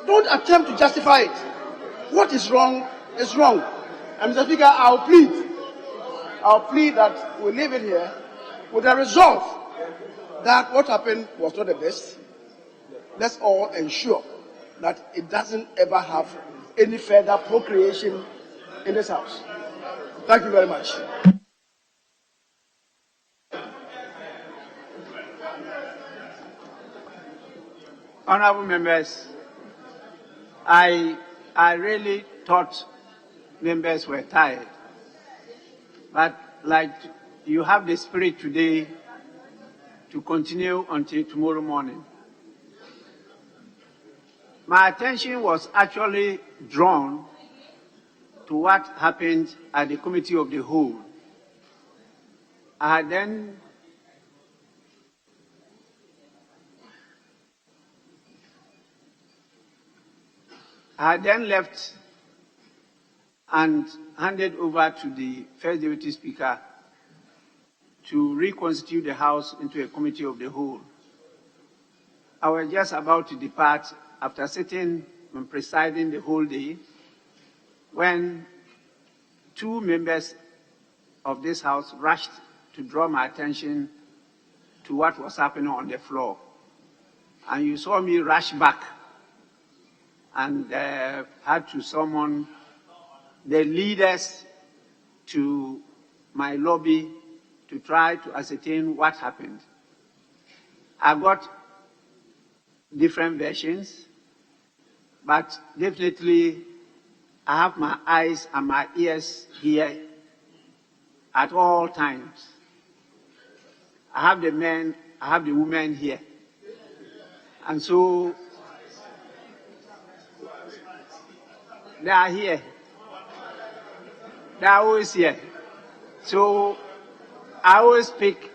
Don't attempt to justify it. What is wrong is wrong. And Mr. Speaker, I'll plead that we leave it here with a resolve that what happened was not the best. Let's all ensure that it doesn't ever have any further procreation in this House. Thank you very much. Honorable members, I really thought members were tired. But like you have the spirit today to continue until tomorrow morning. My attention was actually drawn to what happened at the Committee of the Whole. I then left and handed over to the First Deputy Speaker to reconstitute the House into a Committee of the Whole. I was just about to depart after sitting and presiding the whole day when two members of this House rushed to draw my attention to what was happening on the floor. And you saw me rush back and had to summon the leaders to my lobby to try to ascertain what happened. I got different versions, but definitely I have my eyes and my ears here at all times. I have the men, I have the women here. And so they are here. They are always here. So I always speak.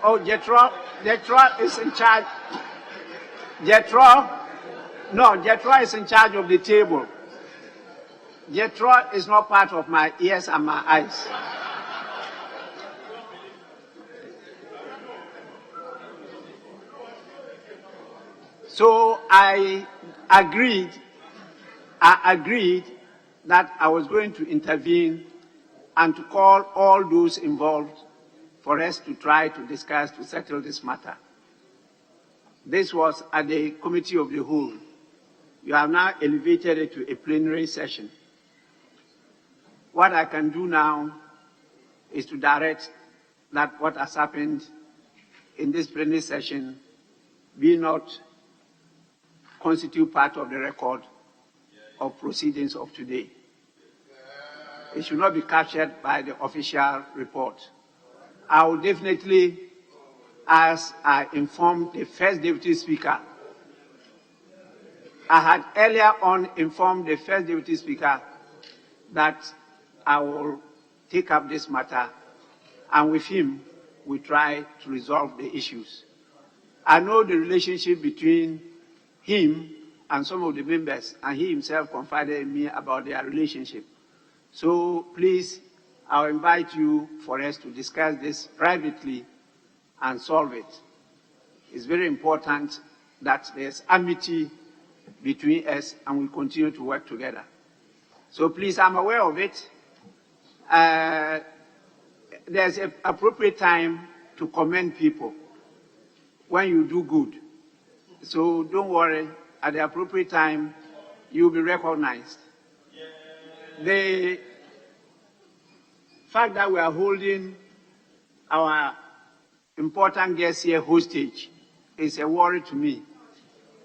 Oh, Jethro is in charge. Jethro is in charge of the table. Jethro is not part of my ears and my eyes. So I agreed that I was going to intervene and to call all those involved for us to try to discuss, to settle this matter. This was at the Committee of the Whole. You have now elevated it to a plenary session. What I can do now is to direct that what has happened in this plenary session be not constitute part of the record of proceedings of today. It should not be captured by the official report. I will definitely, as I informed the First Deputy Speaker, I had earlier on informed the First Deputy Speaker that I will take up this matter, and with him, we try to resolve the issues. I know the relationship between him and some of the members, and he himself confided in me about their relationship. So please, I'll invite you for us to discuss this privately and solve it. It's very important that there's amity between us and we continue to work together. So please, I'm aware of it. There's an appropriate time to commend people when you do good. So don't worry, at the appropriate time, you'll be recognized. The fact that we are holding our important guests here hostage is a worry to me.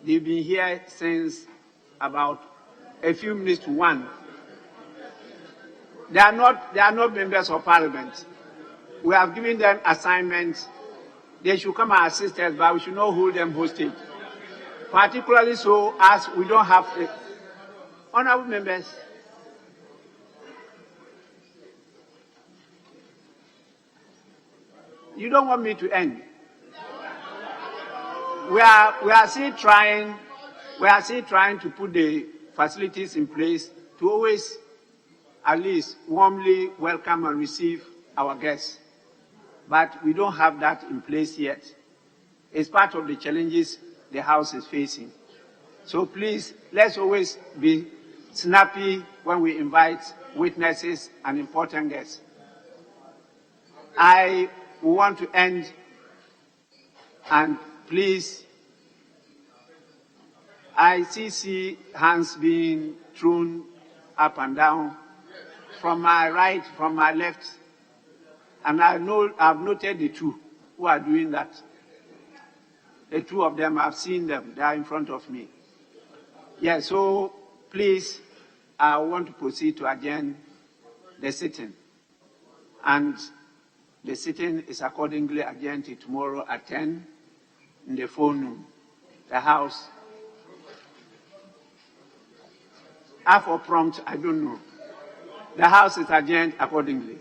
They've been here since about a few minutes to 1. They are not members of Parliament. We have given them assignments. They should come and assist us, but we should not hold them hostage. Particularly so as we don't have honorable members. You don't want me to end. We are still trying to put the facilities in place to always at least warmly welcome and receive our guests. But we don't have that in place yet. It's part of the challenges the House is facing. So please, let's always be snappy when we invite witnesses and important guests. I want to end, and please, I see hands being thrown up and down from my right, from my left, and I've noted the two who are doing that. The two of them, I've seen them, they are in front of me. Yeah, so please, I want to proceed to adjourn the sitting. And the sitting is accordingly adjourned to tomorrow at 10 in the forenoon. The House, half or prompt, I don't know. The House is adjourned accordingly.